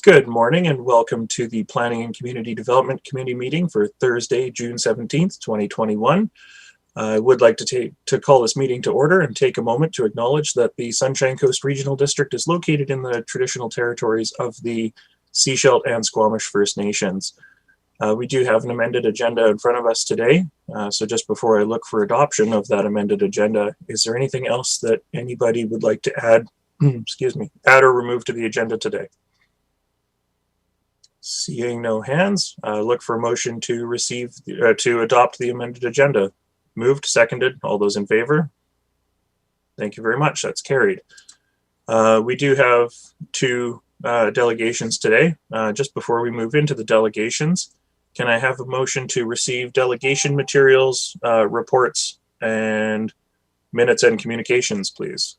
Good morning and welcome to the Planning and Community Development Committee meeting for Thursday, June 17th, 2021. I would like to call this meeting to order and take a moment to acknowledge that the Sunshine Coast Regional District is located in the traditional territories of the Sechelt and Squamish First Nations. We do have an amended agenda in front of us today. So just before I look for adoption of that amended agenda, is there anything else that anybody would like to add, add or remove to the agenda today? Seeing no hands, look for a motion to adopt the amended agenda. Moved, seconded, all those in favor? Thank you very much, that's carried. We do have two delegations today. Just before we move into the delegations, can I have a motion to receive delegation materials, reports, and minutes and communications, please?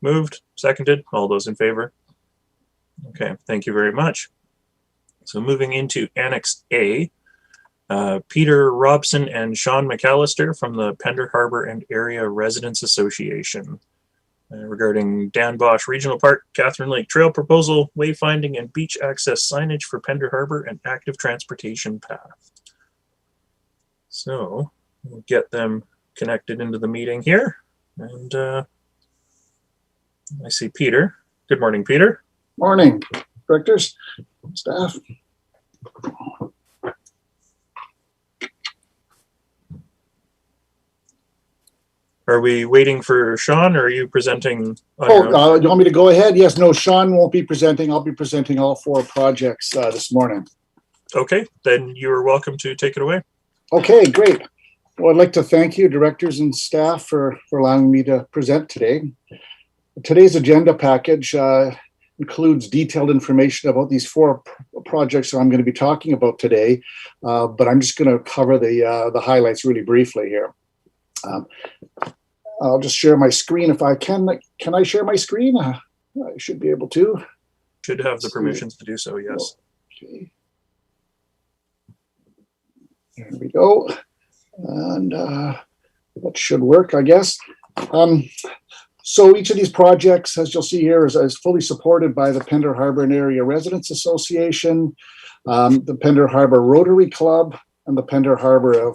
Moved, seconded, all those in favor? Okay, thank you very much. So moving into Annex A, Peter Robson and Sean McAllister from the Pender Harbor and Area Residents Association regarding Dan Bosch Regional Park, Catherine Lake Trail proposal, wayfinding and beach access signage for Pender Harbor and active transportation path. So we'll get them connected into the meeting here. And I see Peter. Good morning, Peter. Morning, directors, staff. Are we waiting for Sean, or are you presenting? You want me to go ahead? Yes, no, Sean won't be presenting. I'll be presenting all four projects this morning. Okay, then you're welcome to take it away. Okay, great. Well, I'd like to thank you, directors and staff, for allowing me to present today. Today's agenda package includes detailed information about these four projects that I'm going to be talking about today, but I'm just going to cover the highlights really briefly here. I'll just share my screen if I can. Can I share my screen? I should be able to. Should have the permissions to do so, yes. Okay. There we go. And that should work, I guess. So each of these projects, as you'll see here, is fully supported by the Pender Harbor and Area Residents Association, the Pender Harbor Rotary Club, and the Pender Harbor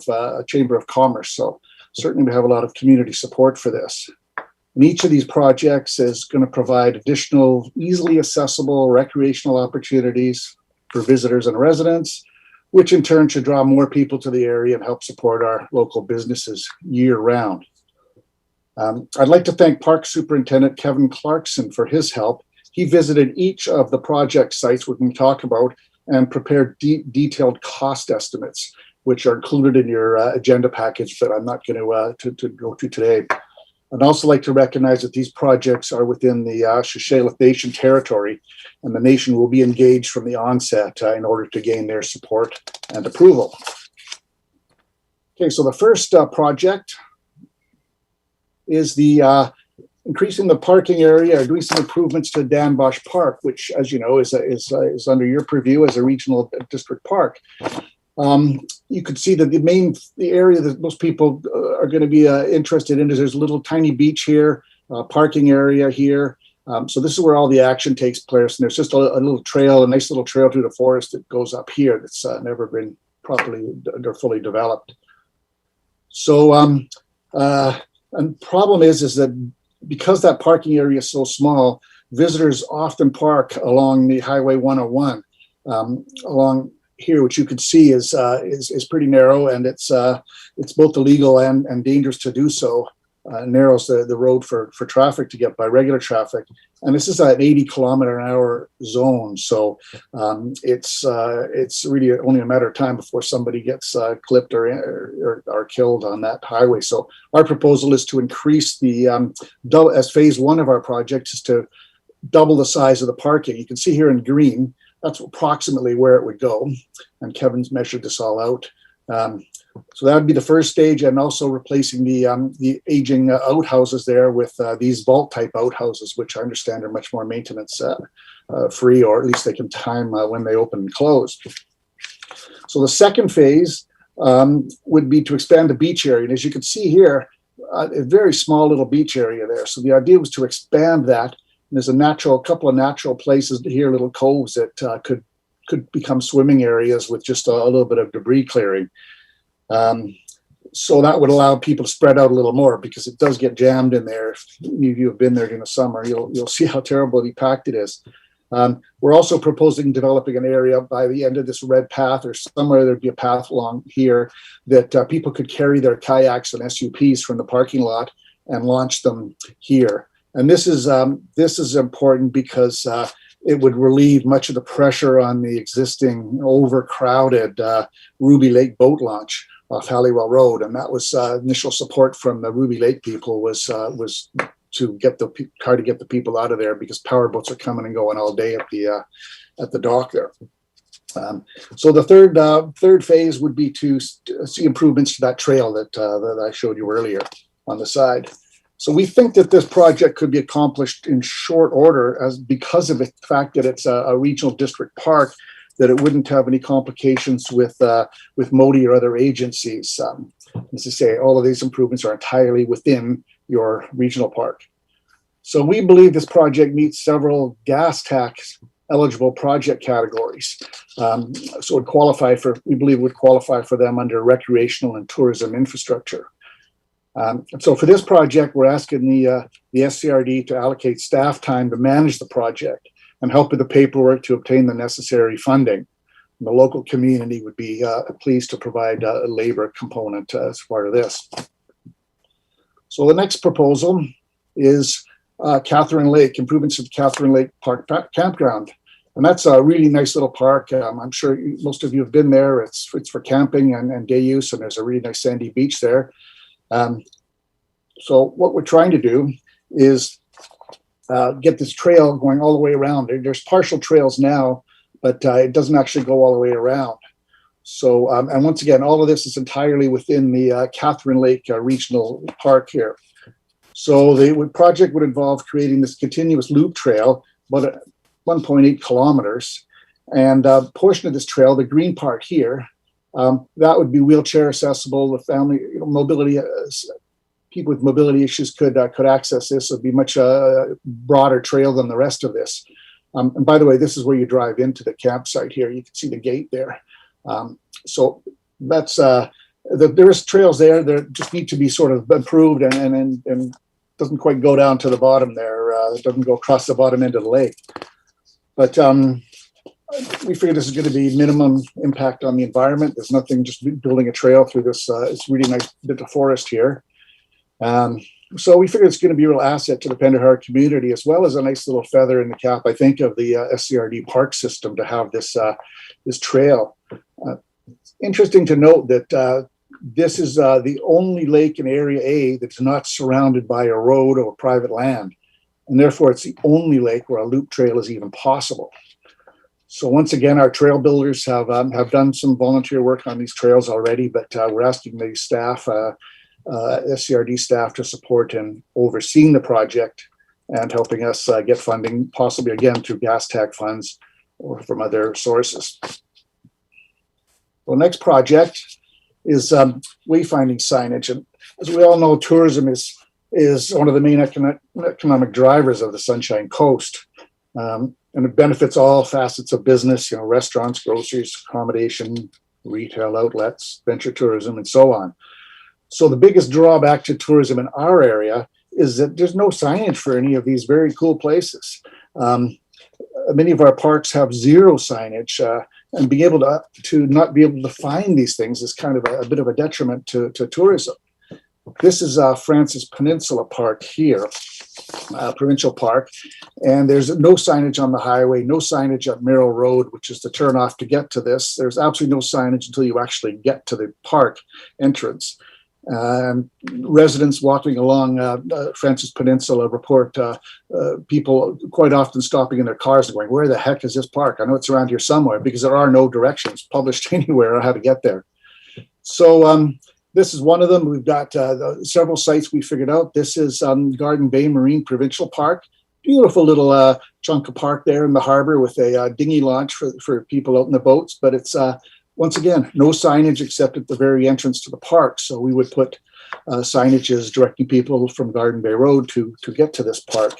Chamber of Commerce. So certainly we have a lot of community support for this. And each of these projects is going to provide additional, easily accessible recreational opportunities for visitors and residents, which in turn should draw more people to the area and help support our local businesses year-round. I'd like to thank Park Superintendent Kevin Clarkson for his help. He visited each of the project sites we're going to talk about and prepared detailed cost estimates, which are included in your agenda package that I'm not going to go through today. I'd also like to recognize that these projects are within the Sechelt Nation territory, and the nation will be engaged from the onset in order to gain their support and approval. Okay, so the first project is the increasing the parking area or doing some improvements to Dan Bosch Park, which, as you know, is under your purview as a regional district park. You could see that the area that most people are going to be interested in is there's a little tiny beach here, parking area here. So this is where all the action takes place. And there's just a little trail, a nice little trail through the forest that goes up here that's never been properly or fully developed. So, and problem is that because that parking area is so small, visitors often park along the Highway 101, along here, which you can see is pretty narrow, and it's both illegal and dangerous to do so. Narrows the road for traffic to get by regular traffic, and this is an 80-kilometer-an-hour zone. So it's really only a matter of time before somebody gets clipped or killed on that highway. So our proposal is to increase as phase one of our project is to double the size of the parking. You can see here in green, that's approximately where it would go. And Kevin's measured this all out. So that would be the first stage, and also replacing the aging outhouses there with these vault type outhouses, which I understand are much more maintenance free, or at least they can time when they open and close. So the second phase would be to expand the beach area. And as you can see here, a very small little beach area there. So the idea was to expand that There's a couple of natural places here, little coves that could become swimming areas with just a little bit of debris clearing. So that would allow people to spread out a little more, because it does get jammed in there. If any of you have been there during the summer, you'll see how terribly packed it is. We're also proposing developing an area by the end of this red path, or somewhere there'd be a path along here that people could carry their kayaks and SUPs from the parking lot and launch them here. And this is important because it would relieve much of the pressure on the existing overcrowded Ruby Lake boat launch off Halliwell Road. And that was initial support from the Ruby Lake people was to get the people out of there, because power boats are coming and going all day at the dock there. So the third phase would be to see improvements to that trail that I showed you earlier on the side. So we think that this project could be accomplished in short order, because of the fact that it's a regional district park, that it wouldn't have any complications with MODI or other agencies. As I say, all of these improvements are entirely within your regional park. So we believe this project meets several gas tax eligible project categories. So we believe it would qualify for them under recreational and tourism infrastructure. So for this project, we're asking the SCRD to allocate staff time to manage the project and help with the paperwork to obtain the necessary funding. And the local community would be pleased to provide a labor component as part of this. So the next proposal is Catherine Lake, improvements to the Catherine Lake Park Campground. And that's a really nice little park. I'm sure most of you have been there. It's for camping and day use, and there's a really nice sandy beach there. So what we're trying to do is get this trail going all the way around. There's partial trails now, but it doesn't actually go all the way around. So, and once again, all of this is entirely within the Catherine Lake Regional Park here. So the project would involve creating this continuous loop trail, about 1.8 kilometers. And a portion of this trail, the green part here, that would be wheelchair accessible. The family mobility, people with mobility issues could access this. It would be much broader trail than the rest of this. And by the way, this is where you drive into the campsite here. You can see the gate there. So that's there is trails there that just need to be sort of improved and doesn't quite go down to the bottom there. It doesn't go across the bottom end of the lake. But we figured this is going to be minimum impact on the environment. There's nothing, just building a trail through this. It's really nice bit of forest here. So we figured it's going to be a real asset to the Penderhart community, as well as a nice little feather in the cap, I think, of the SCRD park system to have this this trail. Interesting to note that this is the only lake in Area A that's not surrounded by a road or private land. And therefore, it's the only lake where a loop trail is even possible. So once again, our trail builders have done some volunteer work on these trails already, but we're asking the staff, SCRD staff, to support in overseeing the project and helping us get funding, possibly again through gas tax funds or from other sources. The next project is wayfinding signage. And as we all know, tourism is one of the main economic drivers of the Sunshine Coast. And it benefits all facets of business, restaurants, groceries, accommodation, retail outlets, venture tourism, and so on. So the biggest drawback to tourism in our area is that there's no signage for any of these very cool places. Many of our parks have zero signage, and being able to not be able to find these things is kind of a bit of a detriment to tourism. This is Francis Peninsula Park here, Provincial Park, and there's no signage on the highway, no signage at Merrill Road, which is the turnoff to get to this. There's absolutely no signage until you actually get to the park entrance. Residents walking along Francis Peninsula report people quite often stopping in their cars and going, "Where the heck is this park? I know it's around here somewhere," because there are no directions published anywhere on how to get there. So this is one of them. We've got several sites we figured out. This is Garden Bay Marine Provincial Park. Beautiful little chunk of park there in the harbor with a dinghy launch for people out in the boats. But it's, once again, no signage except at the very entrance to the park. So we would put signages directing people from Garden Bay Road to get to this park.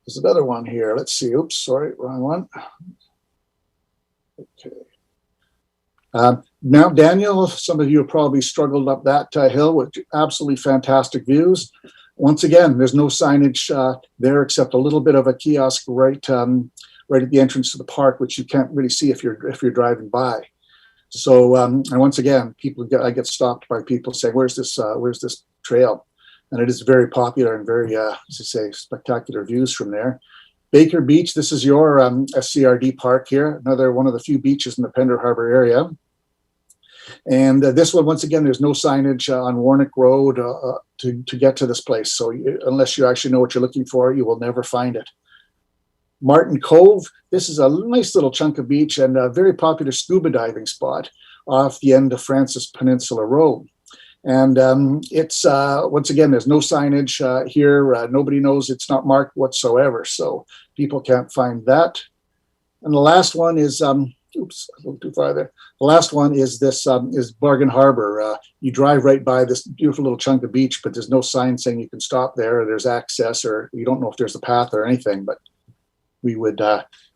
there's another one here. Let's see. Oops, sorry, wrong one. Okay. Mount Daniel, some of you have probably struggled up that hill with absolutely fantastic views. Once again, there's no signage there except a little bit of a kiosk right at the entrance to the park, which you can't really see if you're driving by. So, and once again, I get stopped by people saying, "Where's this trail?" And it is very popular and very, as I say, spectacular views from there. Baker Beach, this is your SCRD park here, another one of the few beaches in the Pender Harbor area. And this one, once again, there's no signage on Warnock Road to get to this place. So unless you actually know what you're looking for, you will never find it. Martin Cove, this is a nice little chunk of beach and a very popular scuba diving spot off the end of Francis Peninsula Road. And it's, once again, there's no signage here. Nobody knows, it's not marked whatsoever. So people can't find that. And the last one is, oops, a little too far there. The last one is this, is Bargain Harbor. You drive right by this beautiful little chunk of beach, but there's no sign saying you can stop there, or there's access, or you don't know if there's a path or anything, but we would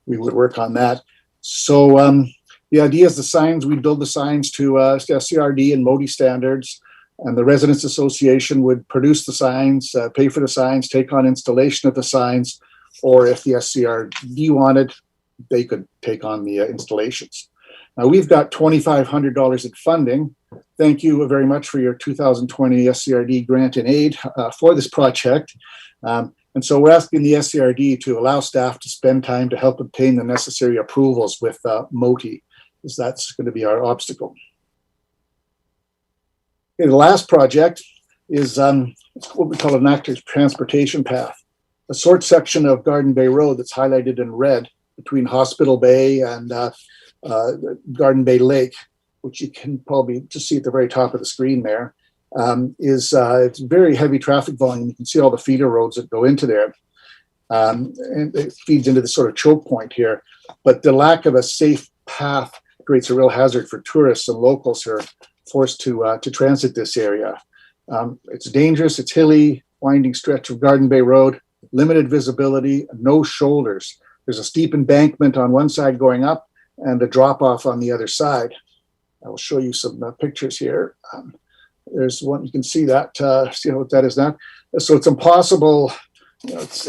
work on that. So the idea is the signs, we build the signs to CRD and MODI standards, and the Residents Association would produce the signs, pay for the signs, take on installation of the signs, or if the SCRD wanted, they could take on the installations. Now we've got $2,500 in funding. Thank you very much for your 2020 SCRD grant and aid for this project. And so we're asking the SCRD to allow staff to spend time to help obtain the necessary approvals with MOTI, because that's going to be our obstacle. Okay, the last project is what we call an active transportation path, a short section of Garden Bay Road that's highlighted in red between Hospital Bay and Garden Bay Lake, which you can probably just see at the very top of the screen there. It's very heavy traffic volume. You can see all the feeder roads that go into there. And it feeds into the sort of choke point here. But the lack of a safe path creates a real hazard for tourists and locals who are forced to transit this area. It's dangerous, it's hilly, winding stretch of Garden Bay Road, limited visibility, no shoulders. There's a steep embankment on one side going up and a drop off on the other side. I will show you some pictures here. There's one, you can see that, see what that is now. So it's impossible, you know, it's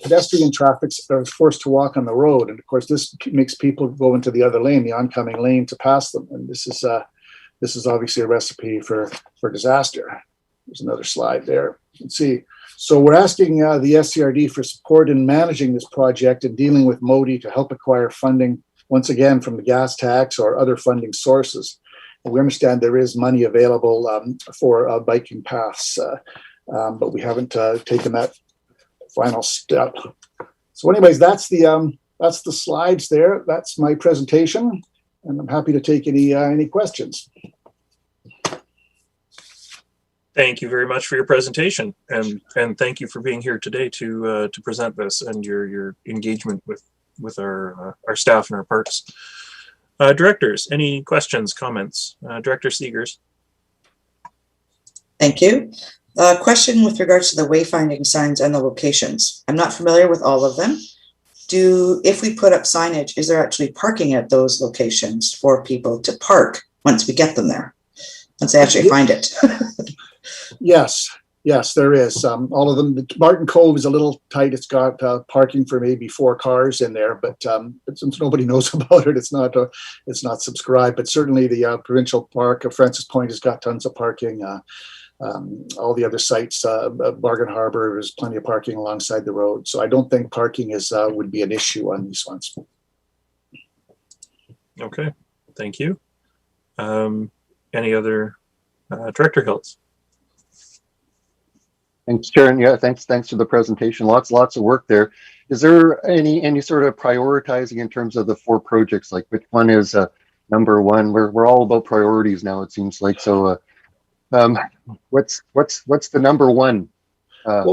pedestrian traffic are forced to walk on the road. And of course, this makes people go into the other lane, the oncoming lane, to pass them. And this is obviously a recipe for disaster. There's another slide there, you can see. So we're asking the SCRD for support in managing this project and dealing with MODI to help acquire funding, once again, from the gas tax or other funding sources. We understand there is money available for biking paths, but we haven't taken that final step. So anyways, that's the slides there. That's my presentation, and I'm happy to take any questions. Thank you very much for your presentation, and thank you for being here today to present this and your engagement with our staff and our parks. Directors, any questions, comments? Director Seegers. Thank you. Question with regards to the wayfinding signs and the locations. I'm not familiar with all of them. If we put up signage, is there actually parking at those locations for people to park once we get them there? Once they actually find it? Yes, there is. All of them. Martin Cove is a little tight. It's got parking for maybe 4 cars in there, but since nobody knows about it, it's not subscribed. But certainly the provincial park of Francis Point has got tons of parking. All the other sites, Bargain Harbor, there's plenty of parking alongside the road. So I don't think parking would be an issue on these ones. Okay, thank you. Any other Director Hills? Thanks, Sharon. Yeah, thanks for the presentation. Lots of work there. Is there any sort of prioritizing in terms of the 4 projects? Like which one is number one? We're all about priorities now, it seems like. So, what's the number one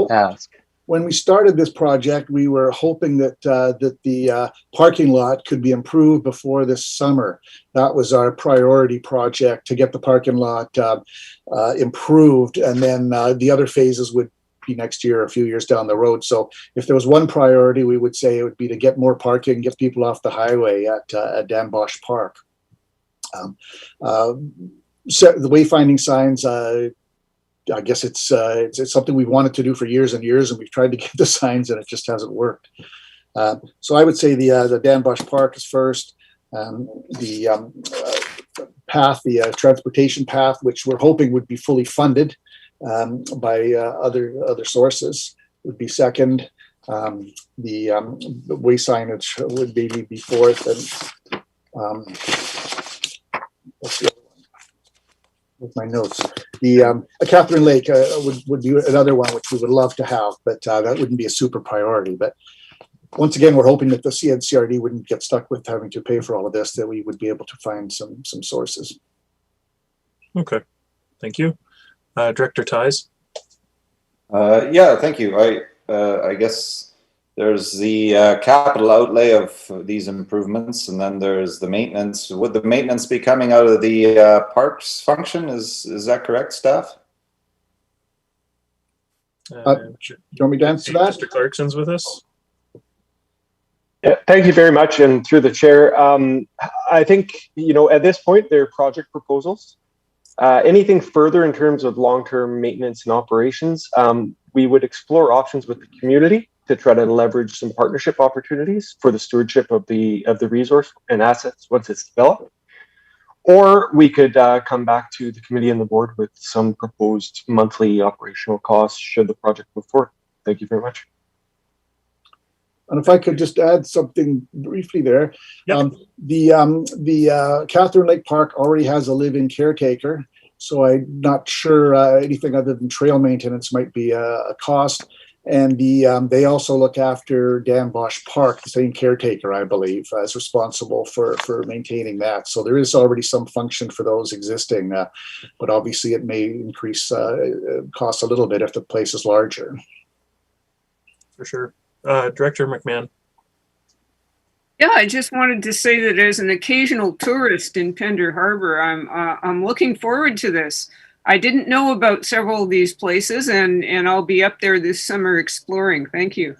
task? When we started this project, we were hoping that the parking lot could be improved before this summer. That was our priority project, to get the parking lot improved, and then the other phases would be next year or a few years down the road. So if there was one priority, we would say it would be to get more parking, get people off the highway at Dan Bosch Park. So the wayfinding signs, I guess it's something we've wanted to do for years and years, and we've tried to get the signs, and it just hasn't worked. So I would say the Dan Bosch Park is first. The path, the transportation path, which we're hoping would be fully funded by other sources, would be second. The way signage would be fourth, and what's the other one? With my notes, the Catherine Lake would be another one which we would love to have, but that wouldn't be a super priority. But once again, we're hoping that the CNCRD wouldn't get stuck with having to pay for all of this, that we would be able to find some sources. Okay, thank you. Director Ties. Yeah, thank you. I guess there's the capital outlay of these improvements, and then there's the maintenance. Would the maintenance be coming out of the parks function? Is that correct, staff? Do you want me to answer that? Mr. Clarkson's with us. Yeah, thank you very much, and through the chair, I think, at this point they're project proposals. Anything further in terms of long-term maintenance and operations, we would explore options with the community to try to leverage some partnership opportunities for the stewardship of the resource and assets once it's developed. Or we could come back to the committee and the board with some proposed monthly operational costs should the project move forward. Thank you very much. And if I could just add something briefly there. Yep. The Catherine Lake Park already has a live-in caretaker, so I'm not sure anything other than trail maintenance might be a cost. And they also look after Dan Bosch Park, the same caretaker, I believe, is responsible for maintaining that. So there is already some function for those existing, but obviously it may increase costs a little bit if the place is larger. For sure. Director McMahon. Yeah, I just wanted to say that as an occasional tourist in Pender Harbor, I'm looking forward to this. I didn't know about several of these places, and I'll be up there this summer exploring. Thank you.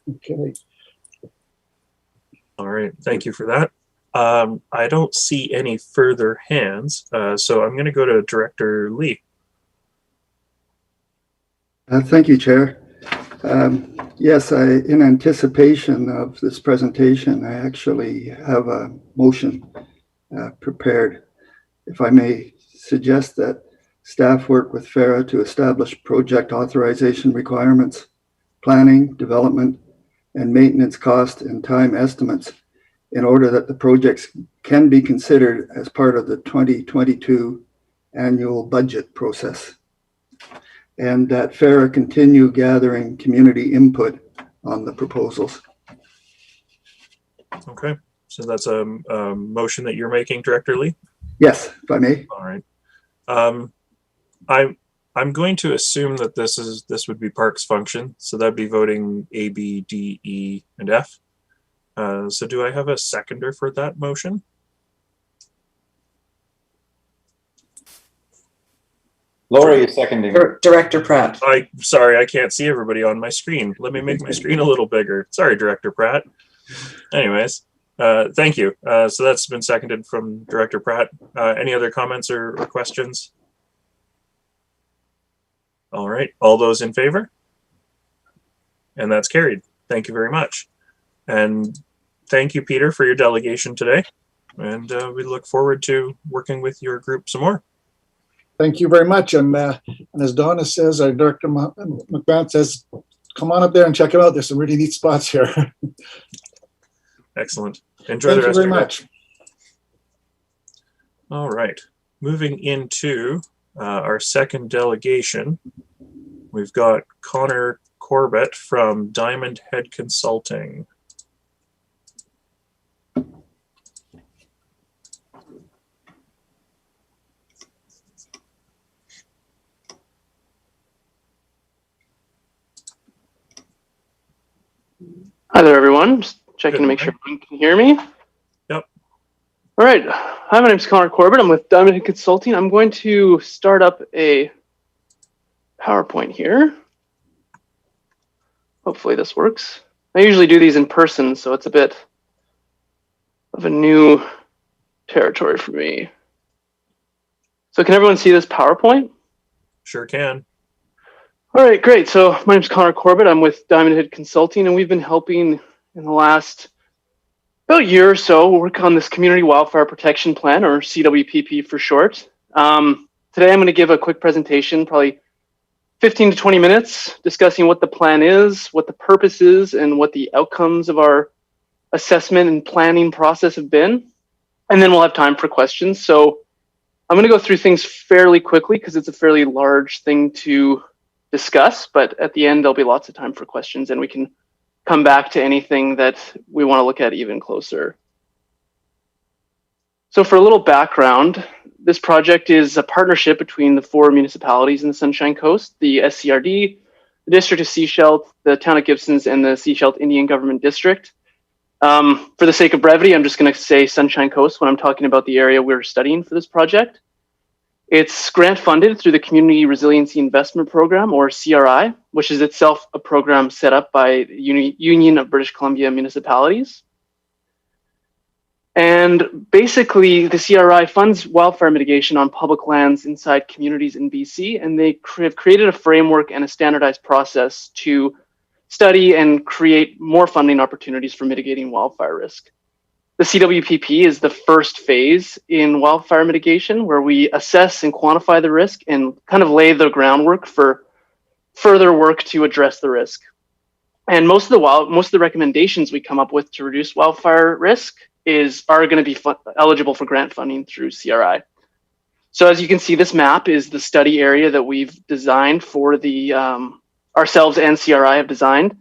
Okay. All right, thank you for that. I don't see any further hands, so I'm going to go to Director Lee. Thank you, Chair. Yes, in anticipation of this presentation, I actually have a motion prepared. If I may suggest that staff work with FARA to establish project authorization requirements, planning, development, and maintenance cost and time estimates in order that the projects can be considered as part of the 2022 annual budget process, and that FARA continue gathering community input on the proposals. Okay, so that's a motion that you're making, Director Lee? Yes, if I may. All right. I'm going to assume that this would be Parks function, so that'd be voting A, B, D, E, and F. So do I have a seconder for that motion? Laura, you're seconding. Director Pratt. Sorry, I can't see everybody on my screen. Let me make my screen a little bigger. Sorry, Director Pratt. Anyways, thank you. So that's been seconded from Director Pratt. Any other comments or questions? All right, all those in favor? And that's carried. Thank you very much. And thank you, Peter, for your delegation today. And we look forward to working with your group some more. Thank you very much. And as Donna says, our Director McMahon says, come on up there and check it out. There's some really neat spots here. Excellent. Enjoy the rest of your day. Thank you very much. All right, moving into our second delegation, we've got Connor Corbett from Diamond Head Consulting. Hi there, everyone. Just checking to make sure everyone can hear me. Yep. All right. Hi, my name is Connor Corbett. I'm with Diamond Head Consulting. I'm going to start up a PowerPoint here. Hopefully this works. I usually do these in person, so it's a bit of a new territory for me. So can everyone see this PowerPoint? Sure can. All right, great. So my name is Connor Corbett. I'm with Diamond Head Consulting, and we've been helping in the last about year or so work on this Community Wildfire Protection Plan, or CWPP for short. Today I'm going to give a quick presentation, probably 15 to 20 minutes, discussing what the plan is, what the purpose is, and what the outcomes of our assessment and planning process have been. And then we'll have time for questions. So I'm going to go through things fairly quickly because it's a fairly large thing to discuss, but at the end there'll be lots of time for questions and we can come back to anything that we want to look at even closer. So for a little background, this project is a partnership between the 4 municipalities in the Sunshine Coast, the SCRD, the District of Sechelt, the Town of Gibsons, and the Sechelt Indian Government District. For the sake of brevity, I'm just going to say Sunshine Coast when I'm talking about the area we're studying for this project. It's grant funded through the Community Resiliency Investment Program, or CRI, which is itself a program set up by the Union of British Columbia Municipalities. And basically, the CRI funds wildfire mitigation on public lands inside communities in BC, and they have created a framework and a standardized process to study and create more funding opportunities for mitigating wildfire risk. The CWPP is the first phase in wildfire mitigation, where we assess and quantify the risk and kind of lay the groundwork for further work to address the risk. And most of the recommendations we come up with to reduce wildfire risk are going to be eligible for grant funding through CRI. So as you can see, this map is the study area that we've designed for the ourselves and CRI have designed.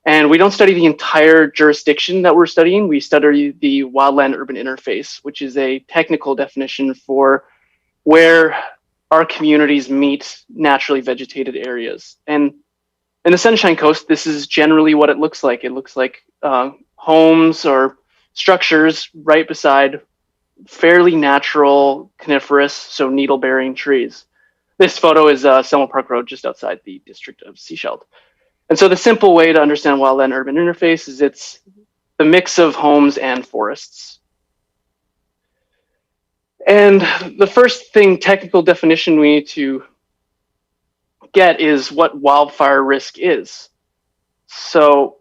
And we don't study the entire jurisdiction that we're studying. We study the wildland urban interface, which is a technical definition for where our communities meet naturally vegetated areas. And in the Sunshine Coast, this is generally what it looks like. It looks like homes or structures right beside fairly natural coniferous, so needle-bearing trees. This photo is Selma Park Road, just outside the district of Sechelt. And so the simple way to understand wildland urban interface is it's the mix of homes and forests. And the first thing, technical definition we need to get is what wildfire risk is. So,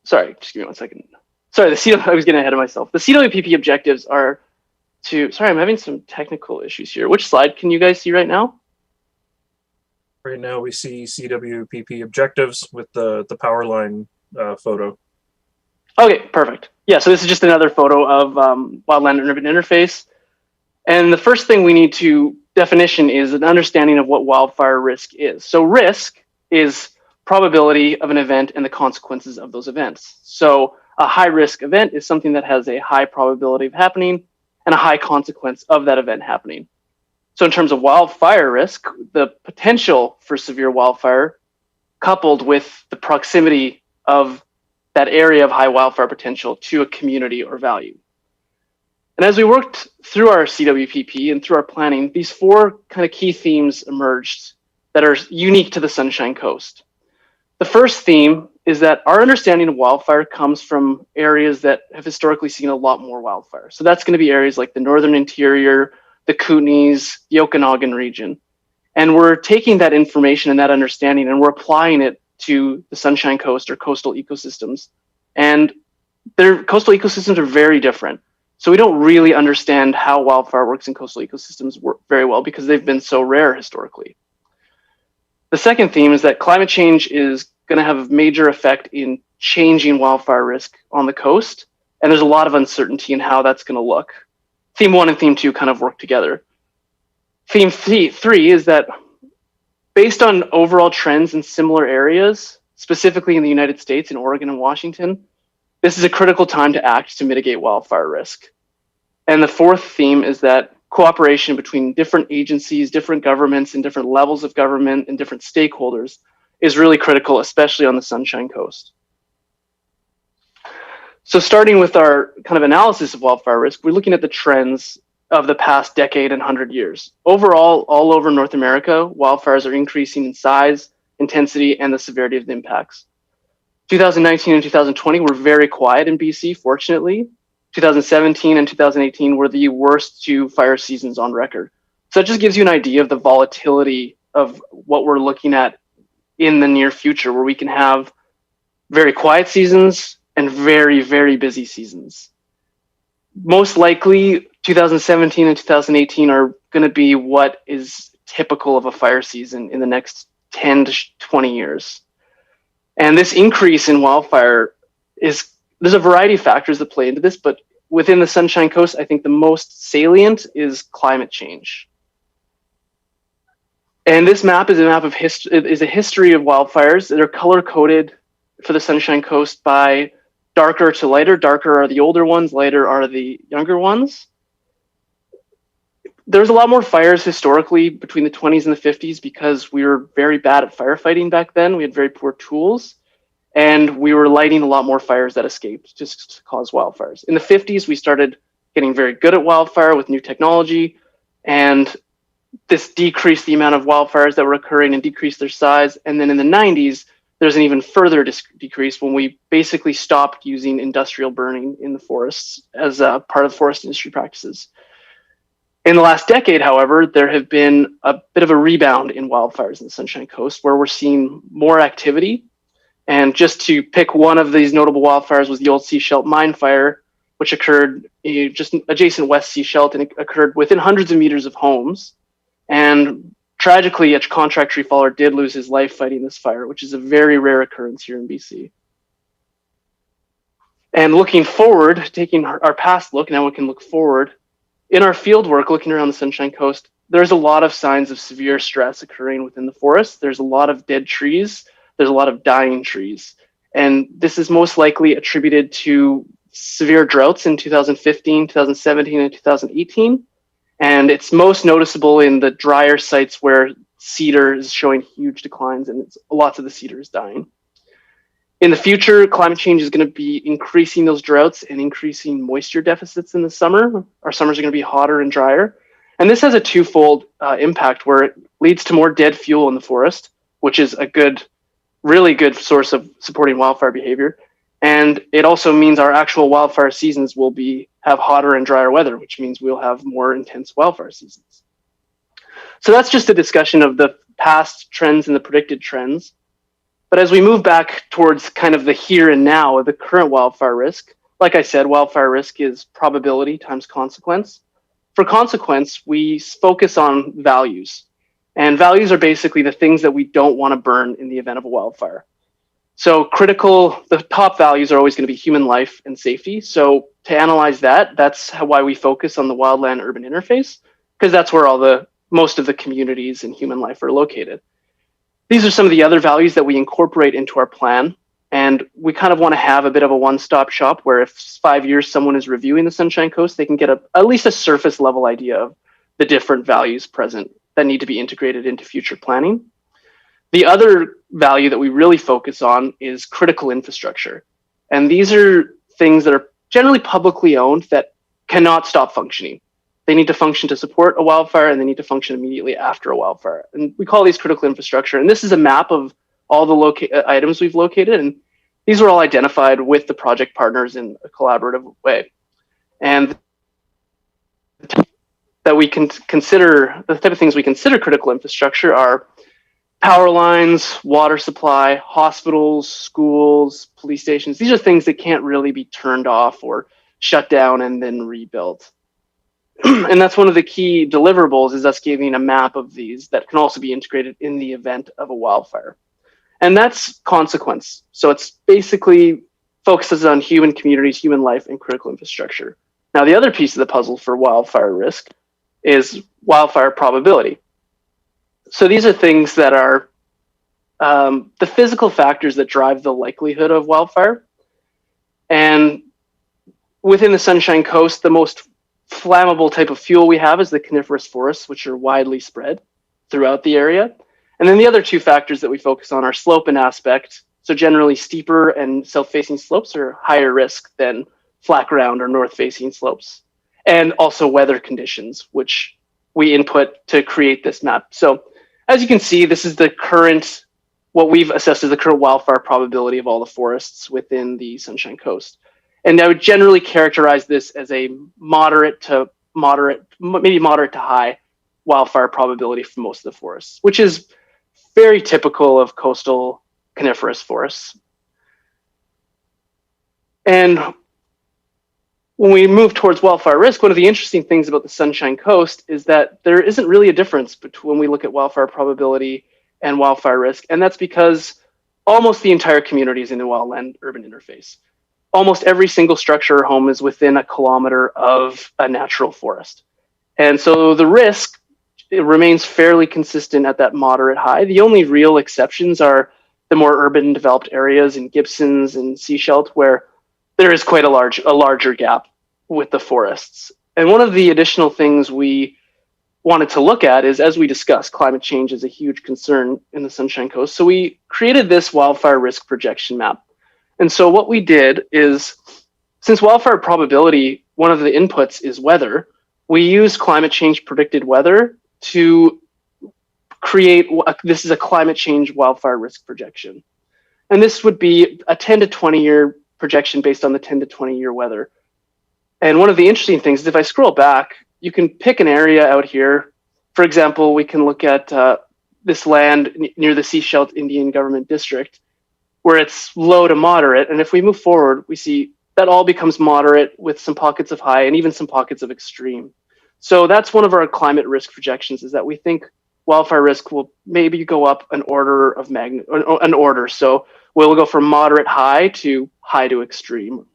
sorry, just give me 1 second. Sorry, I was getting ahead of myself. The CWPP objectives are sorry, I'm having some technical issues here. Which slide can you guys see right now? Right now we see CWPP objectives with the power line photo. Okay, perfect. Yeah, so this is just another photo of wildland urban interface. And the first thing we need to definition is an understanding of what wildfire risk is. So risk is probability of an event and the consequences of those events. So a high risk event is something that has a high probability of happening and a high consequence of that event happening. So in terms of wildfire risk, the potential for severe wildfire coupled with the proximity of that area of high wildfire potential to a community or value. And as we worked through our CWPP and through our planning, these 4 kind of key themes emerged that are unique to the Sunshine Coast. The first theme is that our understanding of wildfire comes from areas that have historically seen a lot more wildfire. So that's going to be areas like the Northern Interior, the Kootenays, the Okanagan region. And we're taking that information and that understanding and we're applying it to the Sunshine Coast or coastal ecosystems. And their coastal ecosystems are very different. So we don't really understand how wildfire works in coastal ecosystems very well because they've been so rare historically. The second theme is that climate change is going to have a major effect in changing wildfire risk on the coast. And there's a lot of uncertainty in how that's going to look. Theme 1 and theme 2 kind of work together. Theme 3 is that based on overall trends in similar areas, specifically in the United States, in Oregon and Washington, this is a critical time to act to mitigate wildfire risk. And the fourth theme is that cooperation between different agencies, different governments, and different levels of government and different stakeholders is really critical, especially on the Sunshine Coast. So starting with our kind of analysis of wildfire risk, we're looking at the trends of the past decade and 100 years. Overall, all over North America, wildfires are increasing in size, intensity, and the severity of the impacts. 2019 and 2020 were very quiet in BC, fortunately. 2017 and 2018 were the worst two fire seasons on record. So that just gives you an idea of the volatility of what we're looking at in the near future, where we can have very quiet seasons and very, very busy seasons. Most likely, 2017 and 2018 are going to be what is typical of a fire season in the next 10 to 20 years. And this increase in wildfire there's a variety of factors that play into this, but within the Sunshine Coast, I think the most salient is climate change. And this map is a map of is a history of wildfires that are color coded for the Sunshine Coast by darker to lighter. Darker are the older ones, lighter are the younger ones. There's a lot more fires historically between the 20s and the 50s because we were very bad at firefighting back then. We had very poor tools, and we were lighting a lot more fires that escaped just to cause wildfires. In the 50s, we started getting very good at wildfire with new technology, and this decreased the amount of wildfires that were occurring and decreased their size. And then in the 90s, there's an even further decrease when we basically stopped using industrial burning in the forests as a part of forest industry practices. In the last decade, however, there have been a bit of a rebound in wildfires in the Sunshine Coast, where we're seeing more activity. And just to pick one of these notable wildfires was the old Sechelt mine fire, which occurred just adjacent West Sechelt, and it occurred within hundreds of meters of homes. And tragically, a contract tree faller did lose his life fighting this fire, which is a very rare occurrence here in BC. And looking forward, taking our past look, now we can look forward. In our field work, looking around the Sunshine Coast, there's a lot of signs of severe stress occurring within the forest. There's a lot of dead trees. There's a lot of dying trees. And this is most likely attributed to severe droughts in 2015, 2017, and 2018. And it's most noticeable in the drier sites where cedar is showing huge declines and lots of the cedar is dying. In the future, climate change is going to be increasing those droughts and increasing moisture deficits in the summer. Our summers are going to be hotter and drier. And this has a twofold impact where it leads to more dead fuel in the forest, which is a really good source of supporting wildfire behavior. And it also means our actual wildfire seasons will have hotter and drier weather, which means we'll have more intense wildfire seasons. So that's just a discussion of the past trends and the predicted trends. But as we move back towards kind of the here and now of the current wildfire risk, like I said, wildfire risk is probability times consequence. For consequence, we focus on values. And values are basically the things that we don't want to burn in the event of a wildfire. So the top values are always going to be human life and safety. So to analyze that's why we focus on the wildland urban interface, because that's where most of the communities and human life are located. These are some of the other values that we incorporate into our plan. And we kind of want to have a bit of a one-stop shop where if 5 years someone is reviewing the Sunshine Coast, they can get at least a surface level idea of the different values present that need to be integrated into future planning. The other value that we really focus on is critical infrastructure. And these are things that are generally publicly owned that cannot stop functioning. They need to function to support a wildfire, and they need to function immediately after a wildfire. And we call these critical infrastructure. And this is a map of all the items we've located. And these were all identified with the project partners in a collaborative way. And that we can consider, the type of things we consider critical infrastructure are power lines, water supply, hospitals, schools, police stations. These are things that can't really be turned off or shut down and then rebuilt. And that's one of the key deliverables, is us giving a map of these that can also be integrated in the event of a wildfire. And that's consequence. So it's basically focuses on human communities, human life, and critical infrastructure. Now, the other piece of the puzzle for wildfire risk is wildfire probability. So these are things that are the physical factors that drive the likelihood of wildfire. And within the Sunshine Coast, the most flammable type of fuel we have is the coniferous forests, which are widely spread throughout the area. And then the other two factors that we focus on are slope and aspect. So generally steeper and south-facing slopes are higher risk than flat ground or north-facing slopes. And also weather conditions, which we input to create this map. So as you can see, this is the current what we've assessed as the current wildfire probability of all the forests within the Sunshine Coast. And I would generally characterize this as a moderate to high wildfire probability for most of the forests, which is very typical of coastal coniferous forests. And when we move towards wildfire risk, one of the interesting things about the Sunshine Coast is that there isn't really a difference between when we look at wildfire probability and wildfire risk. And that's because almost the entire community is in the wildland urban interface. Almost every single structure or home is within a kilometer of a natural forest. And so the risk, it remains fairly consistent at that moderate high. The only real exceptions are the more urban developed areas in Gibsons and Sechelt, where there is quite a larger gap with the forests. And one of the additional things we wanted to look at is, as we discussed, climate change is a huge concern in the Sunshine Coast. So we created this wildfire risk projection map. And so what we did is, since wildfire probability, one of the inputs is weather, we use climate change predicted weather to create, this is a climate change wildfire risk projection. And this would be a 10 to 20 year projection based on the 10 to 20 year weather. And one of the interesting things is if I scroll back, you can pick an area out here. For example, we can look at this land near the Sechelt Indian Government District, where it's low to moderate. And if we move forward, we see that all becomes moderate with some pockets of high and even some pockets of extreme. So that's one of our climate risk projections, is that we think wildfire risk will maybe go up an order of magnitude, So we'll go from moderate high to extreme.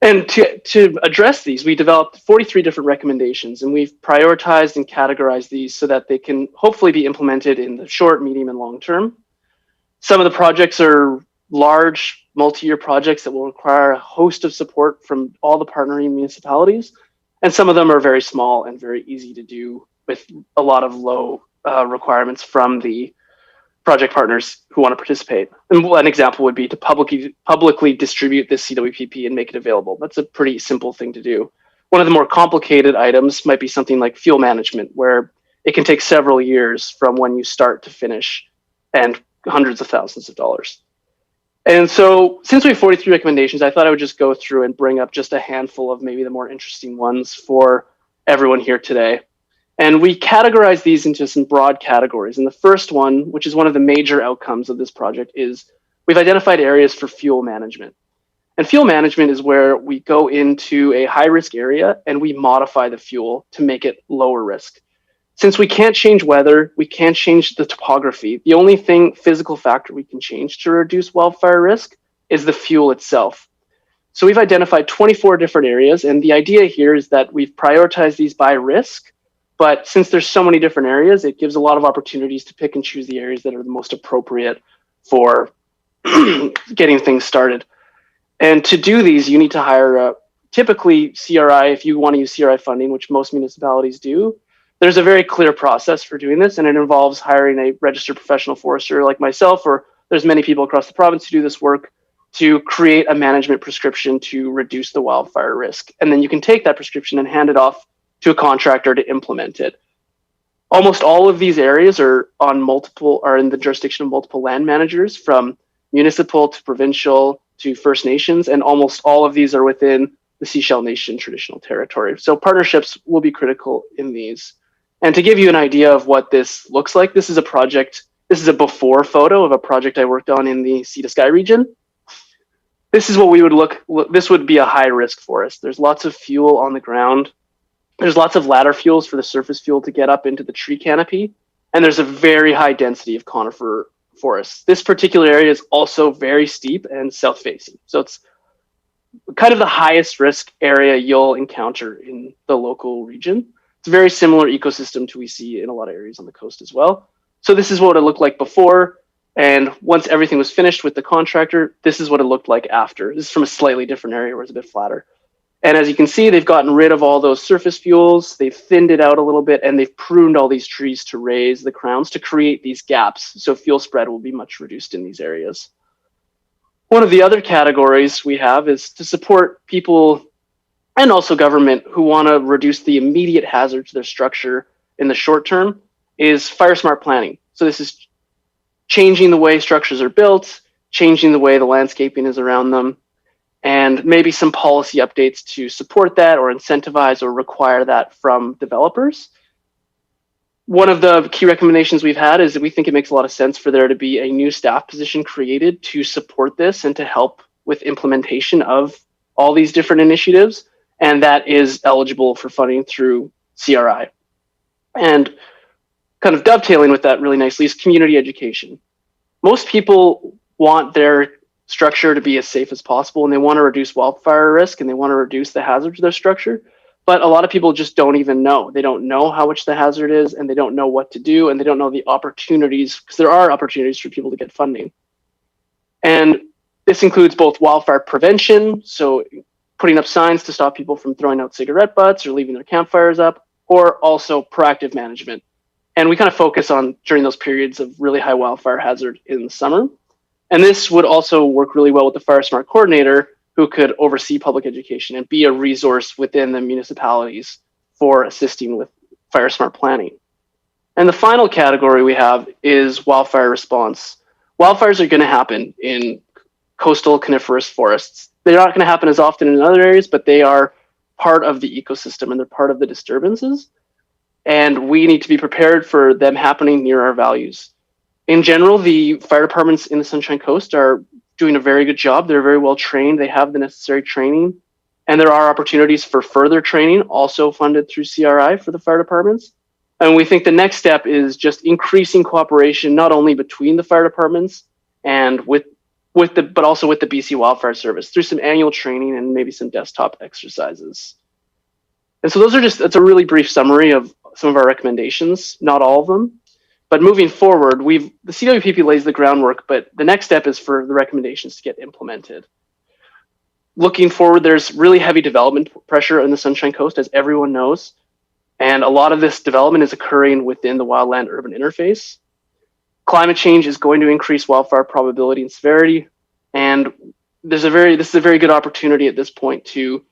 And to address these, we developed 43 different recommendations, and we've prioritized and categorized these so that they can hopefully be implemented in the short, medium, and long term. Some of the projects are large, multi-year projects that will require a host of support from all the partnering municipalities, and some of them are very small and very easy to do with a lot of low requirements from the project partners who want to participate. And an example would be to publicly distribute this CWPP and make it available. That's a pretty simple thing to do. One of the more complicated items might be something like fuel management, where it can take several years from when you start to finish and hundreds of thousands of dollars. And so since we have 43 recommendations, I thought I would just go through and bring up just a handful of maybe the more interesting ones for everyone here today. And we categorize these into some broad categories. And the first one, which is one of the major outcomes of this project, is we've identified areas for fuel management. And fuel management is where we go into a high-risk area and we modify the fuel to make it lower risk. Since we can't change weather, we can't change the topography. The only physical factor we can change to reduce wildfire risk is the fuel itself. So we've identified 24 different areas. And the idea here is that we've prioritized these by risk. But since there's so many different areas, it gives a lot of opportunities to pick and choose the areas that are the most appropriate for getting things started. And to do these, you need to hire typically CRI, if you want to use CRI funding, which most municipalities do. There's a very clear process for doing this, and it involves hiring a registered professional forester like myself, or there's many people across the province who do this work to create a management prescription to reduce the wildfire risk. And then you can take that prescription and hand it off to a contractor to implement it. Almost all of these areas are in the jurisdiction of multiple land managers, from municipal to provincial to First Nations, and almost all of these are within the Sechelt Nation traditional territory. So partnerships will be critical in these. And to give you an idea of what this looks like, this is a before photo of a project I worked on in the Sea to Sky region. This is what this would be a high risk forest. There's lots of fuel on the ground. There's lots of ladder fuels for the surface fuel to get up into the tree canopy. And there's a very high density of conifer forests. This particular area is also very steep and south facing. So it's kind of the highest risk area you'll encounter in the local region. It's a very similar ecosystem to we see in a lot of areas on the coast as well. So this is what it looked like before. And once everything was finished with the contractor, this is what it looked like after. This is from a slightly different area where it's a bit flatter. And as you can see, they've gotten rid of all those surface fuels, they've thinned it out a little bit, and they've pruned all these trees to raise the crowns to create these gaps. So fuel spread will be much reduced in these areas. One of the other categories we have is to support people and also government who want to reduce the immediate hazard to their structure in the short term is fire smart planning. So this is changing the way structures are built, changing the way the landscaping is around them, and maybe some policy updates to support that or incentivize or require that from developers. One of the key recommendations we've had is that we think it makes a lot of sense for there to be a new staff position created to support this and to help with implementation of all these different initiatives, and that is eligible for funding through CRI. And kind of dovetailing with that really nicely is community education. Most people want their structure to be as safe as possible, and they want to reduce wildfire risk, and they want to reduce the hazard to their structure. But a lot of people just don't even know. They don't know how much the hazard is, and they don't know what to do, and they don't know the opportunities, because there are opportunities for people to get funding. And this includes both wildfire prevention, so putting up signs to stop people from throwing out cigarette butts or leaving their campfires up, or also proactive management. And we kind of focus on during those periods of really high wildfire hazard in the summer. And this would also work really well with the Fire Smart Coordinator, who could oversee public education and be a resource within the municipalities for assisting with fire smart planning. And the final category we have is wildfire response. Wildfires are going to happen in coastal coniferous forests. They're not going to happen as often in other areas, but they are part of the ecosystem and they're part of the disturbances. And we need to be prepared for them happening near our values. In general, the fire departments in the Sunshine Coast are doing a very good job. They're very well trained. They have the necessary training. And there are opportunities for further training, also funded through CRI for the fire departments. And we think the next step is just increasing cooperation, not only between the fire departments and but also with the BC Wildfire Service through some annual training and maybe some desktop exercises. And so that's a really brief summary of some of our recommendations, not all of them. But moving forward, the CWPP lays the groundwork, but the next step is for the recommendations to get implemented. Looking forward, there's really heavy development pressure in the Sunshine Coast, as everyone knows. And a lot of this development is occurring within the wildland urban interface. Climate change is going to increase wildfire probability and severity. And this is a very good opportunity at this point to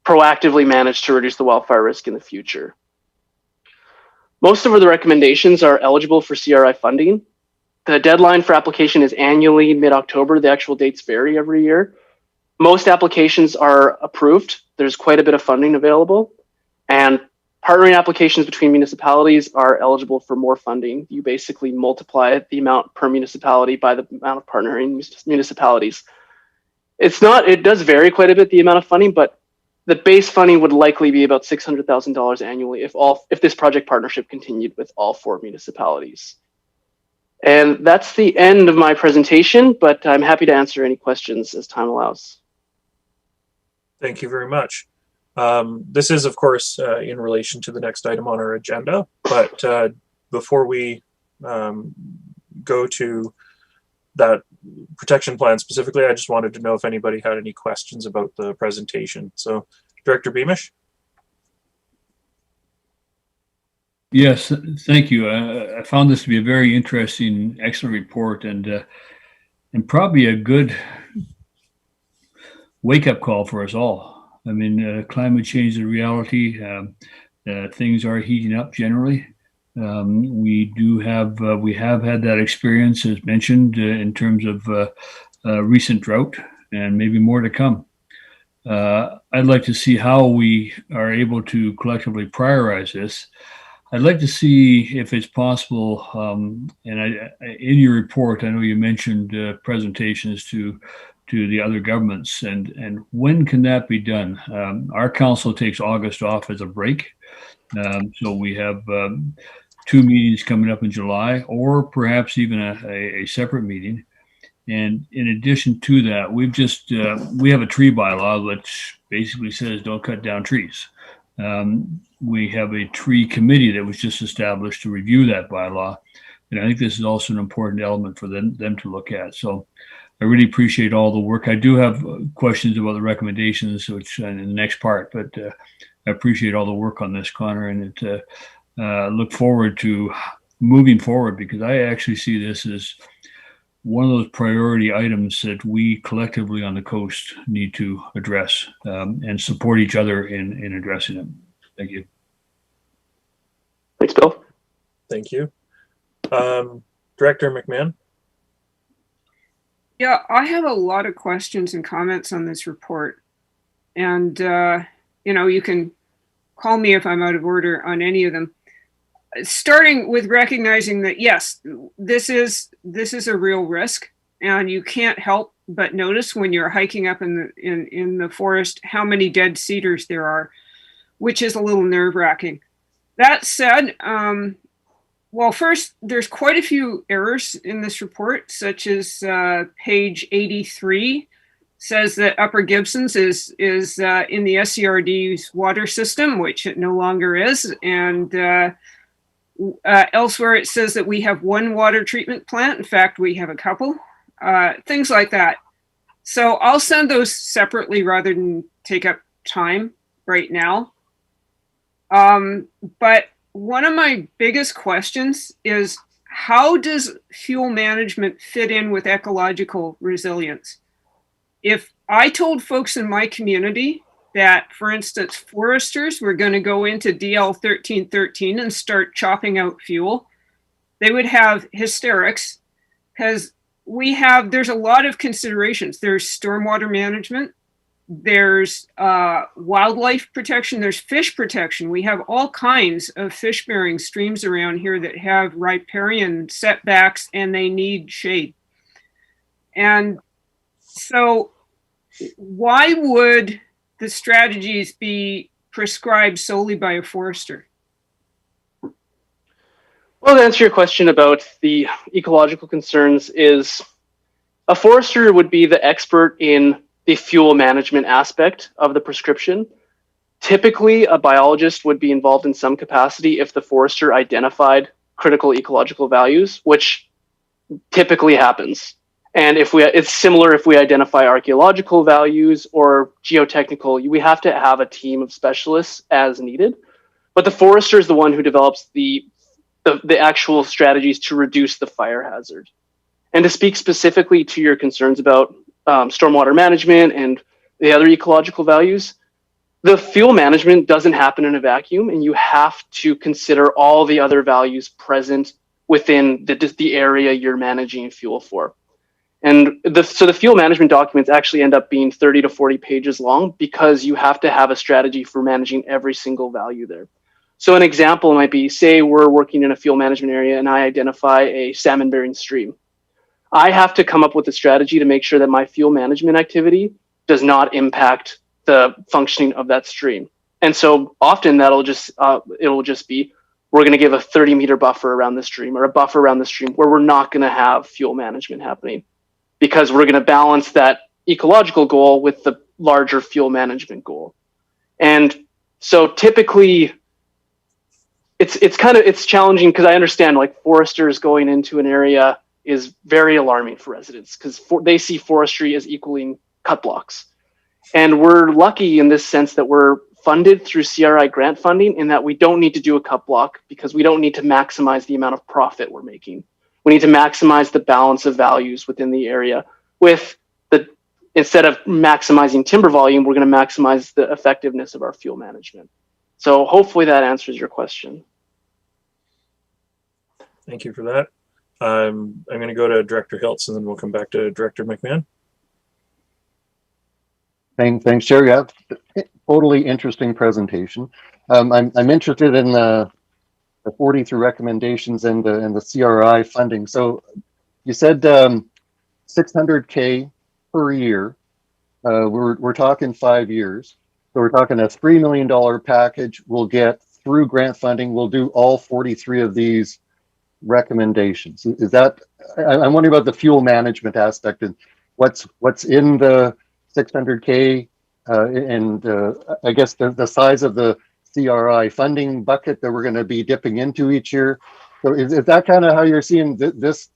proactively manage to reduce the wildfire risk in the future. Most of the recommendations are eligible for CRI funding. The deadline for application is annually mid-October. The actual dates vary every year. Most applications are approved. There's quite a bit of funding available. And partnering applications between municipalities are eligible for more funding. You basically multiply the amount per municipality by the amount of partnering municipalities. It does vary quite a bit, the amount of funding, but the base funding would likely be about $600,000 annually if this project partnership continued with all 4 municipalities. And that's the end of my presentation, but I'm happy to answer any questions as time allows. Thank you very much. This is, of course, in relation to the next item on our agenda, but before we go to that protection plan specifically, I just wanted to know if anybody had any questions about the presentation. So, Director Beamish? Yes, thank you. I found this to be a very interesting, excellent report, and probably a good wake-up call for us all. I mean, climate change is a reality. Things are heating up generally. We have had that experience, as mentioned, in terms of recent drought, and maybe more to come. I'd like to see how we are able to collectively prioritize this. I'd like to see if it's possible, in your report, I know you mentioned presentations to the other governments, and when can that be done? Our council takes August off as a break, so we have 2 meetings coming up in July, or perhaps even a separate meeting. And in addition to that, we have a tree bylaw which basically says don't cut down trees. We have a tree committee that was just established to review that bylaw. And I think this is also an important element for them to look at. So I really appreciate all the work. I do have questions about the recommendations, which in the next part, but I appreciate all the work on this, Connor, and look forward to moving forward, because I actually see this as one of those priority items that we collectively on the coast need to address and support each other in addressing them. Thank you. Thanks, Bill. Thank you. Director McMahon? Yeah, I have a lot of questions and comments on this report. And, you can call me if I'm out of order on any of them. Starting with recognizing that, yes, this is a real risk, and you can't help but notice when you're hiking up in the forest how many dead cedars there are, which is a little nerve-wracking. That said, well, first, there's quite a few errors in this report, such as page 83 says that Upper Gibsons is in the SCRD's water system, which it no longer is. And elsewhere, it says that we have one water treatment plant. In fact, we have a couple, things like that. So I'll send those separately rather than take up time right now. But one of my biggest questions is, how does fuel management fit in with ecological resilience? If I told folks in my community that, for instance, foresters were going to go into DL 1313 and start chopping out fuel, they would have hysterics, because there's a lot of considerations. There's stormwater management, there's wildlife protection, there's fish protection. We have all kinds of fish-bearing streams around here that have riparian setbacks, and they need shade. And so why would the strategies be prescribed solely by a forester? Well, to answer your question about the ecological concerns, is a forester would be the expert in the fuel management aspect of the prescription. Typically, a biologist would be involved in some capacity if the forester identified critical ecological values, which typically happens. And it's similar if we identify archaeological values or geotechnical, we have to have a team of specialists as needed. But the forester is the one who develops the actual strategies to reduce the fire hazard. And to speak specifically to your concerns about stormwater management and the other ecological values, the fuel management doesn't happen in a vacuum, and you have to consider all the other values present within the area you're managing fuel for. And so the fuel management documents actually end up being 30 to 40 pages long, because you have to have a strategy for managing every single value there. So an example might be, say we're working in a fuel management area and I identify a salmon-bearing stream. I have to come up with a strategy to make sure that my fuel management activity does not impact the functioning of that stream. And so often it'll just be, we're going to give a 30-meter buffer around the stream, or a buffer around the stream, where we're not going to have fuel management happening, because we're going to balance that ecological goal with the larger fuel management goal. And so typically it's challenging, because I understand, like, foresters going into an area is very alarming for residents, because they see forestry as equaling cut blocks. And we're lucky in this sense that we're funded through CRI grant funding, in that we don't need to do a cut block, because we don't need to maximize the amount of profit we're making. We need to maximize the balance of values within the area. Instead of maximizing timber volume, we're going to maximize the effectiveness of our fuel management. So hopefully that answers your question. Thank you for that. I'm going to go to Director Hiltz, and then we'll come back to Director McMahon. Thanks, Chair. Yeah, totally interesting presentation. I'm interested in the 43 recommendations and the CRI funding. So you said $600K per year. We're talking 5 years. So we're talking a $3 million package we'll get through grant funding. We'll do all 43 of these recommendations. Is that, I'm wondering about the fuel management aspect and what's in the 600K and I guess the size of the CRI funding bucket that we're going to be dipping into each year. So is that kind of how you're seeing this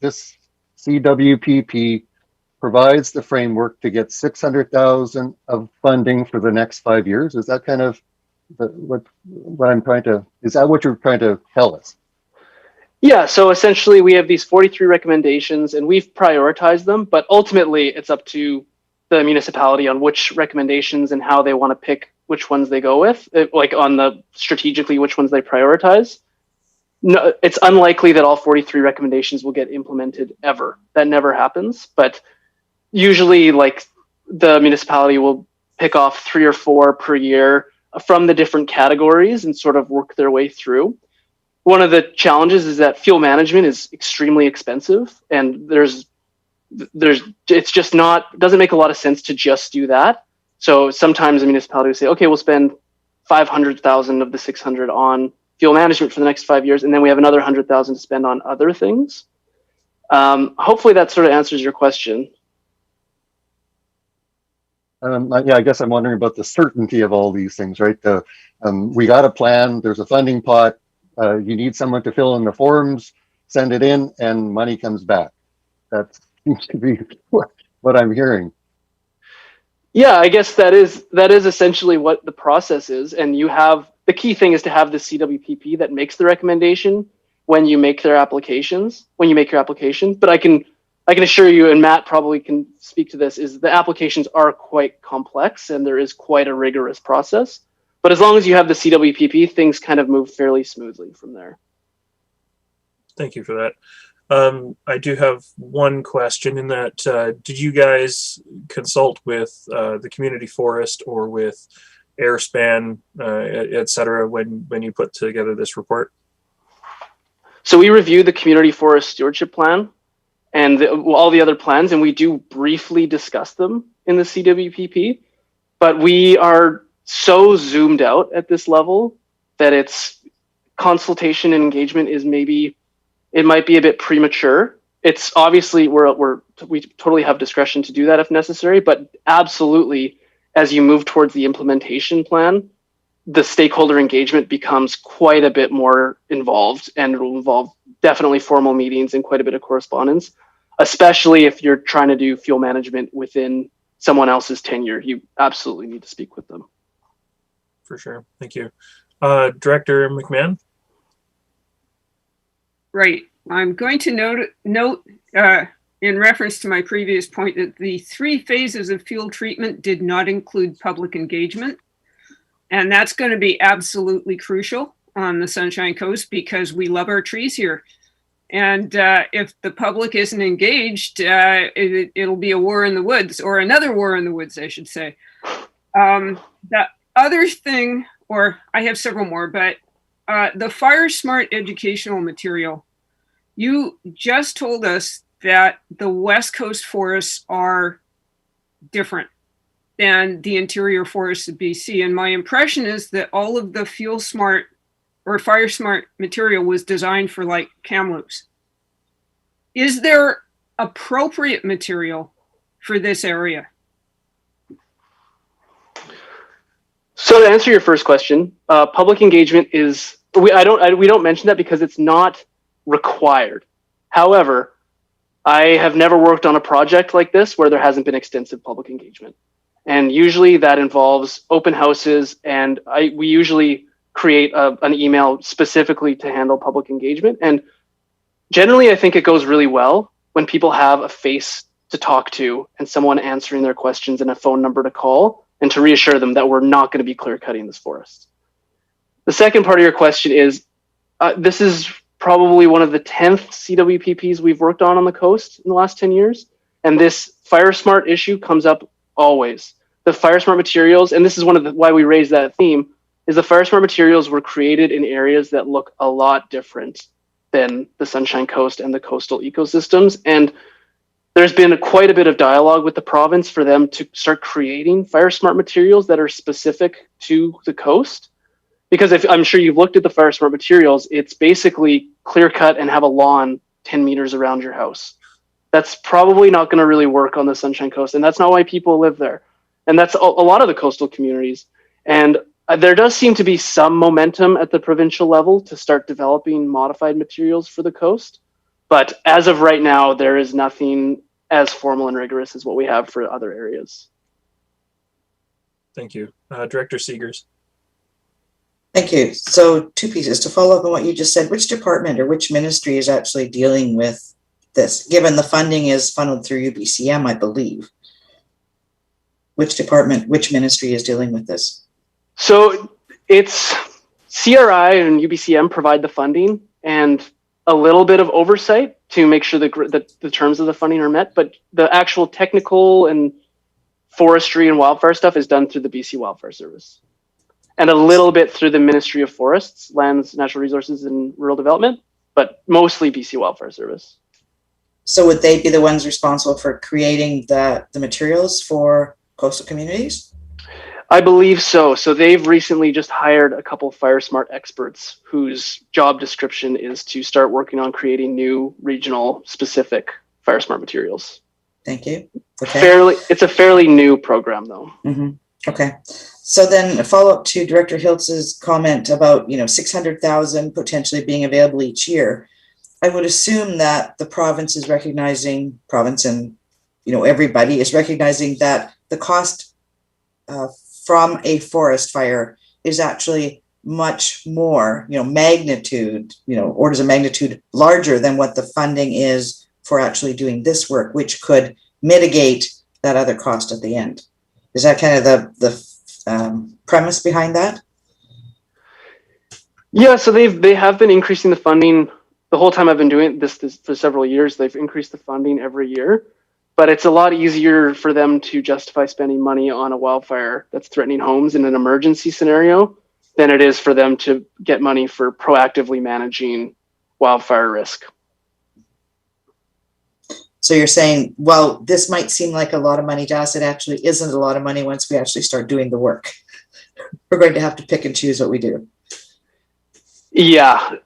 CWPP provides the framework to get 600,000 of funding for the next 5 years? Is that kind of what I'm trying to, is that what you're trying to tell us? Yeah, so essentially we have these 43 recommendations and we've prioritized them, but ultimately it's up to the municipality on which recommendations and how they want to pick which ones they go with, like on the strategically which ones they prioritize. No, it's unlikely that all 43 recommendations will get implemented ever. That never happens, but usually like the municipality will pick off 3 or 4 per year from the different categories and sort of work their way through. One of the challenges is that fuel management is extremely expensive, and it's just not, doesn't make a lot of sense to just do that. So sometimes the municipality will say, okay, we'll spend 500,000 of the 600 on fuel management for the next 5 years, and then we have another 100,000 to spend on other things. Hopefully that sort of answers your question. Yeah, I guess I'm wondering about the certainty of all these things, right? We got a plan, there's a funding pot, you need someone to fill in the forms, send it in, and money comes back. That seems to be what I'm hearing. Yeah, I guess that is essentially what the process is. And you have, the key thing is to have the CWPP that makes the recommendation when you make your application. But I can assure you, and Matt probably can speak to this, is the applications are quite complex and there is quite a rigorous process. But as long as you have the CWPP, things kind of move fairly smoothly from there. Thank you for that. I do have one question in that, did you guys consult with the community forest or with Airspan, et cetera, when you put together this report? So we reviewed the community forest stewardship plan and all the other plans, and we do briefly discuss them in the CWPP, but we are so zoomed out at this level that it's consultation and engagement is it might be a bit premature. It's obviously we totally have discretion to do that if necessary, but absolutely, as you move towards the implementation plan, the stakeholder engagement becomes quite a bit more involved, and it will involve definitely formal meetings and quite a bit of correspondence, especially if you're trying to do fuel management within someone else's tenure. You absolutely need to speak with them. For sure. Thank you. Director McMahon? Right. I'm going to note in reference to my previous point that the 3 phases of fuel treatment did not include public engagement. And that's going to be absolutely crucial on the Sunshine Coast because we love our trees here. And if the public isn't engaged, it'll be a war in the woods, or another war in the woods, I should say. The other thing, or I have several more, but the Fire Smart educational material. You just told us that the West Coast forests are different than the interior forests of BC. And my impression is that all of the fuel smart or fire smart material was designed for like Kamloops. Is there appropriate material for this area? So to answer your first question, public engagement is, we don't mention that because it's not required. However, I have never worked on a project like this where there hasn't been extensive public engagement. And usually that involves open houses, and we usually create an email specifically to handle public engagement. And generally, I think it goes really well when people have a face to talk to and someone answering their questions and a phone number to call and to reassure them that we're not going to be clear cutting this forest. The second part of your question is, this is probably one of the 10th CWPPs we've worked on the coast in the last 10 years. And this Fire Smart issue comes up always. The Fire Smart materials, and this is one of why we raised that theme, is the Fire Smart materials were created in areas that look a lot different than the Sunshine Coast and the coastal ecosystems. And there's been quite a bit of dialogue with the province for them to start creating Fire Smart materials that are specific to the coast. Because if I'm sure you've looked at the Fire Smart materials, it's basically clear cut and have a lawn 10 meters around your house. That's probably not going to really work on the Sunshine Coast, and that's not why people live there. And that's a lot of the coastal communities. And there does seem to be some momentum at the provincial level to start developing modified materials for the coast. But as of right now, there is nothing as formal and rigorous as what we have for other areas. Thank you. Director Seegers. Thank you. So 2 pieces to follow up on what you just said. Which department or which ministry is actually dealing with this, given the funding is funneled through UBCM, I believe? Which department, which ministry is dealing with this? So it's CRI and UBCM provide the funding, and a little bit of oversight to make sure that the terms of the funding are met, but the actual technical and forestry and wildfire stuff is done through the BC Wildfire Service, and a little bit through the Ministry of Forests, Lands, Natural Resources, and Rural Development, but mostly BC Wildfire Service. So would they be the ones responsible for creating the materials for coastal communities? I believe so. So they've recently just hired a couple fire smart experts whose job description is to start working on creating new regional specific fire smart materials. Thank you. Okay. It's a fairly new program though. Mm-hmm. Okay. So then a follow-up to Director Hiltz's comment about, 600,000 potentially being available each year. I would assume that the province is recognizing, and, everybody is recognizing that the cost from a forest fire is actually much more, magnitude, orders of magnitude larger than what the funding is for actually doing this work, which could mitigate that other cost at the end. Is that kind of the premise behind that? Yeah, so they have been increasing the funding the whole time I've been doing this for several years. They've increased the funding every year, but it's a lot easier for them to justify spending money on a wildfire that's threatening homes in an emergency scenario than it is for them to get money for proactively managing wildfire risk. So you're saying, well, this might seem like a lot of money to us. It actually isn't a lot of money once we actually start doing the work. We're going to have to pick and choose what we do. Yeah.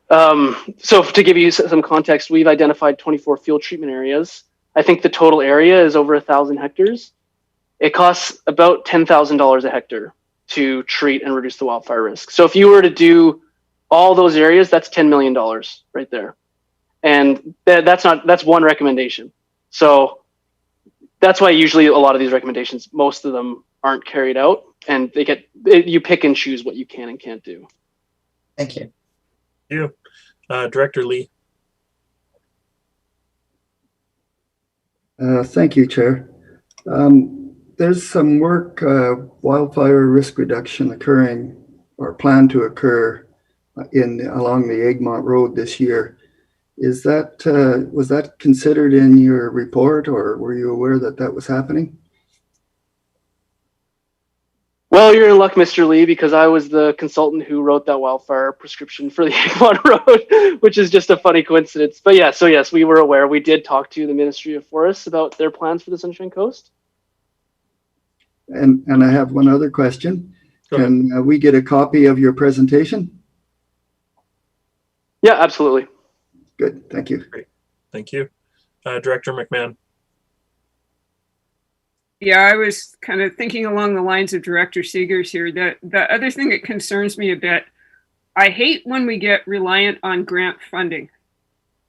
So to give you some context, we've identified 24 fuel treatment areas. I think the total area is over 1,000 hectares. It costs about $10,000 a hectare to treat and reduce the wildfire risk. So if you were to do all those areas, that's $10 million right there. And that's one recommendation. So that's why usually a lot of these recommendations, most of them aren't carried out, and you pick and choose what you can and can't do. Thank you. Thank you. Director Lee. Thank you, Chair. There's some work, wildfire risk reduction occurring or planned to occur along the Egmont Road this year. Was that considered in your report, or were you aware that that was happening? Well, you're in luck, Mr. Lee, because I was the consultant who wrote that wildfire prescription for the Egmont Road, which is just a funny coincidence. But yeah, so yes, we were aware. We did talk to the Ministry of Forests about their plans for the Sunshine Coast. And I have one other question. Can we get a copy of your presentation? Yeah, absolutely. Good, thank you. Great, thank you. Director McMahon. Yeah, I was kind of thinking along the lines of Director Seegers here. The other thing that concerns me a bit, I hate when we get reliant on grant funding,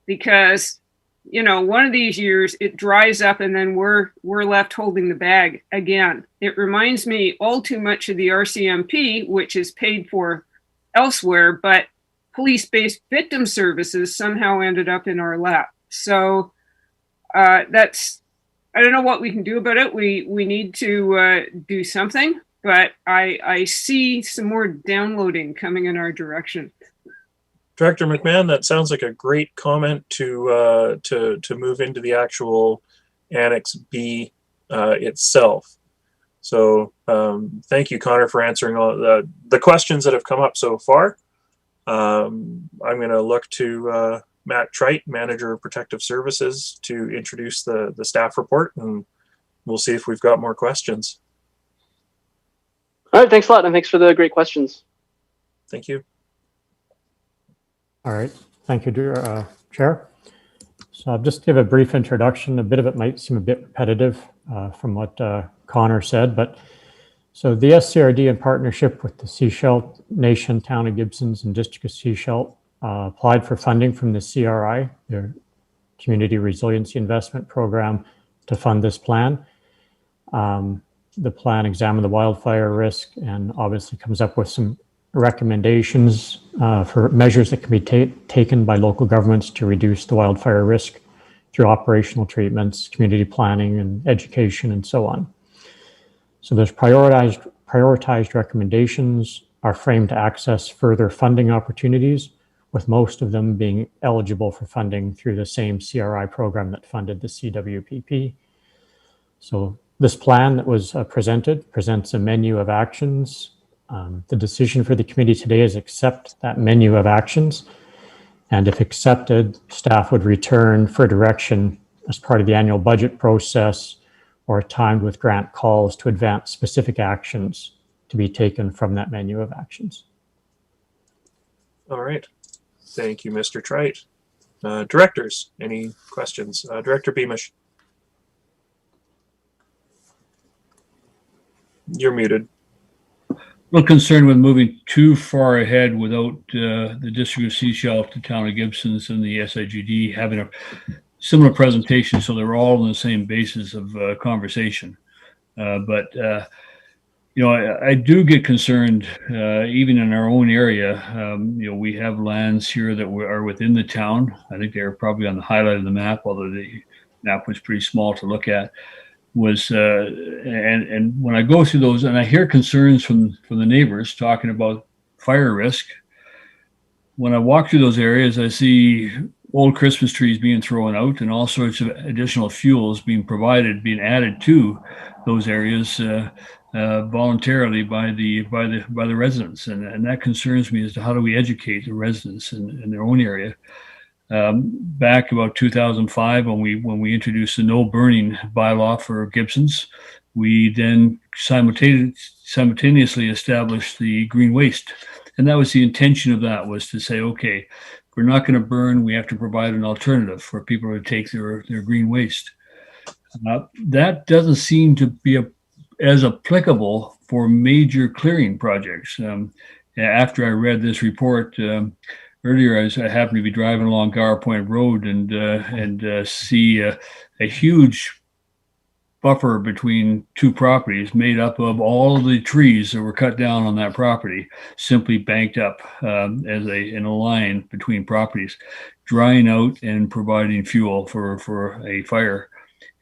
because, one of these years it dries up and then we're left holding the bag again. It reminds me all too much of the RCMP, which is paid for elsewhere, but police-based victim services somehow ended up in our lap. So I don't know what we can do about it. We need to do something, but I see some more downloading coming in our direction. Director McMahon, that sounds like a great comment to move into the actual Annex B itself. So thank you, Connor, for answering all the questions that have come up so far. I'm going to look to Matt Trite, Manager of Protective Services, to introduce the staff report, and we'll see if we've got more questions. All right, thanks a lot, and thanks for the great questions. Thank you. All right, thank you, Chair. So I'll just give a brief introduction. A bit of it might seem a bit repetitive from what Connor said, but so the SCRD, in partnership with the Sechelt Nation, Town of Gibsons, and District of Sechelt, applied for funding from the CRI, their Community Resiliency Investment Program, to fund this plan. The plan examined the wildfire risk and obviously comes up with some recommendations for measures that can be taken by local governments to reduce the wildfire risk through operational treatments, community planning, and education, and so on. So there's prioritized recommendations are framed to access further funding opportunities with most of them being eligible for funding through the same CRI program that funded the CWPP. So this plan that was presents a menu of actions. The decision for the committee today is accept that menu of actions. And if accepted, staff would return for direction as part of the annual budget process or timed with grant calls to advance specific actions to be taken from that menu of actions. All right. Thank you, Mr. Trite. Directors, any questions? Director Beamish. You're muted. Real concerned with moving too far ahead without the District of Sechelt, the Town of Gibsons, and the SIGD having a similar presentation, so they're all on the same basis of conversation. You know, I do get concerned, even in our own area. You know, we have lands here that are within the town. I think they're probably on the highlight of the map, although the map was pretty small to look at. And when I go through those, and I hear concerns from the neighbors talking about fire risk. When I walk through those areas, I see old Christmas trees being thrown out and all sorts of additional fuels being added to those areas voluntarily by the residents, and that concerns me as to how do we educate the residents in their own area. Back about 2005, when we introduced the no burning bylaw for Gibsons, we then simultaneously established the green waste, and that was the intention of that, was to say, okay, if we're not going to burn, we have to provide an alternative for people to take their green waste. That doesn't seem to be as applicable for major clearing projects. After I read this report earlier, I happened to be driving along Gower Point Road and see a huge buffer between two properties made up of all of the trees that were cut down on that property, simply banked up in a line between properties, drying out and providing fuel for a fire.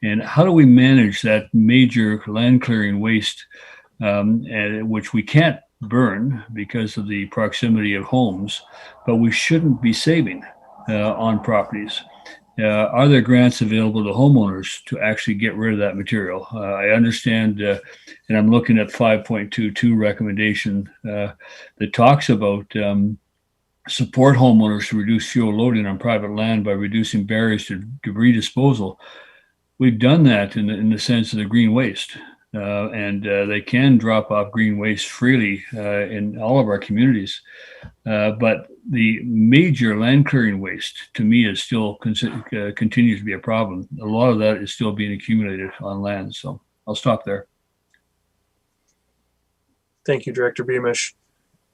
And how do we manage that major land clearing waste, which we can't burn because of the proximity of homes, but we shouldn't be saving on properties? Are there grants available to homeowners to actually get rid of that material? I understand, and I'm looking at 5.22 recommendation that talks about support homeowners to reduce fuel loading on private land by reducing barriers to debris disposal. We've done that in the sense of the green waste, and they can drop off green waste freely in all of our communities. But the major land clearing waste, to me, is still continues to be a problem. A lot of that is still being accumulated on land. So I'll stop there. Thank you, Director Beamish.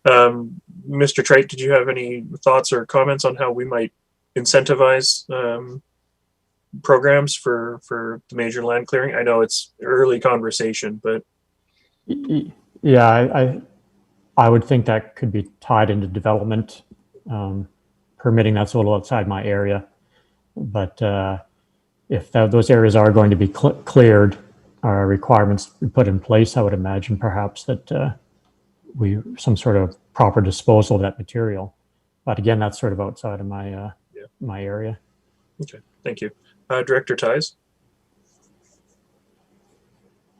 Mr. Trite, did you have any thoughts or comments on how we might incentivize programs for the major land clearing? I know it's early conversation, but yeah, I would think that could be tied into development permitting. That's a little outside my area, but if those areas are going to be cleared, requirements be put in place, I would imagine perhaps that some sort of proper disposal of that material. But again, that's sort of outside of my my area. Okay, thank you. Director Ties.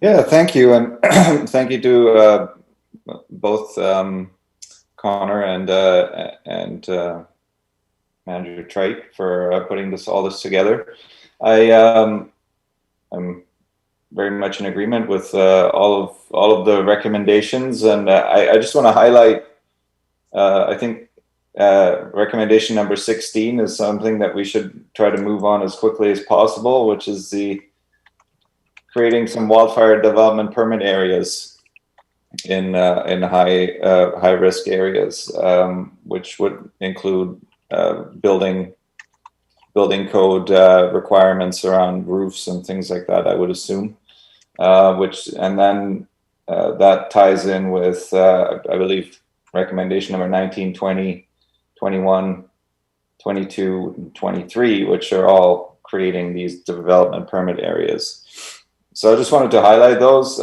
Yeah, thank you, and thank you to both Connor and Manager Trite for putting all this together. I'm very much in agreement with all of the recommendations, and I just want to highlight. I think recommendation number 16 is something that we should try to move on as quickly as possible, which is the creating some wildfire development permit areas in high risk areas, which would include building code requirements around roofs and things like that, I would assume. And then that ties in with I believe recommendation number 19, 20, 21, 22, and 23, which are all creating these development permit areas. So I just wanted to highlight those.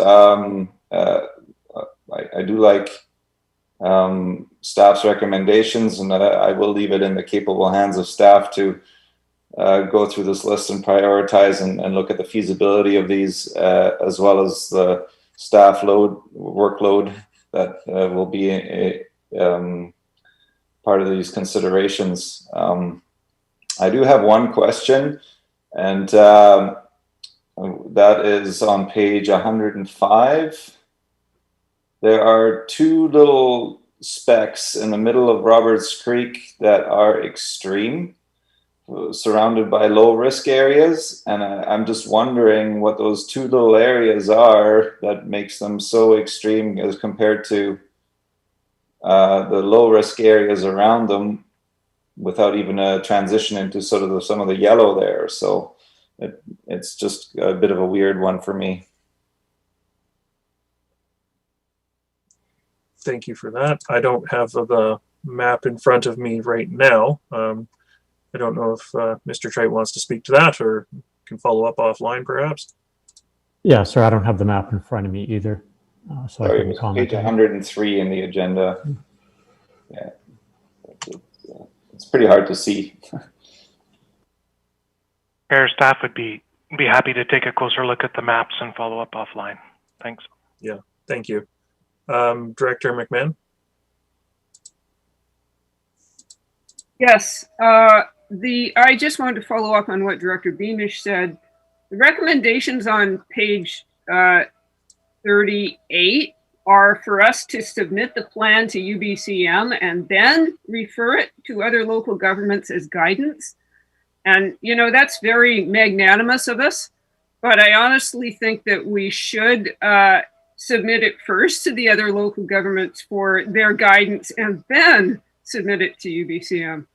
I do like staff's recommendations, and I will leave it in the capable hands of staff to go through this list and prioritize and look at the feasibility of these, as well as the staff workload that will be part of these considerations. I do have one question, and that is on page 105. There are two little specks in the middle of Roberts Creek that are extreme, surrounded by low risk areas. And I'm just wondering what those two little areas are that makes them so extreme as compared to the low risk areas around them, without even a transition into sort of some of the yellow there. So it's just a bit of a weird one for me. Thank you for that. I don't have the map in front of me right now. I don't know if Mr. Trite wants to speak to that, or can follow up offline perhaps. Yeah, sir, I don't have the map in front of me either. So Sorry, I couldn't comment. page 103 in the agenda. Yeah, it's pretty hard to see. Chair, staff would be happy to take a closer look at the maps and follow up offline. Thanks. Yeah, thank you. Director McMahon? Yes, I just wanted to follow up on what Director Beamish said. The recommendations on page 38 are for us to submit the plan to UBCM and then refer it to other local governments as guidance. And, you know, that's very magnanimous of us, but I honestly think that we should submit it first to the other local governments for their guidance and then submit it to UBCM.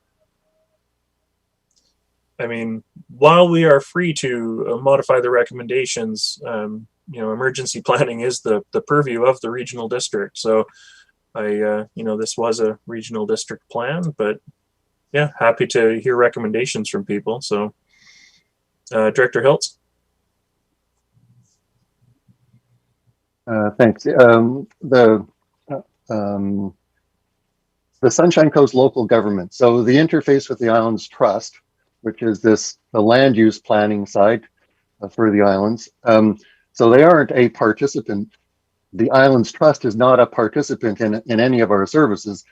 I mean, while we are free to modify the recommendations, you know, emergency planning is the purview of the regional district. So you know, this was a regional district plan, but yeah, happy to hear recommendations from people. So Director Hiltz. Thanks. The Sunshine Coast local government. So the interface with the Islands Trust, which is the land use planning side for the islands. So they aren't a participant. The Islands Trust is not a participant in any of our services.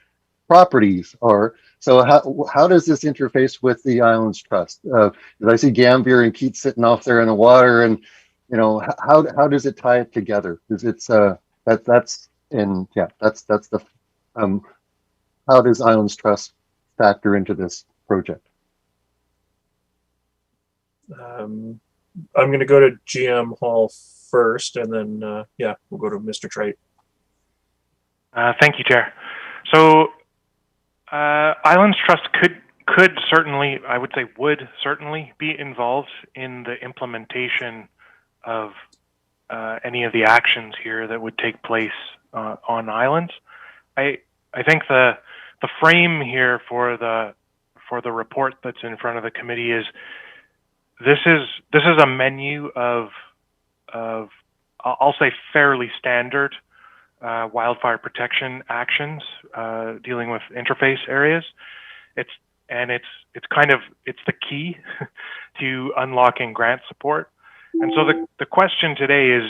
Properties are. So how does this interface with the Islands Trust? I see Gambier and Keats sitting off there in the water, and you know, how does it tie it together? Because it's that's the how does Islands Trust factor into this project? I'm going to go to GM Hall first, and then yeah, we'll go to Mr. Trite. Thank you, Chair. So Islands Trust could certainly, I would say would certainly be involved in the implementation of any of the actions here that would take place on islands. I think the frame here for the report that's in front of the committee is this is a menu of I'll say fairly standard wildfire protection actions dealing with interface areas. It's the key to unlocking grant support. And so the question today is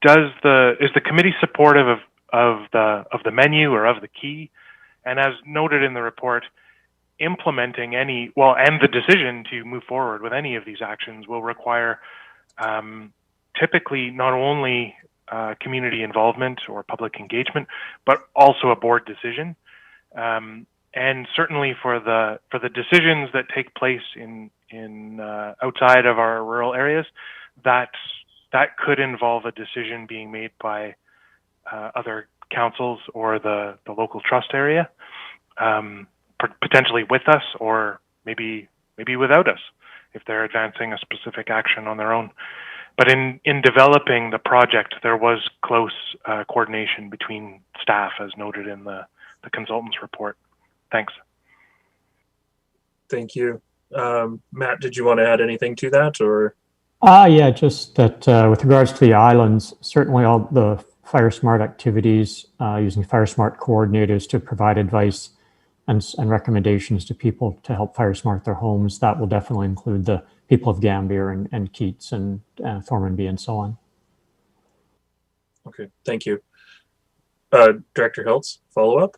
the committee supportive of the menu or of the key? And as noted in the report, implementing and the decision to move forward with any of these actions will require typically not only community involvement or public engagement, but also a board decision. And certainly for the decisions that take place in outside of our rural areas, that could involve a decision being made by other councils or the local trust area, potentially with us or maybe without us if they're advancing a specific action on their own. But in developing the project, there was close coordination between staff, as noted in the consultant's report. Thanks. Thank you. Matt, did you want to add anything to that, or? Yeah, just that with regards to the islands, certainly all the fire smart activities using fire smart coordinators to provide advice and recommendations to people to help fire smart their homes. That will definitely include the people of Gambier and Keats and Thormanby and so on. Okay, thank you. Director Hiltz, follow up?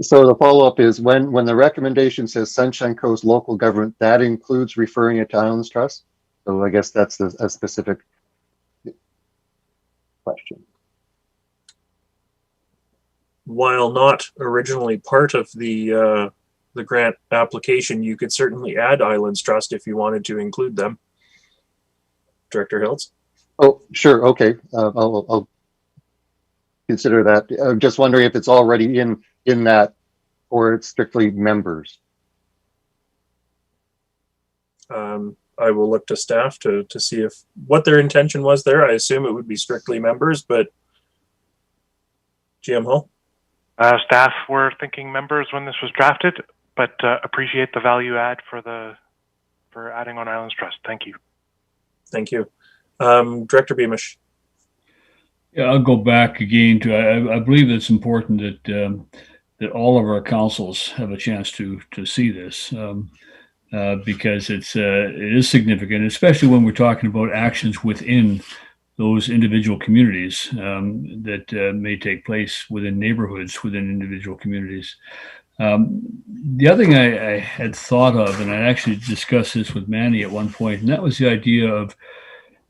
So the follow-up is when the recommendation says Sunshine Coast local government, that includes referring it to Islands Trust? So I guess that's a specific question. While not originally part of the grant application, you could certainly add Islands Trust if you wanted to include them. Director Hiltz? Oh, sure. Okay. I'll consider that. I'm just wondering if it's already in that, or it's strictly members. I will look to staff to see if what their intention was there. I assume it would be strictly members, but GM Hull? Staff were thinking members when this was drafted, but appreciate the value add for adding on Islands Trust. Thank you. Thank you. Director Beamish. Yeah, I'll go back again to, I believe it's important that all of our councils have a chance to see this because it is significant, especially when we're talking about actions within those individual communities that may take place within neighborhoods, within individual communities. The other thing I had thought of, and I actually discussed this with Manny at one point, and that was the idea of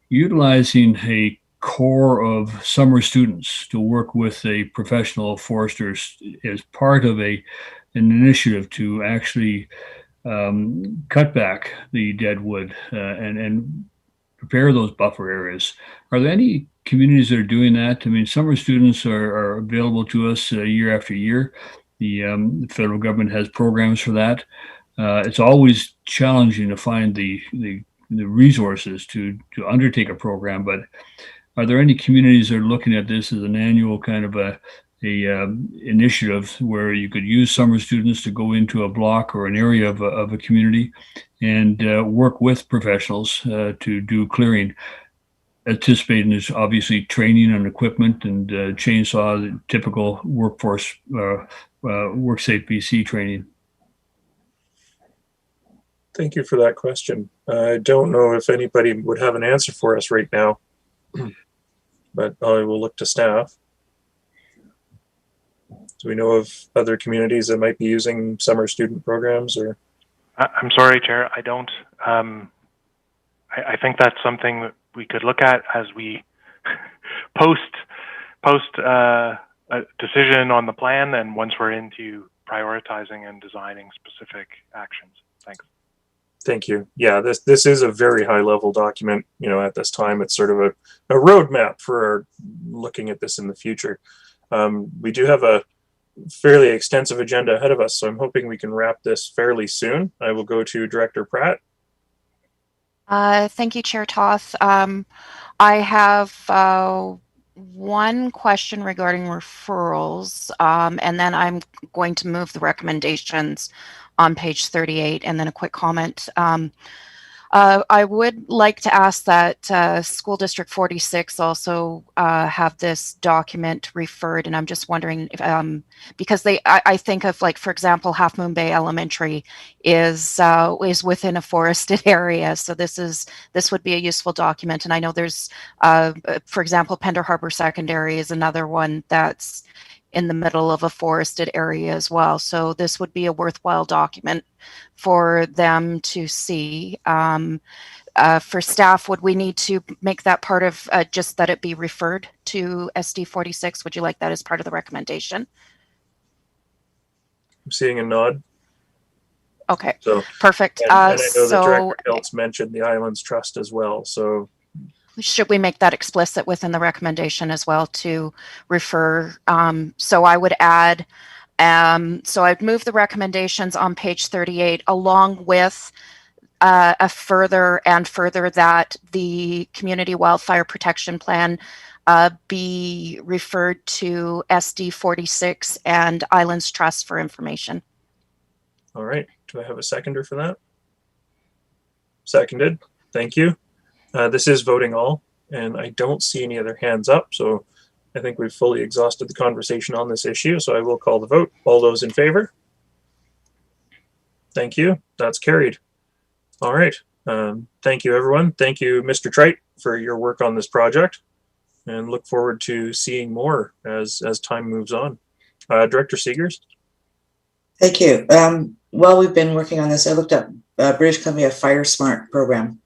utilizing a core of summer students to work with a professional forester as part of an initiative to actually cut back the dead wood and prepare those buffer areas. Are there any communities that are doing that? I mean, summer students are available to us year after year. The federal government has programs for that. It's always challenging to find the resources to undertake a program, but are there any communities that are looking at this as an annual kind of a initiative where you could use summer students to go into a block or an area of a community and work with professionals to do clearing? Anticipating is obviously training on equipment and chainsaw, the typical workforce, WorkSafe BC training. Thank you for that question. I don't know if anybody would have an answer for us right now, but I will look to staff. Do we know of other communities that might be using summer student programs? Or I'm sorry, Chair, I don't. I think that's something that we could look at as we post a decision on the plan, and once we're into prioritizing and designing specific actions. Thanks. Thank you. Yeah, this is a very high level document. You know, at this time, it's sort of a roadmap for looking at this in the future. We do have a fairly extensive agenda ahead of us, so I'm hoping we can wrap this fairly soon. I will go to Director Pratt. Thank you, Chair Toth. I have one question regarding referrals, and then I'm going to move the recommendations on page 38, and then a quick comment. I would like to ask that School District 46 also have this document referred, and I'm just wondering if, because I think of, like, for example, Half Moon Bay Elementary is within a forested area, so this would be a useful document. And I know there's, for example, Pender Harbor Secondary is another one that's in the middle of a forested area as well. So this would be a worthwhile document for them to see. For staff, would we need to make that part of just that it be referred to SD 46? Would you like that as part of the recommendation? I'm seeing a nod. Okay, so perfect. And I know that Director Hiltz mentioned the Islands Trust as well. So should we make that explicit within the recommendation as well to refer? So I would add, so I'd move the recommendations on page 38 along with a further that the Community Wildfire Protection Plan be referred to SD 46 and Islands Trust for information. All right. Do I have a seconder for that? Seconded. Thank you. This is voting all, and I don't see any other hands up, so I think we've fully exhausted the conversation on this issue, so I will call the vote. All those in favor? Thank you. That's carried. All right. Thank you, everyone. Thank you, Mr. Trite, for your work on this project, and look forward to seeing more as time moves on. Director Seegers? Thank you. While we've been working on this, I looked up British Columbia Fire Smart program.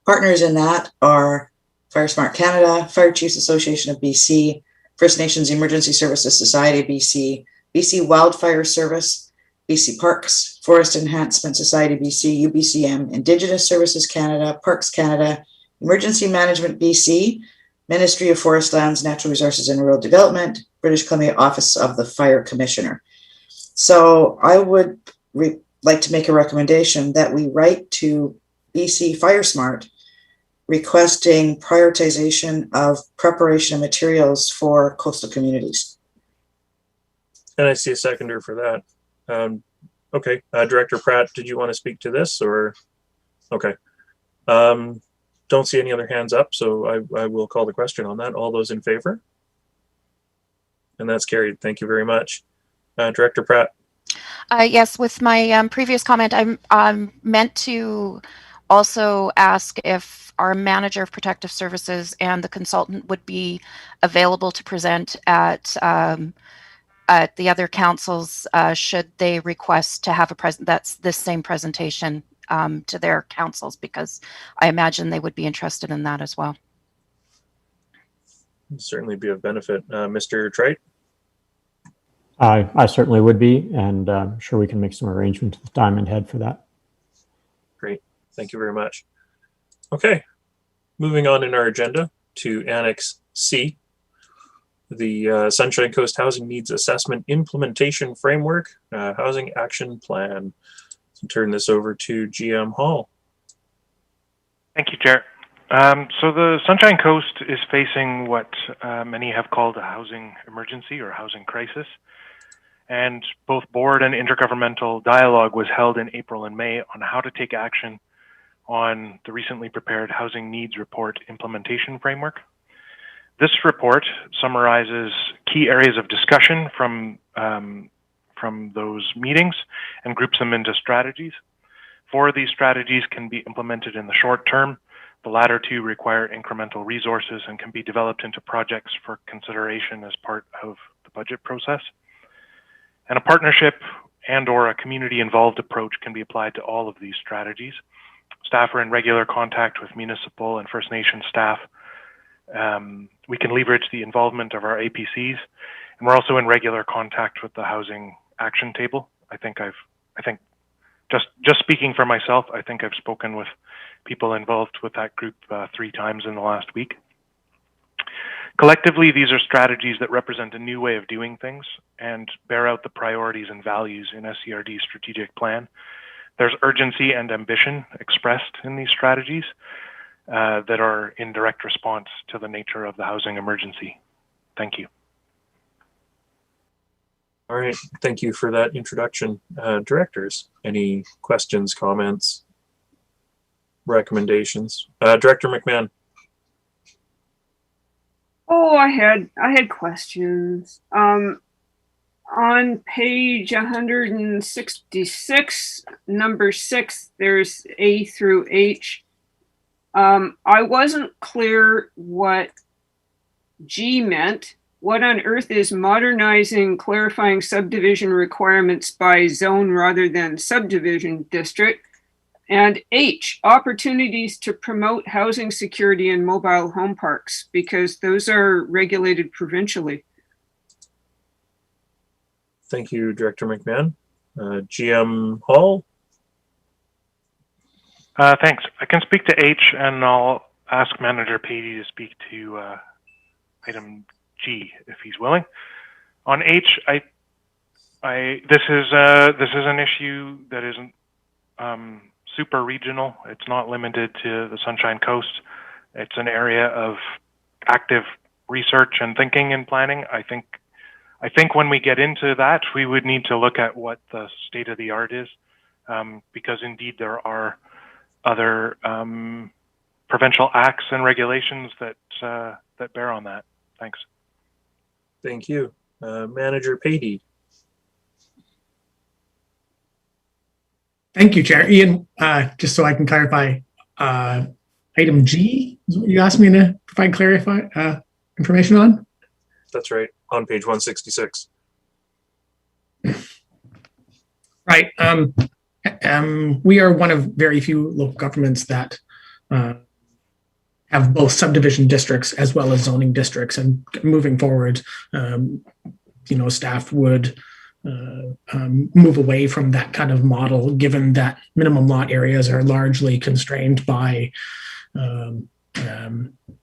Partners in that are Fire Smart Canada, Fire Chiefs Association of BC, First Nations Emergency Services Society of BC, BC Wildfire Service, BC Parks, Forest Enhancement Society BC, UBCM, Indigenous Services Canada, Parks Canada, Emergency Management BC, Ministry of Forest Lands, Natural Resources and Rural Development, British Columbia Office of the Fire Commissioner. So I would like to make a recommendation that we write to BC Fire Smart requesting prioritization of preparation of materials for coastal communities. And I see a seconder for that. Okay, Director Pratt, did you want to speak to this or? Okay. Don't see any other hands up, so I will call the question on that. All those in favor? And that's carried. Thank you very much. Director Pratt. Yes, with my previous comment, I'm meant to also ask if our manager of protective services and the consultant would be available to present at the other councils should they request to have that's this same presentation to their councils, because I imagine they would be interested in that as well. Certainly be of benefit. Mr. Trite? I certainly would be, and I'm sure we can make some arrangements with Diamond Head for that. Great. Thank you very much. Okay. Moving on in our agenda to Annex C, the Sunshine Coast Housing Needs Assessment Implementation Framework, Housing Action Plan. So turn this over to GM Hall. Thank you, Chair. So the Sunshine Coast is facing what many have called a housing emergency or housing crisis. And both board and intergovernmental dialogue was held in April and May on how to take action on the recently prepared Housing Needs Report Implementation Framework. This report summarizes key areas of discussion from those meetings and groups them into strategies. 4 of these strategies can be implemented in the short term. The latter 2 require incremental resources and can be developed into projects for consideration as part of the budget process. And a partnership and or a community-involved approach can be applied to all of these strategies. Staff are in regular contact with municipal and First Nation staff. We can leverage the involvement of our APCs, and we're also in regular contact with the Housing Action Table. I think just speaking for myself, I think I've spoken with people involved with that group 3 times in the last week. Collectively, these are strategies that represent a new way of doing things and bear out the priorities and values in SCRD's strategic plan. There's urgency and ambition expressed in these strategies that are in direct response to the nature of the housing emergency. Thank you. All right, thank you for that introduction. Directors, any questions, comments, recommendations? Director McMahon. Oh, I had questions. On page 166, number 6, there's A through H. I wasn't clear what G meant. What on earth is modernizing, clarifying subdivision requirements by zone rather than subdivision district? And H, opportunities to promote housing security in mobile home parks, because those are regulated provincially. Thank you, Director McMahon. GM Hall. Thanks. I can speak to H, and I'll ask Manager Patey to speak to item G if he's willing. On H, this is an issue that isn't super regional. It's not limited to the Sunshine Coast. It's an area of active research and thinking and planning. I think when we get into that, we would need to look at what the state of the art is, because indeed there are other provincial acts and regulations that bear on that. Thanks. Thank you. Manager Patey. Thank you, Chair. Ian, just so I can clarify, item G is what you asked me to provide information on? That's right, on page 166. Right. We are one of very few local governments that have both subdivision districts as well as zoning districts. And moving forward, staff would move away from that kind of model, given that minimum lot areas are largely constrained by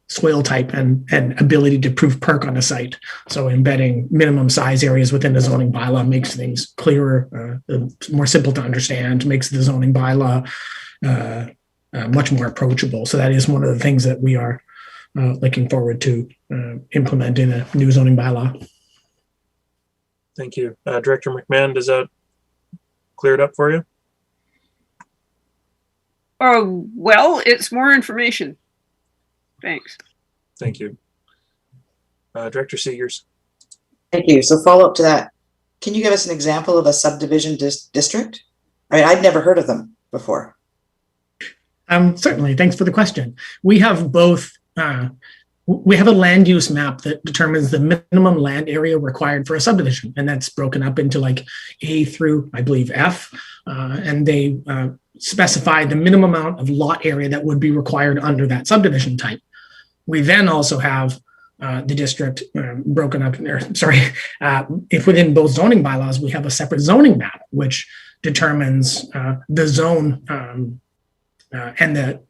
soil type and ability to prove perk on a site. So embedding minimum size areas within the zoning bylaw makes things clearer, more simple to understand, makes the zoning bylaw much more approachable. So that is one of the things that we are looking forward to implement in a new zoning bylaw. Thank you. Director McMahon, does that clear it up for you? Well, it's more information. Thanks. Thank you. Director Seegers. Thank you. So follow up to that. Can you give us an example of a subdivision district? Right, I'd never heard of them before. Certainly. Thanks for the question. We have both. We have a land use map that determines the minimum land area required for a subdivision, and that's broken up into like A through, I believe, F, and they specify the minimum amount of lot area that would be required under that subdivision type. We then also have the district broken up in there. If within both zoning bylaws, we have a separate zoning map, which determines the zone and the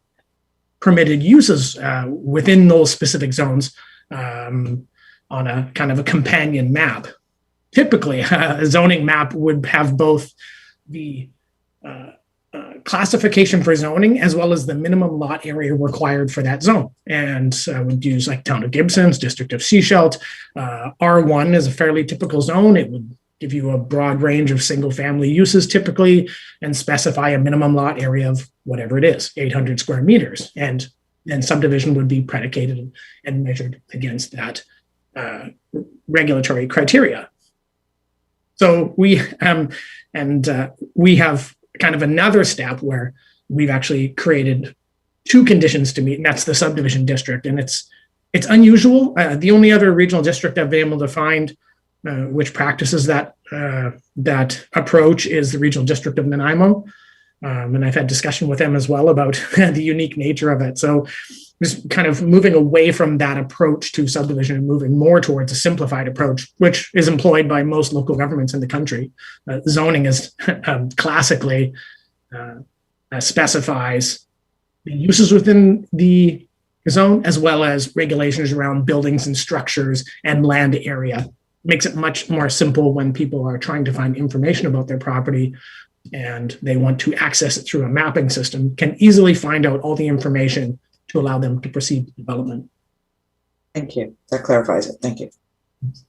permitted uses within those specific zones on a kind of a companion map. Typically, a zoning map would have both the classification for zoning as well as the minimum lot area required for that zone. And would use like Town of Gibson's, District of Sechelt. R1 is a fairly typical zone. It would give you a broad range of single family uses typically and specify a minimum lot area of whatever it is, 800 square meters. And then subdivision would be predicated and measured against that regulatory criteria. So we have kind of another step where we've actually created two conditions to meet, and that's the subdivision district. And it's unusual. The only other regional district I've been able to find which practices that approach is the regional district of Nanaimo. And I've had discussion with them as well about the unique nature of it. So just kind of moving away from that approach to subdivision and moving more towards a simplified approach, which is employed by most local governments in the country. Zoning is classically specifies the uses within the zone, as well as regulations around buildings and structures and land area. Makes it much more simple when people are trying to find information about their property and they want to access it through a mapping system, can easily find out all the information to allow them to proceed with development. Thank you. That clarifies it. Thank you.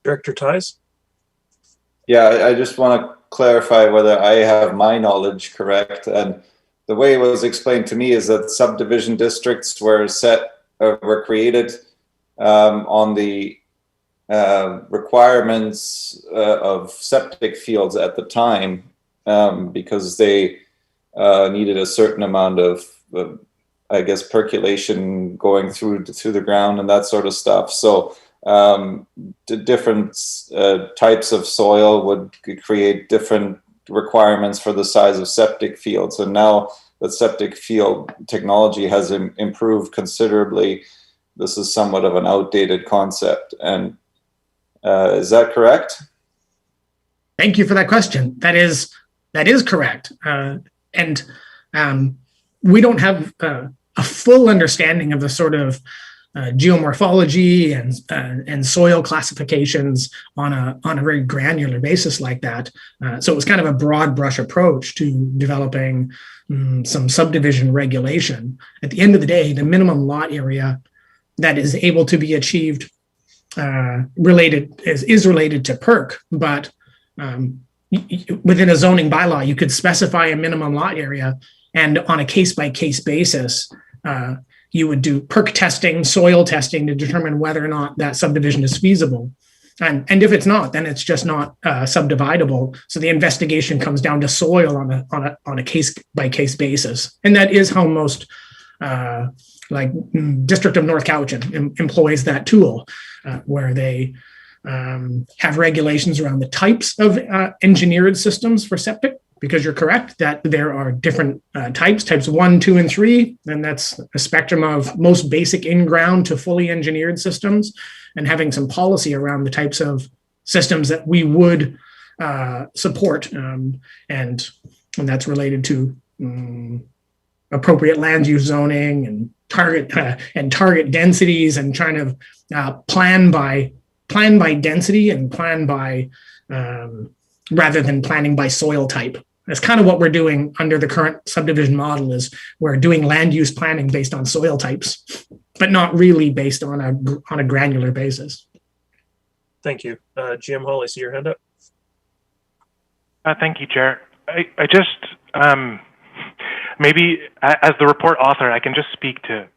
Director Ties? Yeah, I just want to clarify whether I have my knowledge correct. And the way it was explained to me is that subdivision districts were created on the requirements of septic fields at the time because they needed a certain amount of I guess percolation going through the ground and that sort of stuff. So the different types of soil would create different requirements for the size of septic fields. And now that septic field technology has improved considerably, this is somewhat of an outdated concept. And is that correct? Thank you for that question. That is correct. And we don't have a full understanding of the sort of geomorphology and soil classifications on a very granular basis like that. So it was kind of a broad brush approach to developing some subdivision regulation. At the end of the day, the minimum lot area that is able to be achieved is related to PERC, but within a zoning bylaw, you could specify a minimum lot area, and on a case-by-case basis, you would do PERC testing, soil testing to determine whether or not that subdivision is feasible. And if it's not, then it's just not subdividable. So the investigation comes down to soil on a case by case basis, and that is how most District of North Cowichan employs that tool, where they have regulations around the types of engineered systems for septic. Because you're correct that there are different types 1, 2, and 3, and that's a spectrum of most basic in-ground to fully engineered systems, and having some policy around the types of systems that we would support, and that's related to appropriate land use zoning and target densities, and trying to plan by density and plan by rather than planning by soil type. That's kind of what we're doing under the current subdivision model. Is we're doing land use planning based on soil types, but not really based on a granular basis. Thank you. GM Hall, I see your hand up. Thank you, Chair. I just, maybe as the report author, I can just speak to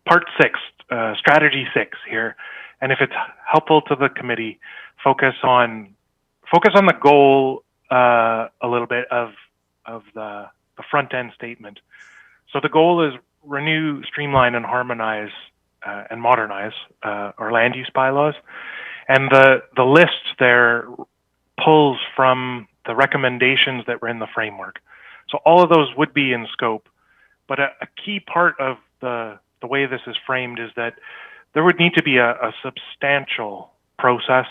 part 6, strategy 6 here. And if it's helpful to the committee, focus on the goal a little bit of the front end statement. So the goal is renew, streamline, and harmonize and modernize our land use bylaws. And the list there pulls from the recommendations that were in the framework. So all of those would be in scope, but a key part of the way this is framed is that there would need to be a substantial process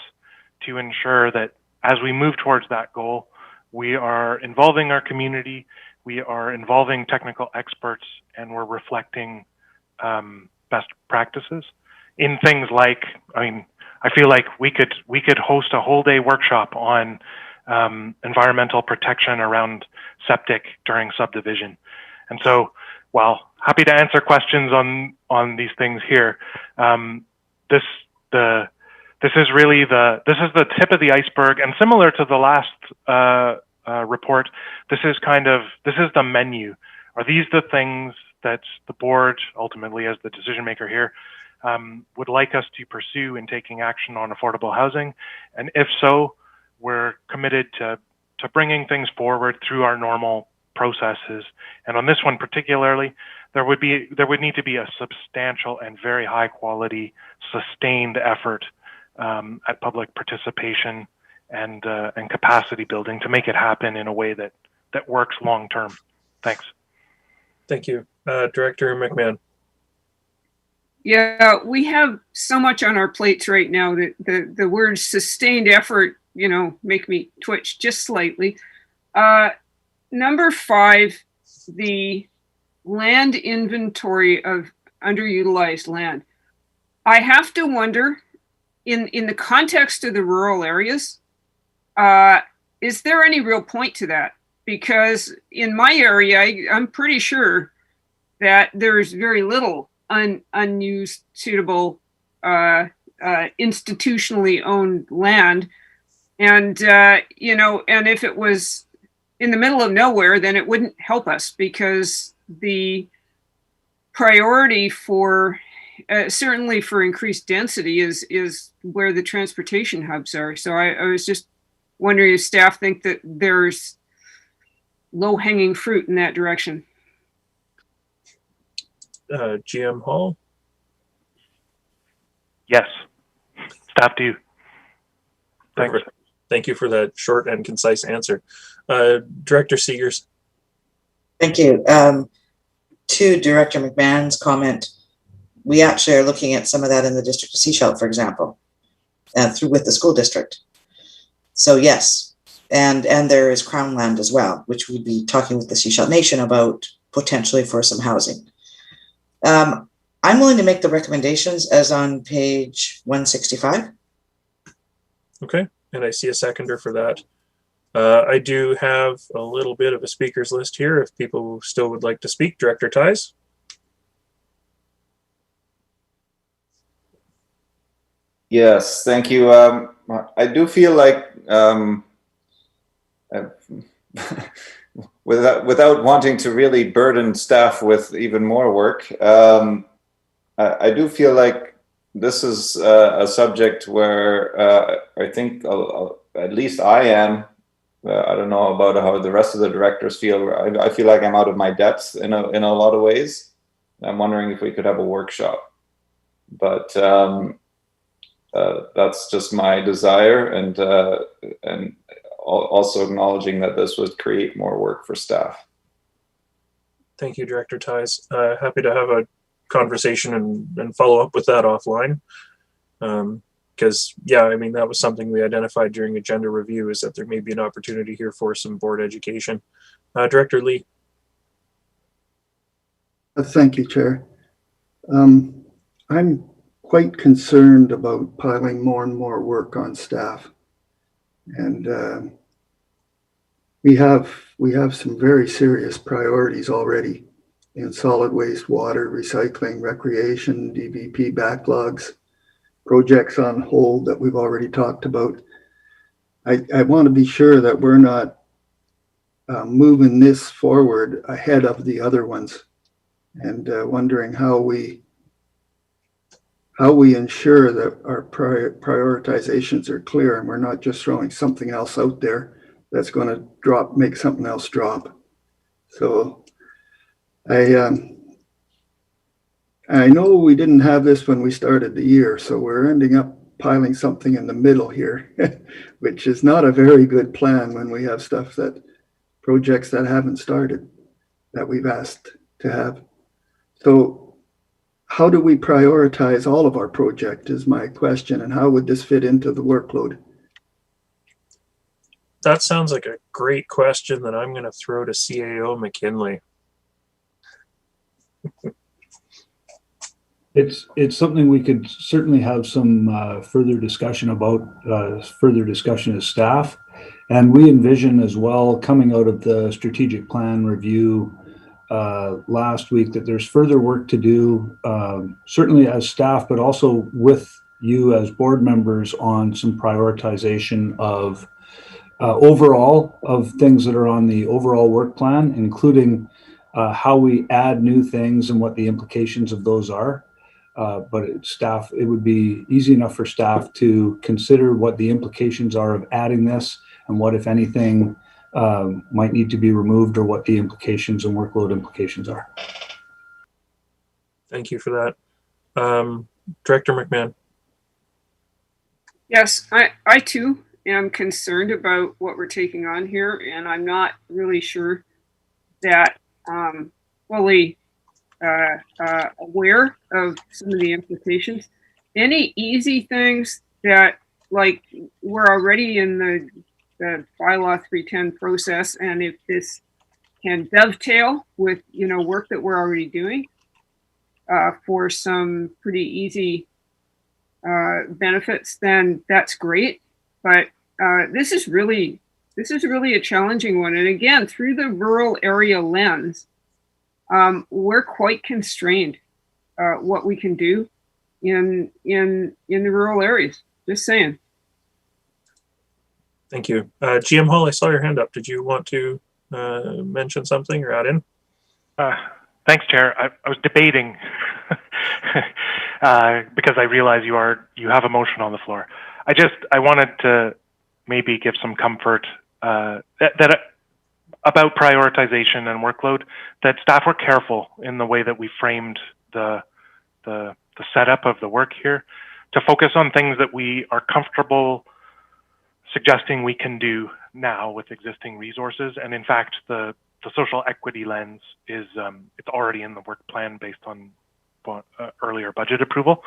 to ensure that as we move towards that goal, we are involving our community, we are involving technical experts, and we're reflecting best practices in things like, I feel like we could host a whole day workshop on environmental protection around septic during subdivision. And so, while happy to answer questions on these things here, this is really the tip of the iceberg, and similar to the last report, this is the menu. Are these the things that the board, ultimately as the decision maker here, would like us to pursue in taking action on affordable housing? And if so, we're committed to bringing things forward through our normal processes. And on this one particularly, there would need to be a substantial and very high quality, sustained effort at public participation and capacity building to make it happen in a way that works long term. Thanks. Thank you. Director McMahon. Yeah, we have so much on our plates right now that the word sustained effort, make me twitch just slightly. Number 5, the land inventory of underutilized land. I have to wonder, in the context of the rural areas, is there any real point to that? Because in my area, I'm pretty sure that there's very little unused, suitable, institutionally owned land. And, and if it was in the middle of nowhere, then it wouldn't help us, because the priority for, certainly for increased density is where the transportation hubs are. So I was just wondering if staff think that there's low-hanging fruit in that direction. GM Hall? Yes, staff do. Thanks. Perfect. Thank you for that short and concise answer. Director Seegers. Thank you. To Director McMahon's comment, we actually are looking at some of that in the district of Sechelt, for example, with the school district. So yes, and there is Crown land as well, which we'd be talking with the Sechelt Nation about potentially for some housing. I'm willing to make the recommendations as on page 165. Okay, and I see a seconder for that. I do have a little bit of a speakers list here if people still would like to speak. Director Ties? Yes, thank you. I do feel like without wanting to really burden staff with even more work, I do feel like this is a subject where I think at least I am. I don't know about how the rest of the directors feel. I feel like I'm out of my depth in a lot of ways. I'm wondering if we could have a workshop, but that's just my desire, and also acknowledging that this would create more work for staff. Thank you, Director Ties. Happy to have a conversation and follow up with that offline. Because, yeah, I mean, that was something we identified during agenda review, is that there may be an opportunity here for some board education. Director Lee. Thank you, Chair. I'm quite concerned about piling more and more work on staff. And we have some very serious priorities already in solid waste, water, recycling, recreation, DVP backlogs, projects on hold that we've already talked about. I want to be sure that we're not moving this forward ahead of the other ones, and wondering how we ensure that our prioritizations are clear and we're not just throwing something else out there that's going to make something else drop. So I know we didn't have this when we started the year, so we're ending up piling something in the middle here, which is not a very good plan when we have projects that haven't started that we've asked to have. So how do we prioritize all of our projects is my question, and how would this fit into the workload? That sounds like a great question that I'm going to throw to CAO McKinley. It's something we could certainly have some further discussion about, further discussion as staff. And we envision as well, coming out of the strategic plan review last week, that there's further work to do, certainly as staff, but also with you as board members on some prioritization of overall of things that are on the overall work plan, including how we add new things and what the implications of those are. But it would be easy enough for staff to consider what the implications are of adding this, and what, if anything, might need to be removed, or what the implications and workload implications are. Thank you for that. Director McMahon. Yes, I too am concerned about what we're taking on here, and I'm not really sure that fully aware of some of the implications. Any easy things that, like, we're already in the bylaw 310 process, and if this can dovetail with work that we're already doing for some pretty easy benefits, then that's great. But this is really a challenging one, and again, through the rural area lens, we're quite constrained what we can do in the rural areas. Just saying. Thank you. GM Hall, I saw your hand up. Did you want to mention something or add in? Thanks, Chair. I was debating because I realize you have a motion on the floor. I wanted to maybe give some comfort that about prioritization and workload, that staff were careful in the way that we framed the setup of the work here, to focus on things that we are comfortable suggesting we can do now with existing resources. And in fact, the social equity lens is it's already in the work plan based on earlier budget approval,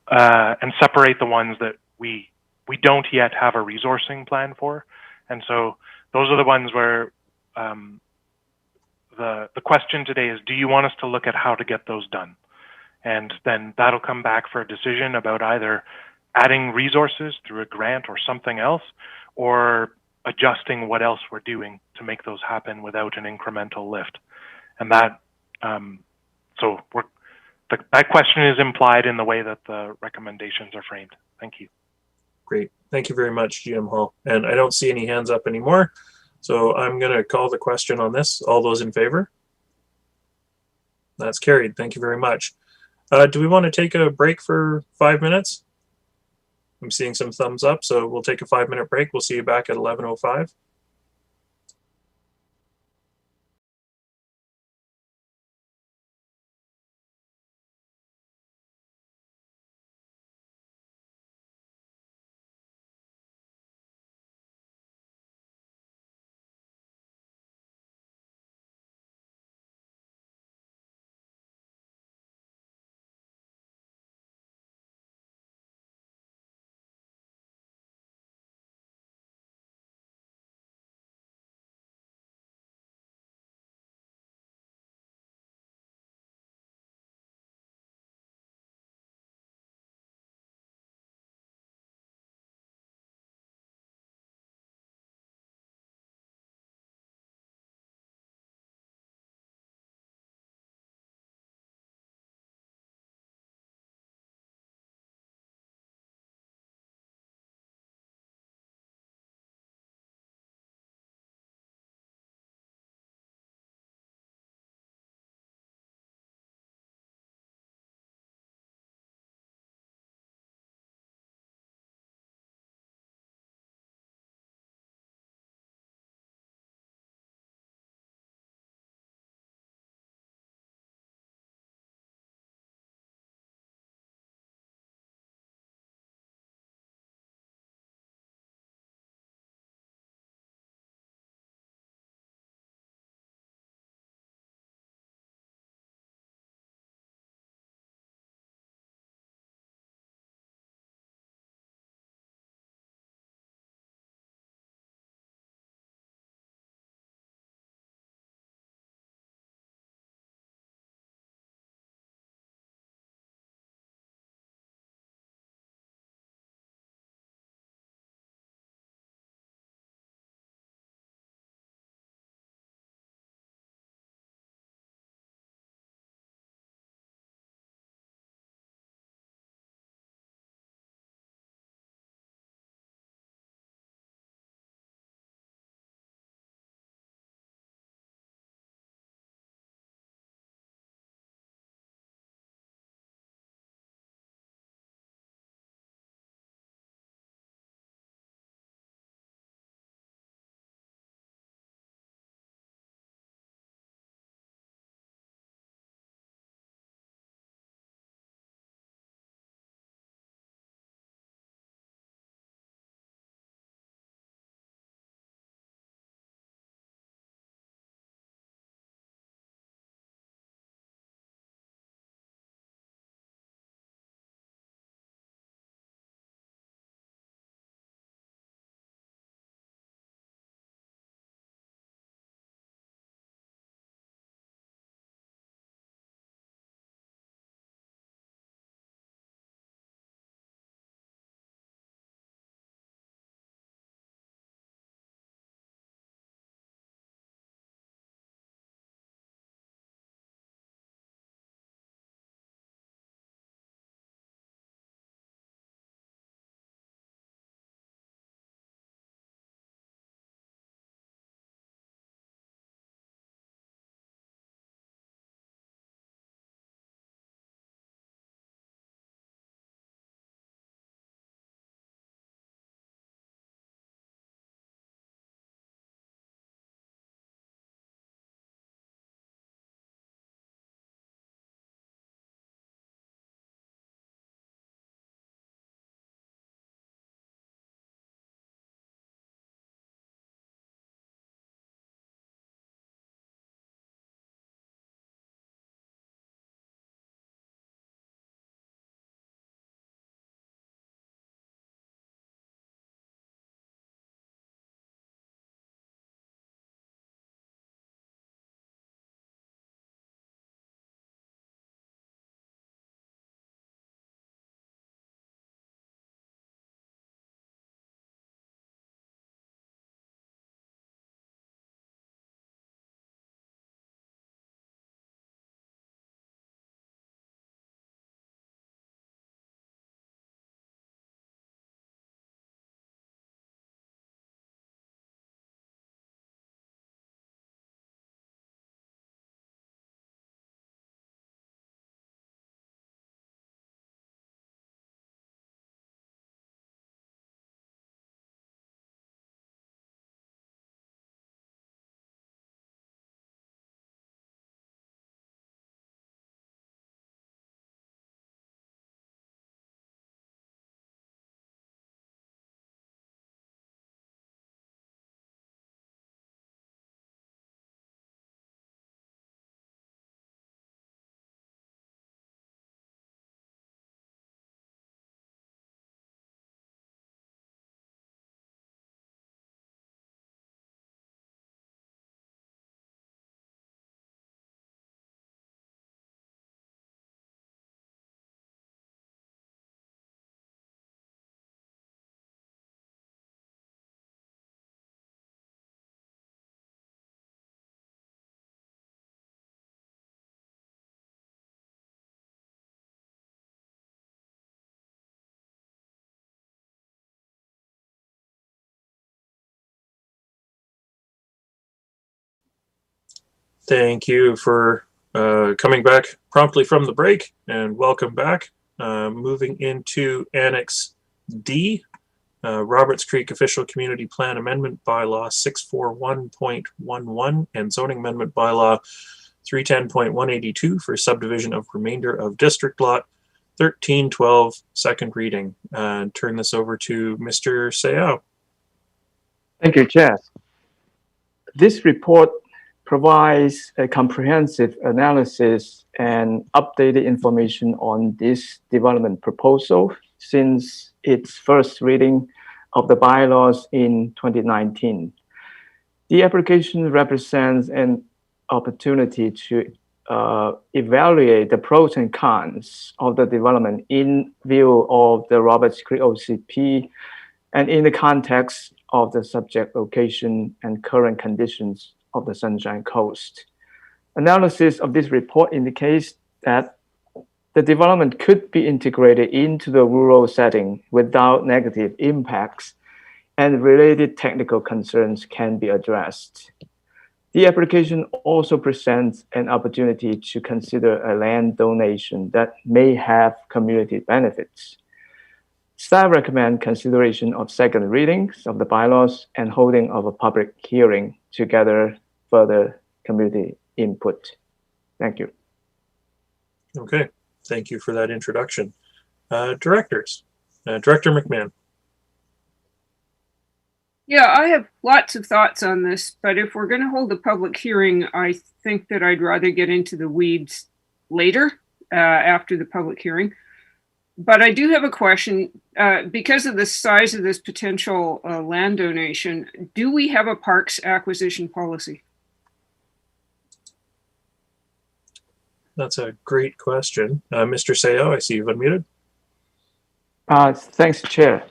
and separate the ones that we don't yet have a resourcing plan for. And so those are the ones where the question today is, do you want us to look at how to get those done? And then that'll come back for a decision about either adding resources through a grant or something else, or adjusting what else we're doing to make those happen without an incremental lift. And that, that question is implied in the way that the recommendations are framed. Thank you. Great. Thank you very much, GM Hall. And I don't see any hands up anymore, so I'm going to call the question on this. All those in favor? That's carried. Thank you very much. Do we want to take a break for 5 minutes? I'm seeing some thumbs up, so we'll take a 5-minute break. We'll see you back at 11:05. Thank you for coming back promptly from the break, and welcome back. Moving into Annex D, Roberts Creek Official Community Plan Amendment Bylaw 641.11 and Zoning Amendment Bylaw 310.182 for subdivision of remainder of District Lot 1312, second reading. Turn this over to Mr. Sechelt. Thank you, Chair. This report provides a comprehensive analysis and updated information on this development proposal since its first reading of the bylaws in 2019. The application represents an opportunity to evaluate the pros and cons of the development in view of the Roberts Creek OCP and in the context of the subject location and current conditions of the Sunshine Coast. Analysis of this report indicates that the development could be integrated into the rural setting without negative impacts, and related technical concerns can be addressed. The application also presents an opportunity to consider a land donation that may have community benefits. Staff recommend consideration of second readings of the bylaws and holding of a public hearing to gather further community input. Thank you. Okay, thank you for that introduction. Directors, Director McMahon. Yeah, I have lots of thoughts on this, but if we're going to hold a public hearing, I think that I'd rather get into the weeds later after the public hearing. But I do have a question. Because of the size of this potential land donation, do we have a parks acquisition policy? That's a great question. Mr. Sechelt, I see you've unmuted. Thanks, Chair.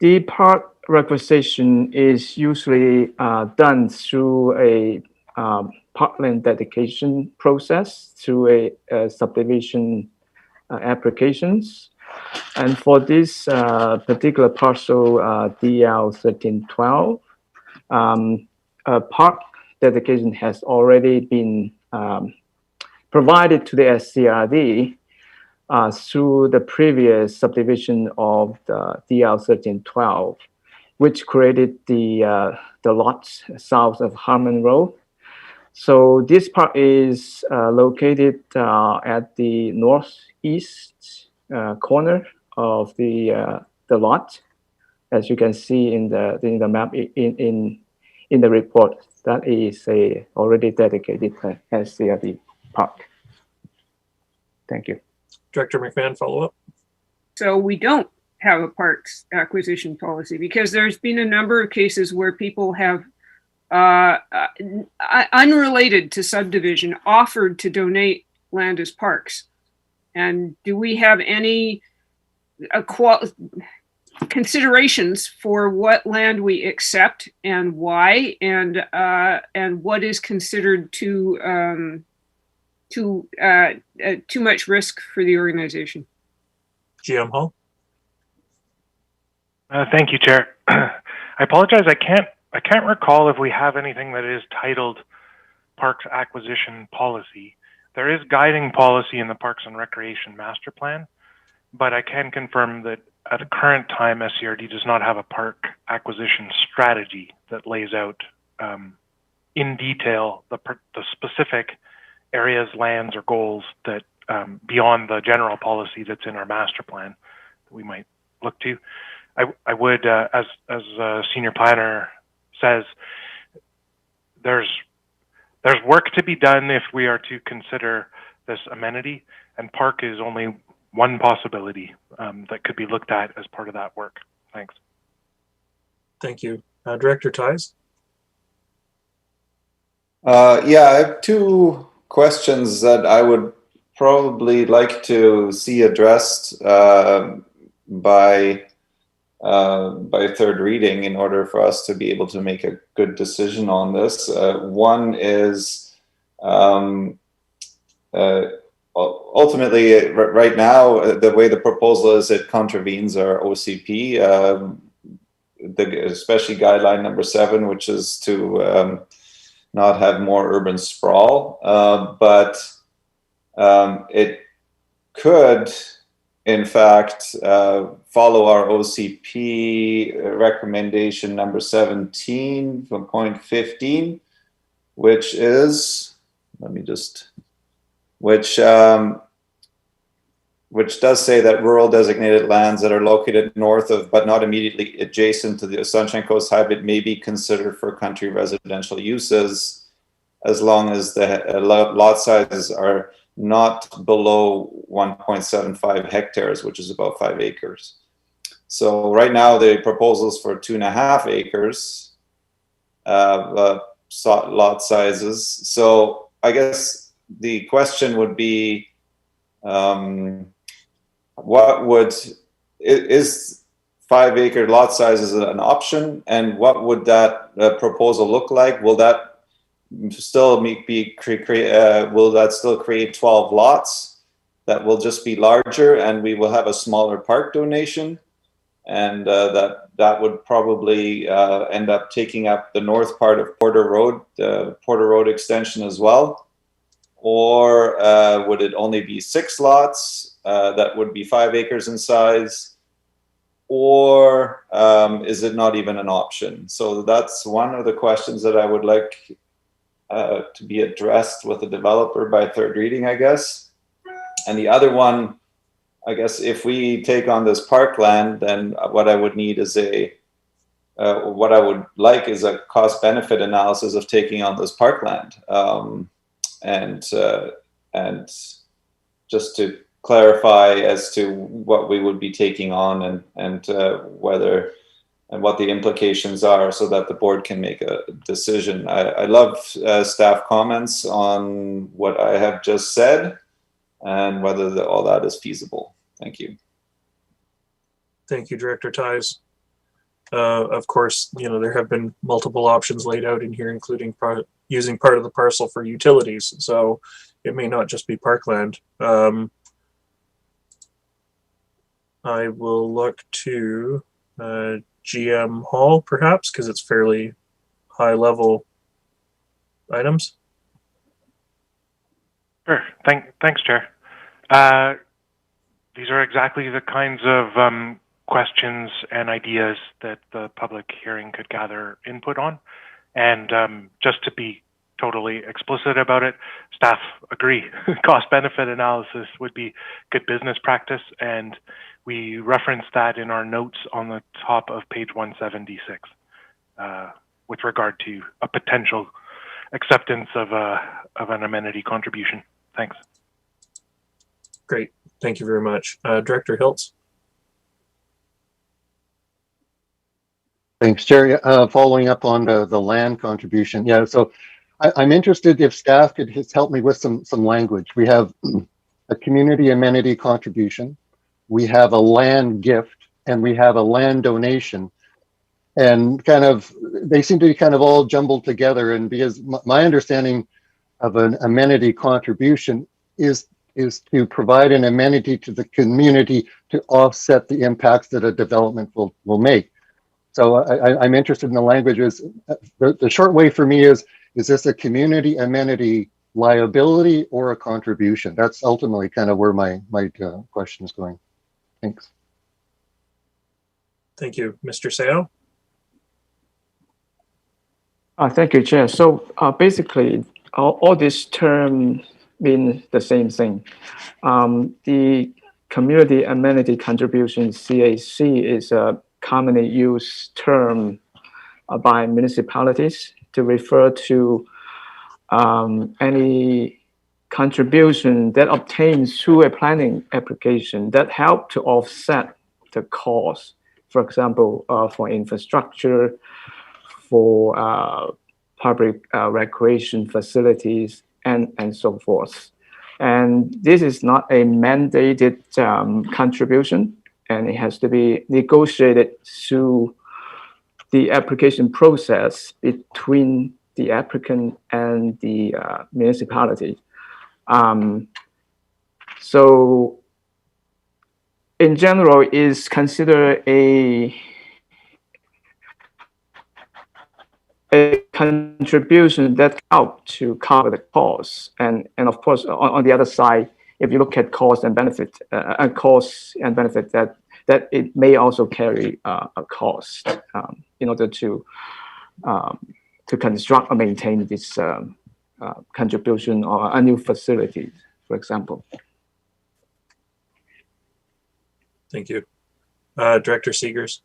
The park requisition is usually done through a parkland dedication process, through a subdivision applications. And for this particular parcel, DL 1312, a park dedication has already been provided to the SCRD through the previous subdivision of the DL 1312, which created the lots south of Harmon Road. So this park is located at the northeast corner of the lot, as you can see in the map in the report. That is a already dedicated SCRD park. Thank you. Director McMahon, follow up. So we don't have a parks acquisition policy, because there's been a number of cases where people have unrelated to subdivision offered to donate land as parks. And do we have any considerations for what land we accept and why, and what is considered too much risk for the organization? GM Hall. Thank you, Chair. I apologize. I can't recall if we have anything that is titled Parks Acquisition Policy. There is guiding policy in the Parks and Recreation Master Plan, but I can confirm that at the current time, SCRD does not have a park acquisition strategy that lays out in detail the specific areas, lands, or goals that beyond the general policy that's in our master plan that we might look to. I would, as a senior planner says, there's work to be done if we are to consider this amenity, and park is only one possibility that could be looked at as part of that work. Thanks. Thank you. Director Ties? Yeah, I have two questions that I would probably like to see addressed by third reading in order for us to be able to make a good decision on this. One is ultimately, right now, the way the proposal is, it contravenes our OCP, especially guideline number 7, which is to not have more urban sprawl, but it could, in fact, follow our OCP recommendation number 17 from point 15, which is, which does say that rural designated lands that are located north of but not immediately adjacent to the Sunshine Coast Highway may be considered for country residential uses, as long as the lot sizes are not below 1.75 hectares, which is about 5 acres. So right now the proposals for 2.5 acres lot sizes. So I guess the question would be, is 5 acre lot sizes an option, and what would that proposal look like? Will that still will that still create 12 lots that will just be larger, and we will have a smaller park donation, and that would probably end up taking up the north part of Porter Road, the Porter Road extension as well? Or would it only be 6 lots that would be 5 acres in size? Or is it not even an option? So that's one of the questions that I would like to be addressed with the developer by third reading, I guess. And the other one, I guess, if we take on this parkland, then what I would need is what I would like is a cost-benefit analysis of taking on this parkland. And just to clarify as to what we would be taking on and whether and what the implications are, so that the board can make a decision. I love staff comments on what I have just said and whether all that is feasible. Thank you. Thank you, Director Ties. Of course, there have been multiple options laid out in here, including using part of the parcel for utilities. So it may not just be parkland. I will look to GM Hall, perhaps, because it's fairly high level items. Sure. Thanks, Chair. These are exactly the kinds of questions and ideas that the public hearing could gather input on. And just to be totally explicit about it, staff agree. Cost-benefit analysis would be good business practice, and we reference that in our notes on the top of page 176 with regard to a potential acceptance of an amenity contribution. Thanks. Great. Thank you very much. Director Hiltz. Thanks, Jerry. Following up on the land contribution. Yeah, so I'm interested if staff could just help me with some language. We have a community amenity contribution, we have a land gift, and we have a land donation. And they seem to be kind of all jumbled together. And because my understanding of an amenity contribution is to provide an amenity to the community to offset the impacts that a development will make. So I'm interested in the languages. The short way for me is this a community amenity liability or a contribution? That's ultimately kind of where my question is going. Thanks. Thank you. Mr. Seo? Thank you, Chair. So basically, all these terms mean the same thing. The community amenity contribution, CAC, is a commonly used term by municipalities to refer to any contribution that obtains through a planning application that help to offset the cost, for example, for infrastructure, for public recreation facilities, and so forth. And this is not a mandated contribution, and it has to be negotiated through the application process between the applicant and the municipality. So in general, is considered a a contribution that help to cover the costs. And of course, on the other side, if you look at cost and benefit, that it may also carry a cost in order to construct or maintain this contribution or a new facility, for example. Thank you. Director Seegers.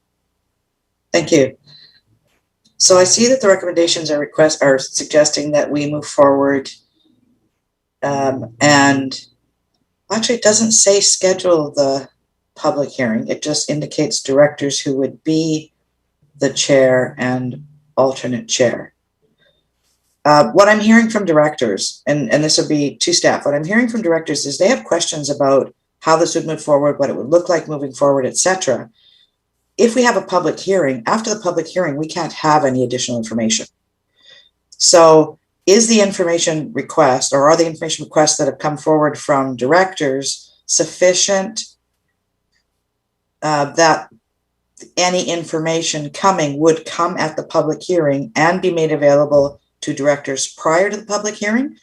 Thank you. So I see that the recommendations are suggesting that we move forward, and actually it doesn't say schedule the public hearing. It just indicates directors who would be the chair and alternate chair. What I'm hearing from directors, and this would be to staff, what I'm hearing from directors is they have questions about how this would move forward, what it would look like moving forward, etc. If we have a public hearing, after the public hearing, we can't have any additional information. So is the information request, or are the information requests that have come forward from directors sufficient that any information coming would come at the public hearing and be made available to directors prior to the public hearing?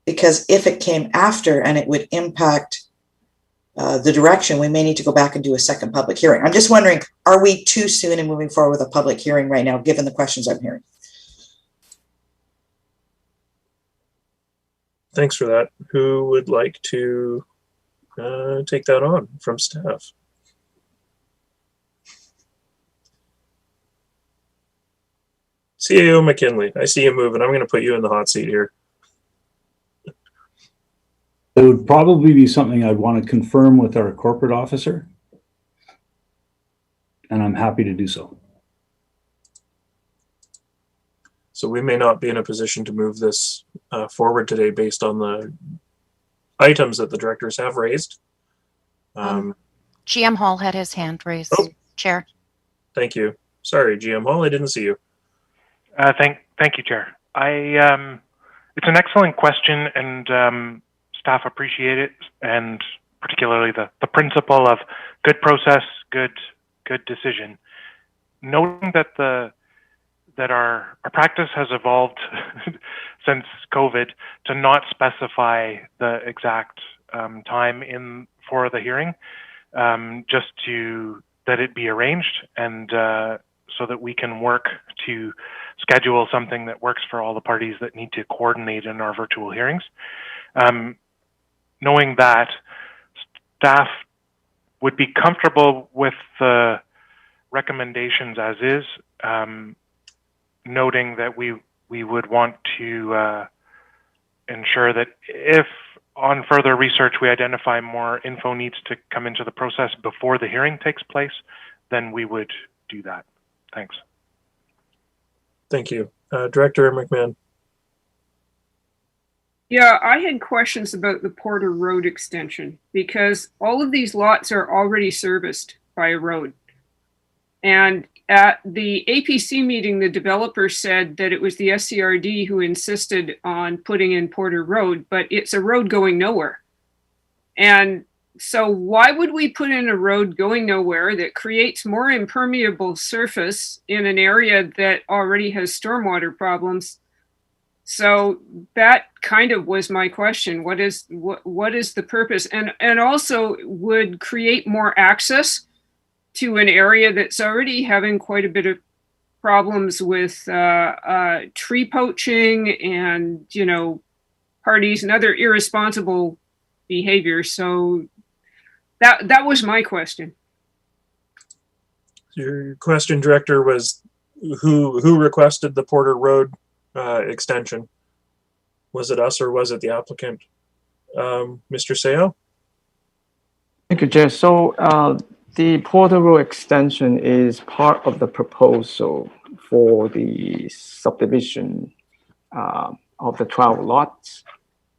Because if it came after and it would impact the direction, we may need to go back and do a second public hearing. I'm just wondering, are we too soon in moving forward with a public hearing right now, given the questions I'm hearing? Thanks for that. Who would like to take that on from staff? CAO McKinley, I see you moving. I'm going to put you in the hot seat here. It would probably be something I'd want to confirm with our corporate officer, and I'm happy to do so. So we may not be in a position to move this forward today based on the items that the directors have raised. GM Hall had his hand raised. Oh. Chair. Thank you. Sorry, GM Hall, I didn't see you. Thank you, Chair. It's an excellent question, and staff appreciate it, and particularly the principle of good process, good decision. Noting that our practice has evolved since COVID to not specify the exact time for the hearing, just that it be arranged, and so that we can work to schedule something that works for all the parties that need to coordinate in our virtual hearings. Knowing that, staff would be comfortable with the recommendations as is, noting that we would want to ensure that if on further research we identify more info needs to come into the process before the hearing takes place, then we would do that. Thanks. Thank you. Director McMahon. Yeah, I had questions about the Porter Road extension because all of these lots are already serviced by a road. And at the APC meeting, the developer said that it was the SCRD who insisted on putting in Porter Road, but it's a road going nowhere. And so why would we put in a road going nowhere that creates more impermeable surface in an area that already has stormwater problems? So that kind of was my question. What is the purpose? And also would create more access to an area that's already having quite a bit of problems with tree poaching and, parties and other irresponsible behavior. So that was my question. Your question, Director, was who requested the Porter Road extension? Was it us or was it the applicant? Mr. Seo? Thank you, Chair. So the Porter Road extension is part of the proposal for the subdivision of the 12 lots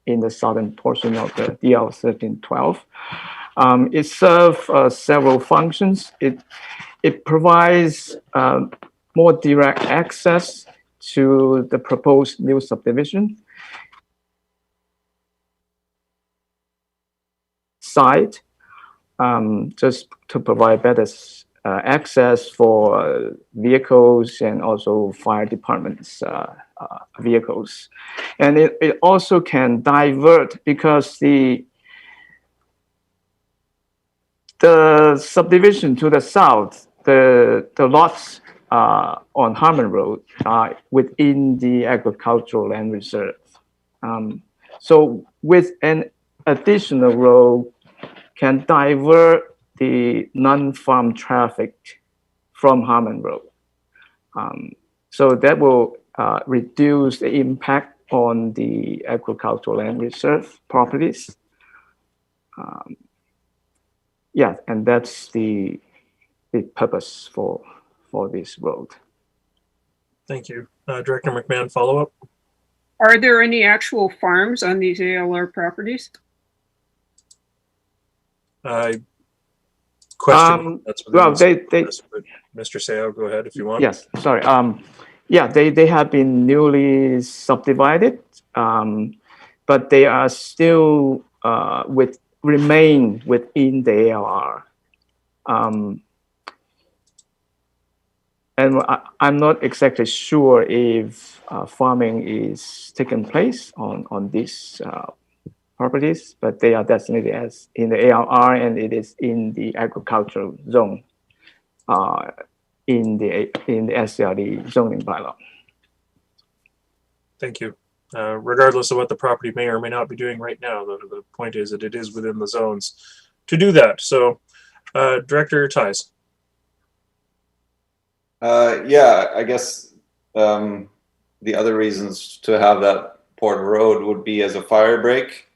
in the southern portion of the DL 1312. It serves several functions. It provides more direct access to the proposed new subdivision site, just to provide better access for vehicles and also fire departments vehicles. And it also can divert, because the subdivision to the south, the lots on Harmon Road are within the agricultural land reserve. So with an additional road can divert the non-farm traffic from Harmon Road. So that will reduce the impact on the agricultural land reserve properties. Yeah, and that's the purpose for this road. Thank you. Director McMahon, follow up? Are there any actual farms on these ALR properties? Question. Well, they Mr. Seo, go ahead if you want. Yes, sorry. Yeah, they have been newly subdivided, but they are still remain within the ALR. And I'm not exactly sure if farming is taking place on these properties, but they are definitely as in the ALR, and it is in the agricultural zone in the SCRD zoning bylaw. Thank you. Regardless of what the property may or may not be doing right now, the point is that it is within the zones to do that. So, Director Ties. Yeah, I guess the other reasons to have that Porter Road would be as a fire break,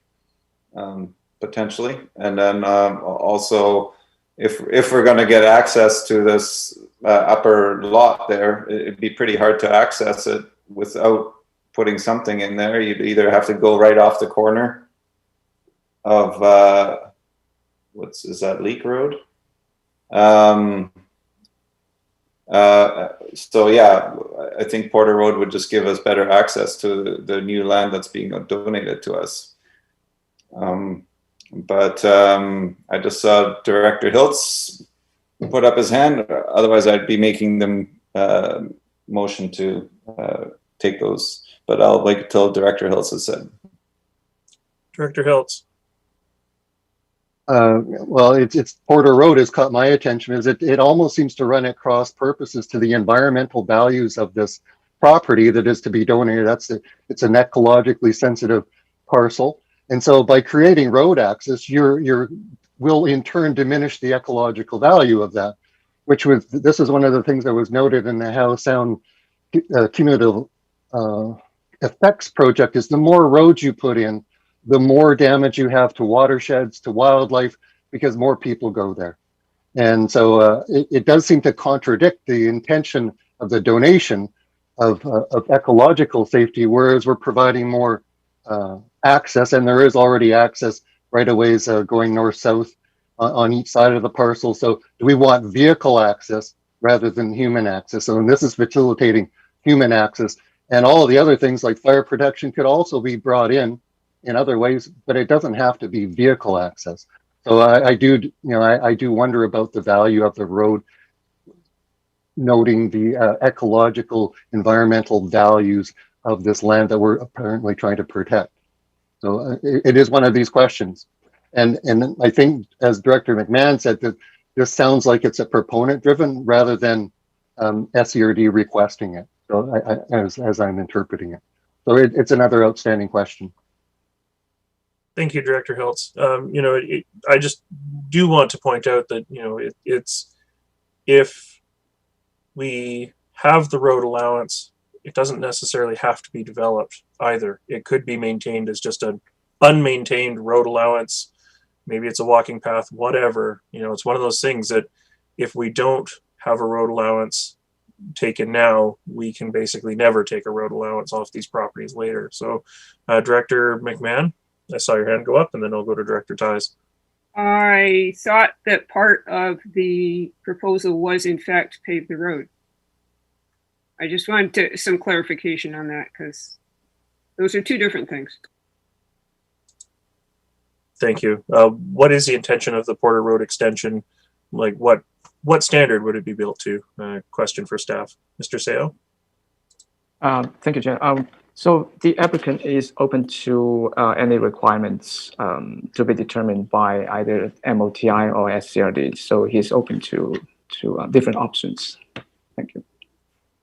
potentially, and then also if we're going to get access to this upper lot there, it'd be pretty hard to access it without putting something in there. You'd either have to go right off the corner of is that Leak Road? So yeah, I think Porter Road would just give us better access to the new land that's being donated to us. But I just saw Director Hiltz put up his hand. Otherwise, I'd be making them motion to take those. But I'll wait until Director Hiltz has said. Director Hiltz. Well, it's Porter Road has caught my attention. Is it almost seems to run at cross purposes to the environmental values of this property that is to be donated. It's an ecologically sensitive parcel, and so by creating road access, will in turn diminish the ecological value of that. This is one of the things that was noted in the How Sound cumulative effects project. Is the more roads you put in, the more damage you have to watersheds, to wildlife, because more people go there. And so it does seem to contradict the intention of the donation of ecological safety, whereas we're providing more access, and there is already access right-of-ways going north-south on each side of the parcel. So do we want vehicle access rather than human access? So this is facilitating human access, and all of the other things like fire protection could also be brought in other ways, but it doesn't have to be vehicle access. So I do wonder about the value of the road, noting the ecological, environmental values of this land that we're apparently trying to protect. So it is one of these questions. And I think, as Director McMahon said, that this sounds like it's a proponent driven rather than SERD requesting it. So as I'm interpreting it. So it's another outstanding question. Thank you, Director Hiltz. I just do want to point out that, it's if we have the road allowance, it doesn't necessarily have to be developed either. It could be maintained as just an unmaintained road allowance. Maybe it's a walking path, whatever. It's one of those things that if we don't have a road allowance taken now, we can basically never take a road allowance off these properties later. So, Director McMahon, I saw your hand go up, and then I'll go to Director Ties. I thought that part of the proposal was in fact pave the road. I just wanted some clarification on that, because those are two different things. Thank you. What is the intention of the Porter Road extension? Like, what what standard would it be built to? Question for staff. Mr. Seo? Thank you, Chair. So the applicant is open to any requirements to be determined by either MOTI or SCRD. So he's open to different options. Thank you.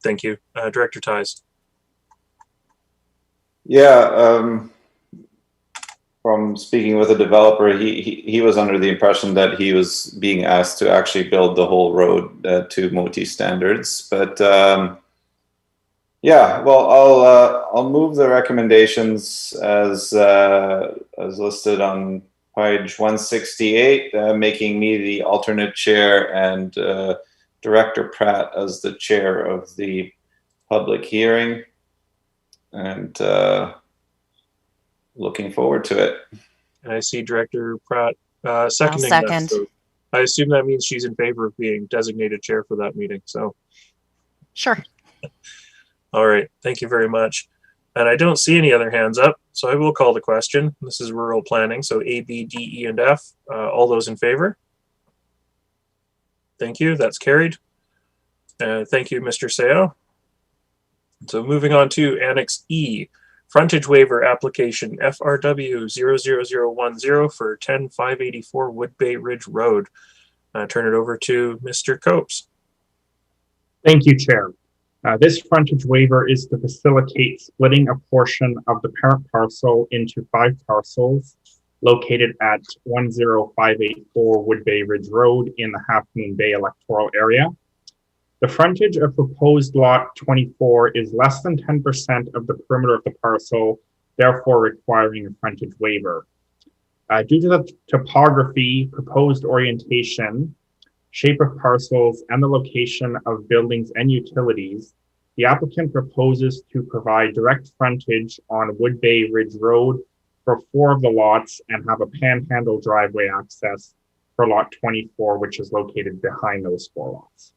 Thank you. Director Ties. Yeah, from speaking with a developer, he was under the impression that he was being asked to actually build the whole road to MOTI standards. But yeah, well, I'll move the recommendations as listed on page 168, making me the alternate chair and Director Pratt as the chair of the public hearing. And looking forward to it. And I see Director Pratt seconding I'll that. second. So I assume that means she's in favor of being designated chair for that meeting. So Sure. all right, thank you very much. And I don't see any other hands up, so I will call the question. This is rural planning, so A, B, D, E, and F. All those in favor? Thank you, that's carried. Thank you, Mr. Seo. So moving on to Annex E, frontage waiver application FRW 00010 for 10584 Wood Bay Ridge Road. Turn it over to Mr. Copes. Thank you, Chair. This frontage waiver is to facilitate splitting a portion of the parent parcel into 5 parcels located at 10584 Wood Bay Ridge Road in the Half Moon Bay electoral area. The frontage of proposed lot 24 is less than 10% of the perimeter of the parcel, therefore requiring a frontage waiver. Due to the topography, proposed orientation, shape of parcels, and the location of buildings and utilities, the applicant proposes to provide direct frontage on Wood Bay Ridge Road for 4 of the lots and have a panhandle driveway access for lot 24, which is located behind those 4 lots.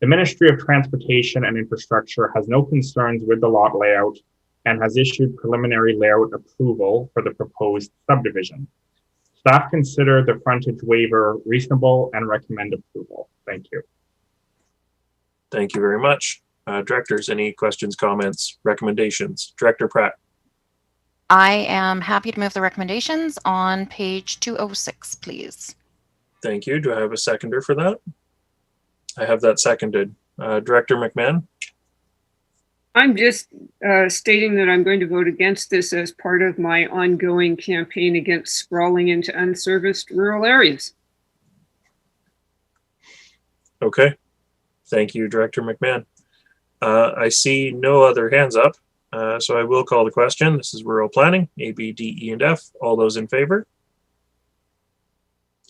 The Ministry of Transportation and Infrastructure has no concerns with the lot layout and has issued preliminary layout approval for the proposed subdivision. Staff consider the frontage waiver reasonable and recommend approval. Thank you. Thank you very much. Directors, any questions, comments, recommendations? Director Pratt. I am happy to move the recommendations on page 206, please. Thank you. Do I have a seconder for that? I have that seconded. Director McMahon? I'm just stating that I'm going to vote against this as part of my ongoing campaign against sprawling into unserviced rural areas. Okay. Thank you, Director McMahon. I see no other hands up, so I will call the question. This is rural planning, A, B, D, E, and F. All those in favor?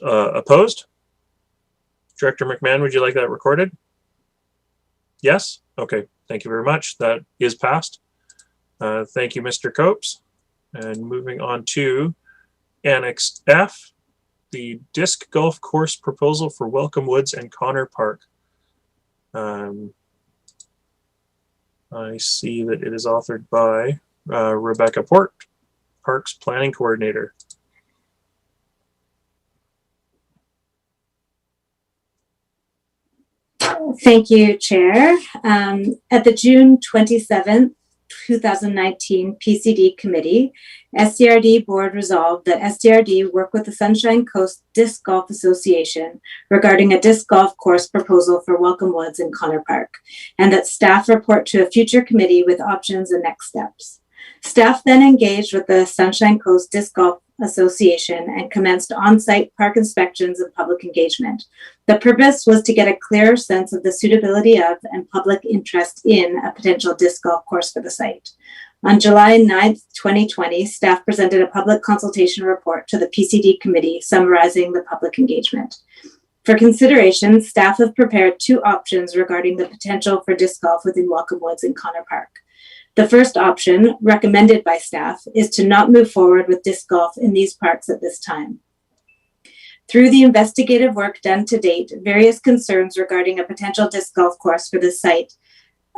Opposed? Director McMahon, would you like that recorded? Yes? Okay. Thank you very much. That is passed. Thank you, Mr. Copes. And moving on to Annex F, the disc golf course proposal for Welcome Woods and Connor Park. I see that it is authored by Rebecca Port, Parks Planning Coordinator. Thank you, Chair. At the June 27th, 2019 PCD Committee, SDRD Board resolved that SDRD work with the Sunshine Coast Disc Golf Association regarding a disc golf course proposal for Welcome Woods and Connor Park, and that staff report to a future committee with options and next steps. Staff then engaged with the Sunshine Coast Disc Golf Association and commenced on-site park inspections and public engagement. The purpose was to get a clearer sense of the suitability of and public interest in a potential disc golf course for the site. On July 9th, 2020, staff presented a public consultation report to the PCD committee summarizing the public engagement. For consideration, staff have prepared 2 options regarding the potential for disc golf within Welcome Woods and Connor Park. The first option, recommended by staff, is to not move forward with disc golf in these parks at this time. Through the investigative work done to date, various concerns regarding a potential disc golf course for this site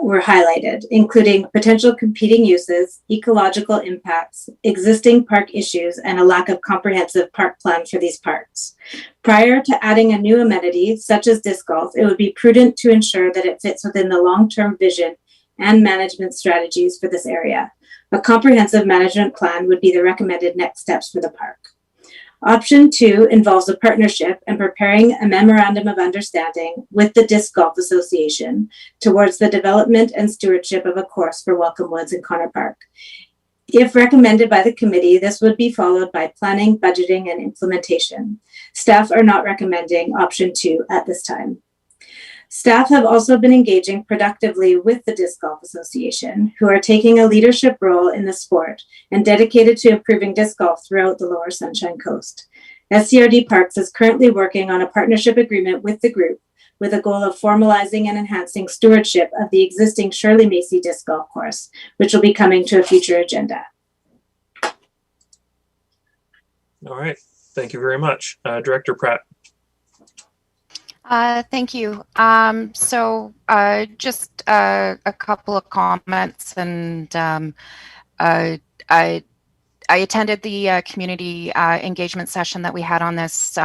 were highlighted, including potential competing uses, ecological impacts, existing park issues, and a lack of comprehensive park plan for these parks. Prior to adding a new amenity, such as disc golf, it would be prudent to ensure that it fits within the long-term vision and management strategies for this area. A comprehensive management plan would be the recommended next steps for the park. Option 2 involves a partnership and preparing a memorandum of understanding with the Disc Golf Association towards the development and stewardship of a course for Welcome Woods and Connor Park. If recommended by the committee, this would be followed by planning, budgeting, and implementation. Staff are not recommending option 2 at this time. Staff have also been engaging productively with the Disc Golf Association, who are taking a leadership role in the sport and dedicated to improving disc golf throughout the Lower Sunshine Coast. SCRD Parks is currently working on a partnership agreement with the group with a goal of formalizing and enhancing stewardship of the existing Shirley Macy disc golf course, which will be coming to a future agenda. All right, thank you very much. Director Pratt. Thank you. Just a couple of comments, and I attended the community engagement session that we had on this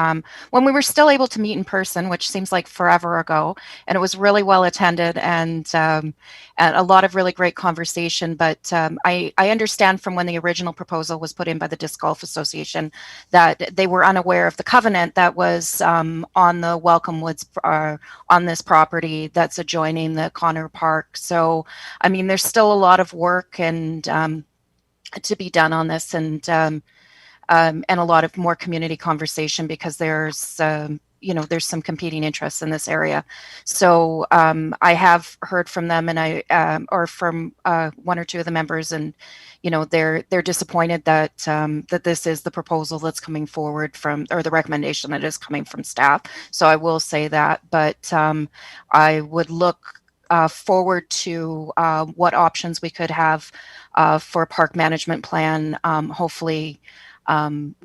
when we were still able to meet in person, which seems like forever ago, and it was really well attended and a lot of really great conversation. But I understand from when the original proposal was put in by the Disc Golf Association that they were unaware of the covenant that was on the Welcome Woods on this property that's adjoining the Connor Park. So, I mean, there's still a lot of work and to be done on this, and a lot of more community conversation, because there's there's some competing interests in this area. So I have heard from them, and or from one or two of the members, and they're disappointed that that this is the proposal that's coming forward from, or the recommendation that is coming from staff. So I will say that, but I would look forward to what options we could have for a park management plan, hopefully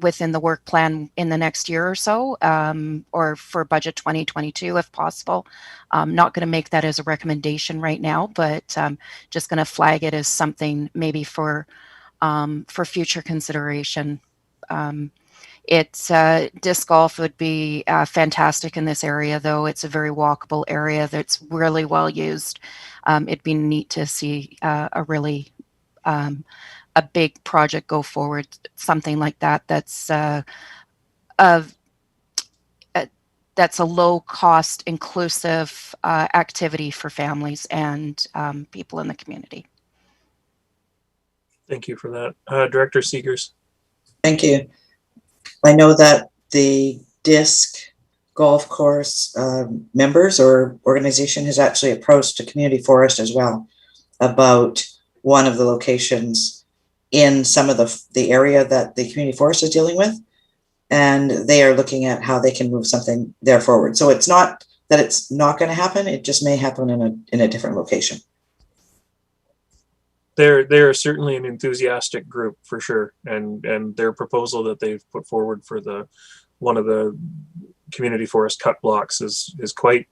within the work plan in the next year or so, or for budget 2022 if possible. I'm not going to make that as a recommendation right now, but just going to flag it as something maybe for future consideration. Disc golf would be fantastic in this area, though. It's a very walkable area that's really well used. It'd be neat to see a really a big project go forward, something like that. That's a low cost, inclusive activity for families and people in the community. Thank you for that. Director Seegers. Thank you. I know that the disc golf course members or organization has actually approached a community forest as well about one of the locations in some of the area that the community forest is dealing with, and they are looking at how they can move something there forward. So it's not that it's not going to happen; it just may happen in a different location. They're certainly an enthusiastic group for sure, and their proposal that they've put forward for one of the community forest cut blocks is quite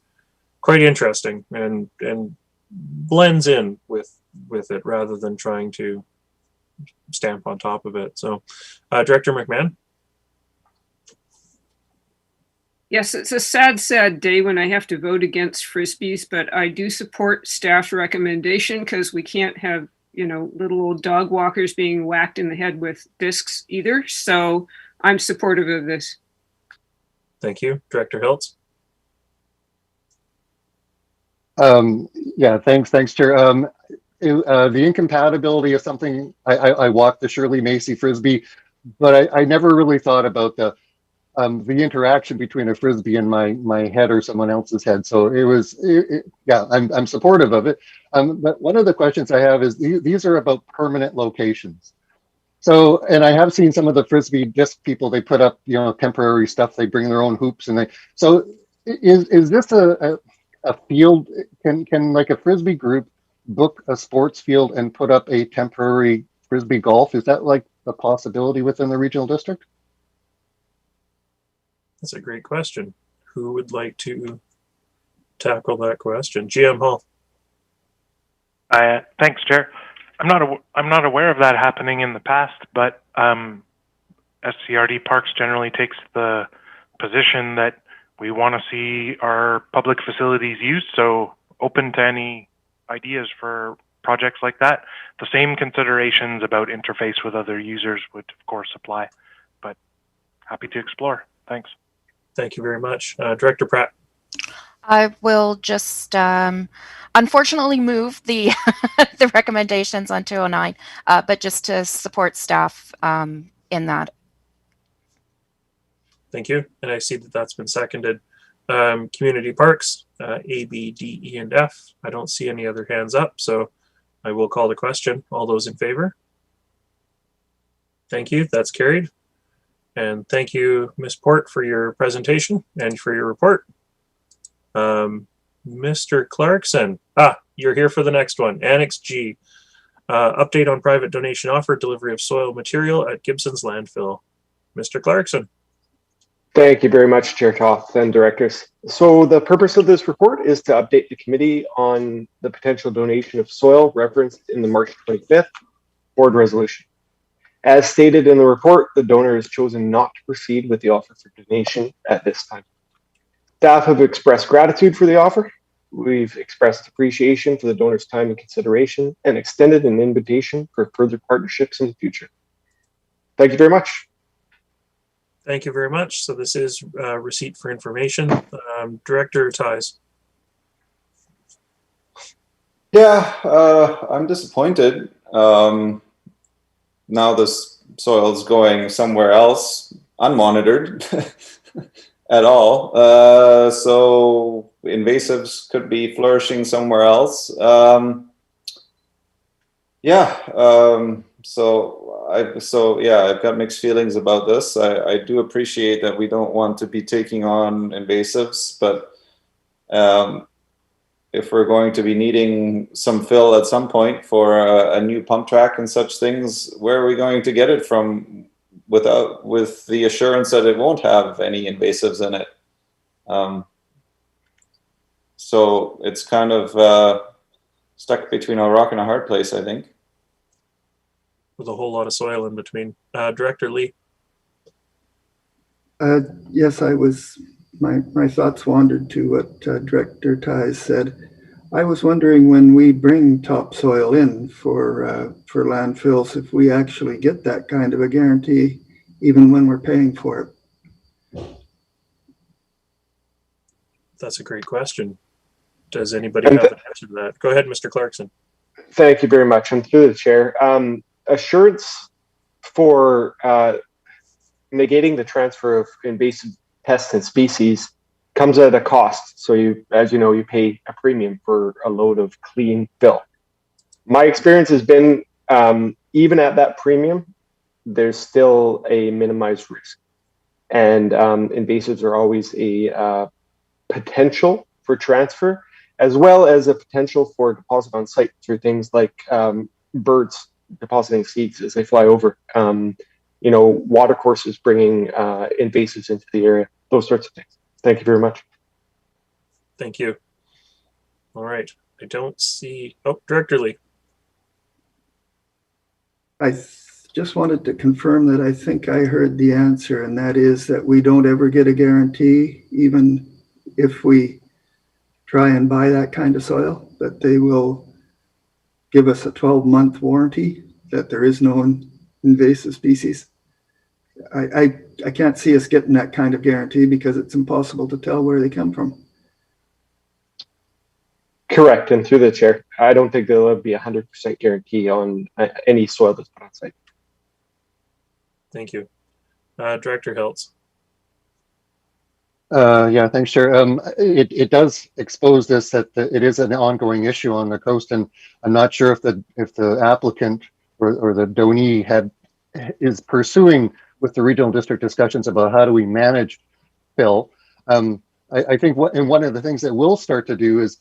interesting and blends in with it rather than trying to stamp on top of it. So, Director McMahon. Yes, it's a sad day when I have to vote against frisbees, but I do support staff's recommendation, because we can't have little old dog walkers being whacked in the head with discs either. So I'm supportive of this. Thank you. Director Hiltz. Yeah, thanks, Chair. The incompatibility is something I walked the Shirley Macy Frisbee, but I never really thought about the interaction between a Frisbee and my head or someone else's head. So yeah, I'm supportive of it. But one of the questions I have is these are about permanent locations. So, and I have seen some of the Frisbee disc people, they put up, temporary stuff, they bring their own hoops so is this a field, can like a Frisbee group book a sports field and put up a temporary Frisbee golf? Is that like a possibility within the regional district? That's a great question. Who would like to tackle that question? GM Hall. Thanks, Chair. I'm not aware of that happening in the past, but SCRD Parks generally takes the position that we want to see our public facilities used, so open to any ideas for projects like that. The same considerations about interface with other users would, of course, apply, but happy to explore. Thanks. Thank you very much. Director Pratt. I will just unfortunately move the the recommendations on 209, but just to support staff in that. Thank you. And I see that that's been seconded. Community parks, A, B, D, E, and F. I don't see any other hands up, so I will call the question. All those in favor? Thank you. That's carried. And thank you, Ms. Port, for your presentation and for your report. Mr. Clarkson, you're here for the next one. Annex G, update on private donation offer, delivery of soil material at Gibson's landfill. Mr. Clarkson. Thank you very much, Chair Toth and directors. So the purpose of this report is to update the committee on the potential donation of soil referenced in the March 25th board resolution. As stated in the report, the donor has chosen not to proceed with the offer for donation at this time. Staff have expressed gratitude for the offer. We've expressed appreciation for the donor's time and consideration and extended an invitation for further partnerships in the future. Thank you very much. Thank you very much. So this is receipt for information. Director Ties. Yeah, I'm disappointed. Now this soil is going somewhere else, unmonitored at all. So invasives could be flourishing somewhere else. I've got mixed feelings about this. I do appreciate that we don't want to be taking on invasives, but if we're going to be needing some fill at some point for a new pump track and such things, where are we going to get it from with the assurance that it won't have any invasives in it? So it's kind of stuck between a rock and a hard place, I think. With a whole lot of soil in between. Director Lee. Yes, my thoughts wandered to what Director Ties said. I was wondering, when we bring topsoil in for landfills, if we actually get that kind of a guarantee, even when we're paying for it. That's a great question. Does anybody have an answer to that? Go ahead, Mr. Clarkson. Thank you very much. And through the chair, assurance for negating the transfer of invasive pests and species comes at a cost. So you, as you know, you pay a premium for a load of clean fill. My experience has been, even at that premium, there's still a minimized risk. And invasives are always a potential for transfer, as well as a potential for deposit on site through things like birds depositing seeds as they fly over, watercourses bringing invasives into the area, those sorts of things. Thank you very much. Thank you. All right. I don't see, Director Lee. I just wanted to confirm that I think I heard the answer, and that is that we don't ever get a guarantee, even if we try and buy that kind of soil, that they will give us a 12-month warranty that there is no invasive species. I can't see us getting that kind of guarantee because it's impossible to tell where they come from. Correct. And through the chair, I don't think there'll be 100% guarantee on any soil that's put on site. Thank you. Director Hiltz. Yeah, thanks, Chair. It does expose this that it is an ongoing issue on the coast, and I'm not sure if the applicant or the donee is pursuing with the regional district discussions about how do we manage fill. I think one of the things that we'll start to do is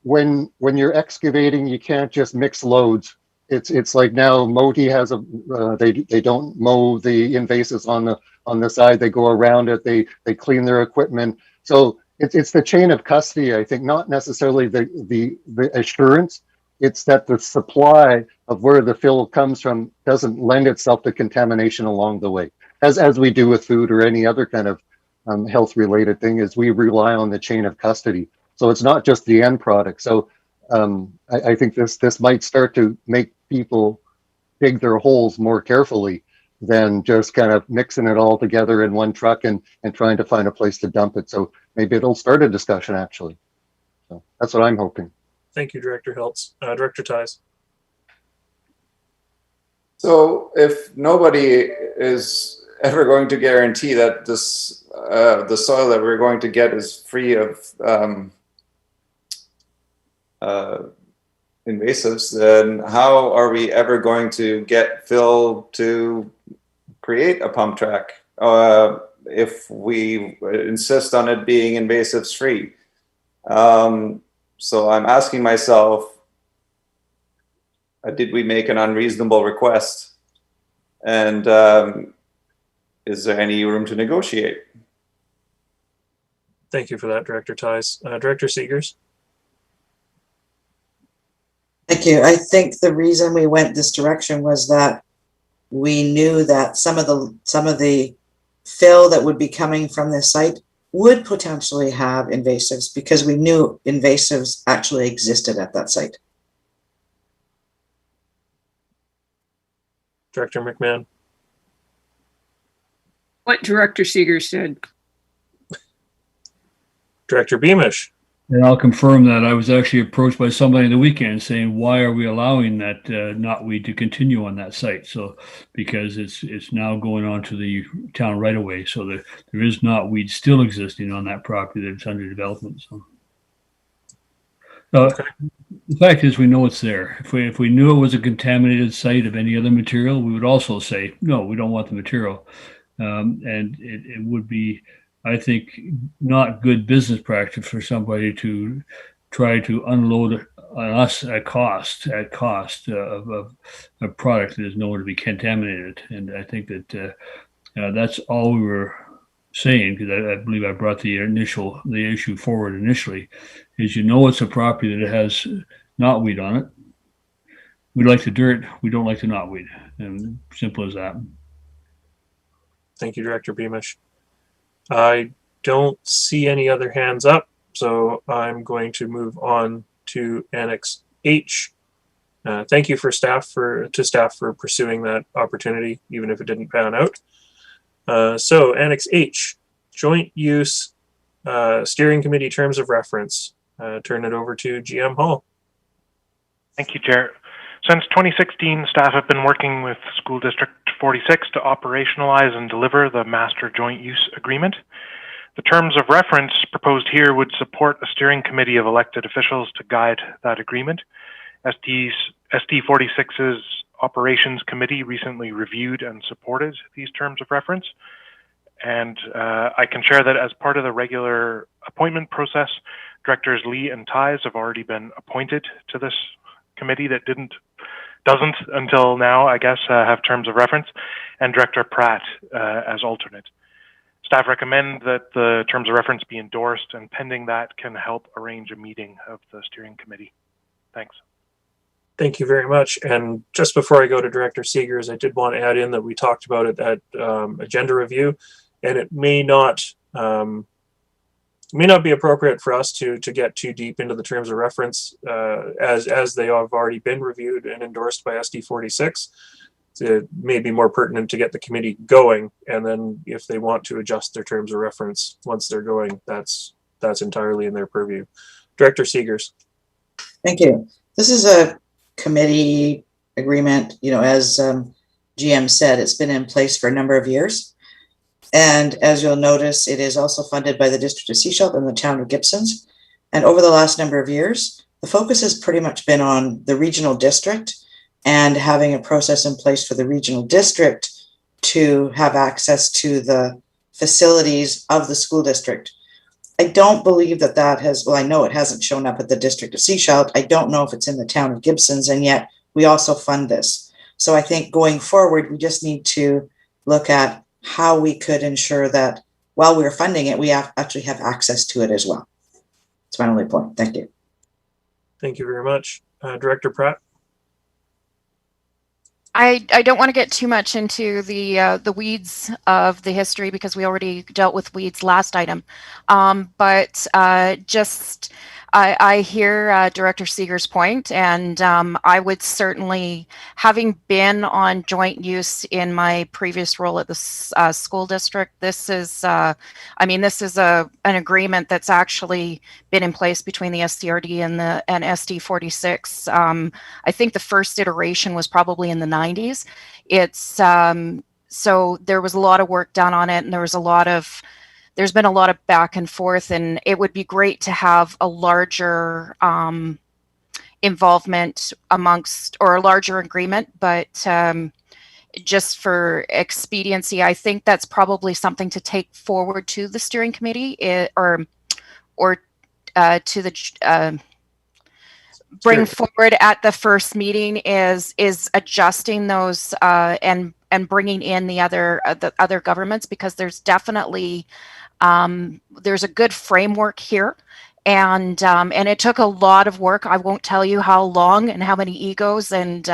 when you're excavating, you can't just mix loads. It's like now Moti has they don't mow the invasives on the side. They go around it. They clean their equipment. So it's the chain of custody. I think not necessarily the assurance It's that the supply of where the fill comes from doesn't lend itself to contamination along the way. As we do with food or any other kind of health related thing, is we rely on the chain of custody. So it's not just the end product. So I think this might start to make people dig their holes more carefully than just kind of mixing it all together in one truck and trying to find a place to dump it. So maybe it'll start a discussion actually. So that's what I'm hoping. Thank you, Director Hiltz. Director Ties. So if nobody is ever going to guarantee that this the soil that we're going to get is free of invasives, then how are we ever going to get Phil to create a pump track if we insist on it being invasives free? So I'm asking myself, did we make an unreasonable request? And is there any room to negotiate? Thank you for that, Director Ties. Director Seegers. Thank you. I think the reason we went this direction was that we knew that some of the fill that would be coming from this site would potentially have invasives, because we knew invasives actually existed at that site. Director McMahon. What Director Seegers said. Director Beamish. And I'll confirm that I was actually approached by somebody in the weekend saying, why are we allowing that knotweed to continue on that site? So because it's now going on to the town right away. So there is knotweed still existing on that property that's under development. So the fact is, we know it's there. If we knew it was a contaminated site of any other material, we would also say, no, we don't want the material. And it would be, I think, not good business practice for somebody to try to unload on us at cost of a product that is known to be contaminated. And I think that that's all we were saying, because I believe I brought the issue forward initially, is it's a property that has knotweed on it. We like the dirt, we don't like the knotweed, and simple as that. Thank you, Director Beamish. I don't see any other hands up, so I'm going to move on to Annex H. Thank you to staff for pursuing that opportunity, even if it didn't pan out. So Annex H, Joint Use Steering Committee Terms of Reference. Turn it over to GM Hall. Thank you, Chair. Since 2016, staff have been working with School District 46 to operationalize and deliver the Master Joint Use Agreement. The terms of reference proposed here would support a steering committee of elected officials to guide that agreement. SD46's Operations Committee recently reviewed and supported these terms of reference. And I can share that as part of the regular appointment process, Directors Lee and Ties have already been appointed to this committee that doesn't until now, I guess, have terms of reference, and Director Pratt as alternate. Staff recommend that the terms of reference be endorsed, and pending that can help arrange a meeting of the steering committee. Thanks. Thank you very much. And just before I go to Director Seegers, I did want to add in that we talked about it at agenda review, and it may not be appropriate for us to get too deep into the terms of reference as they have already been reviewed and endorsed by SD46. It may be more pertinent to get the committee going, and then if they want to adjust their terms of reference once they're going, that's entirely in their purview. Director Seegers. Thank you. This is a committee agreement. As GM said, it's been in place for a number of years. And as you'll notice, it is also funded by the District of Sechelt and the Town of Gibsons. And over the last number of years, the focus has pretty much been on the regional district and having a process in place for the regional district to have access to the facilities of the school district. I don't believe that has, I know it hasn't shown up at the District of Sechelt. I don't know if it's in the Town of Gibsons, and yet we also fund this. So I think going forward, we just need to look at how we could ensure that while we're funding it, we actually have access to it as well. That's my only point. Thank you. Thank you very much. Director Pratt? I don't want to get too much into the weeds of the history because we already dealt with weeds last item. But just I hear Director Seeger's point, and I would certainly, having been on joint use in my previous role at the school district, this is I mean, this is an agreement that's actually been in place between the SDRD and SD 46. I think the first iteration was probably in the 90s. It's so there was a lot of work done on it, and there's been a lot of back and forth, and it would be great to have a larger involvement amongst, or a larger agreement, but just for expediency, I think that's probably something to take forward to the steering committee, or to the bring forward at the first meeting is adjusting those and bringing in the other governments, because there's definitely there's a good framework here, and it took a lot of work. I won't tell you how long and how many egos and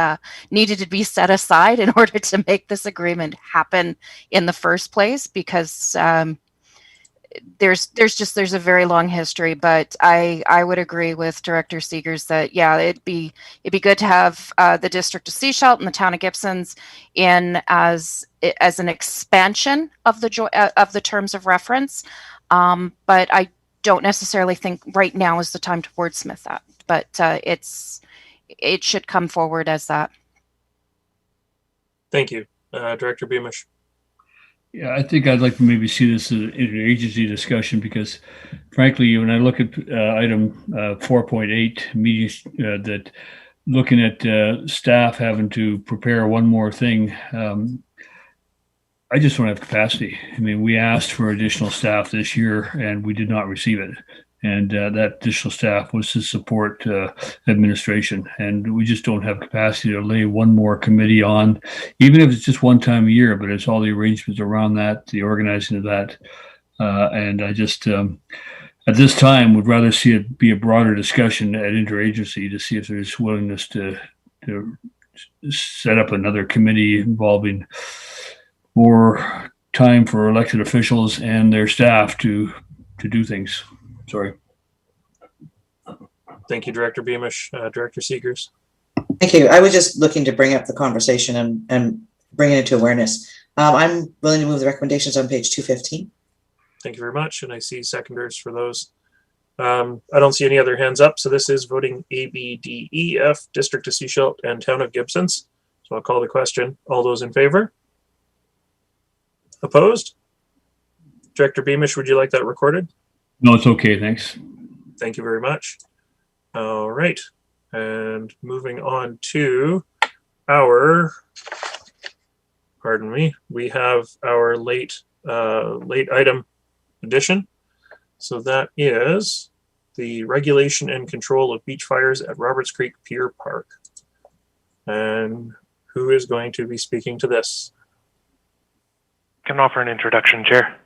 needed to be set aside in order to make this agreement happen in the first place, because there's a very long history. But I would agree with Director Seegers that, yeah, it'd be good to have the district of Sechelt and the town of Gibsons in as an expansion of the terms of reference. But I don't necessarily think right now is the time to wordsmith that. But it should come forward as that. Thank you, Director Beamish. Yeah, I think I'd like to maybe see this as an interagency discussion, because frankly, when I look at item 4.8, meetings, that looking at staff having to prepare one more thing, I just don't have capacity. I mean, we asked for additional staff this year and we did not receive it. And that additional staff was to support administration. And we just don't have capacity to lay one more committee on, even if it's just one time a year, but it's all the arrangements around that, the organizing of that. And I just, at this time, would rather see it be a broader discussion at interagency to see if there's willingness to set up another committee involving more time for elected officials and their staff to do things. Sorry. Thank you, Director Beamish. Director Seegers. Thank you. I was just looking to bring up the conversation and bring it into awareness. I'm willing to move the recommendations on page 215. Thank you very much. And I see seconders for those. I don't see any other hands up. So this is voting A, B, D, E, F, District of Sechelt and Town of Gibsons. So I'll call the question. All those in favor? Opposed? Director Beamish, would you like that recorded? No, it's okay. Thanks. Thank you very much. All right. And moving on to our, pardon me, we have our late item addition. So that is the regulation and control of beach fires at Roberts Creek Pier Park. And who is going to be speaking to this? I can offer an introduction, Chair.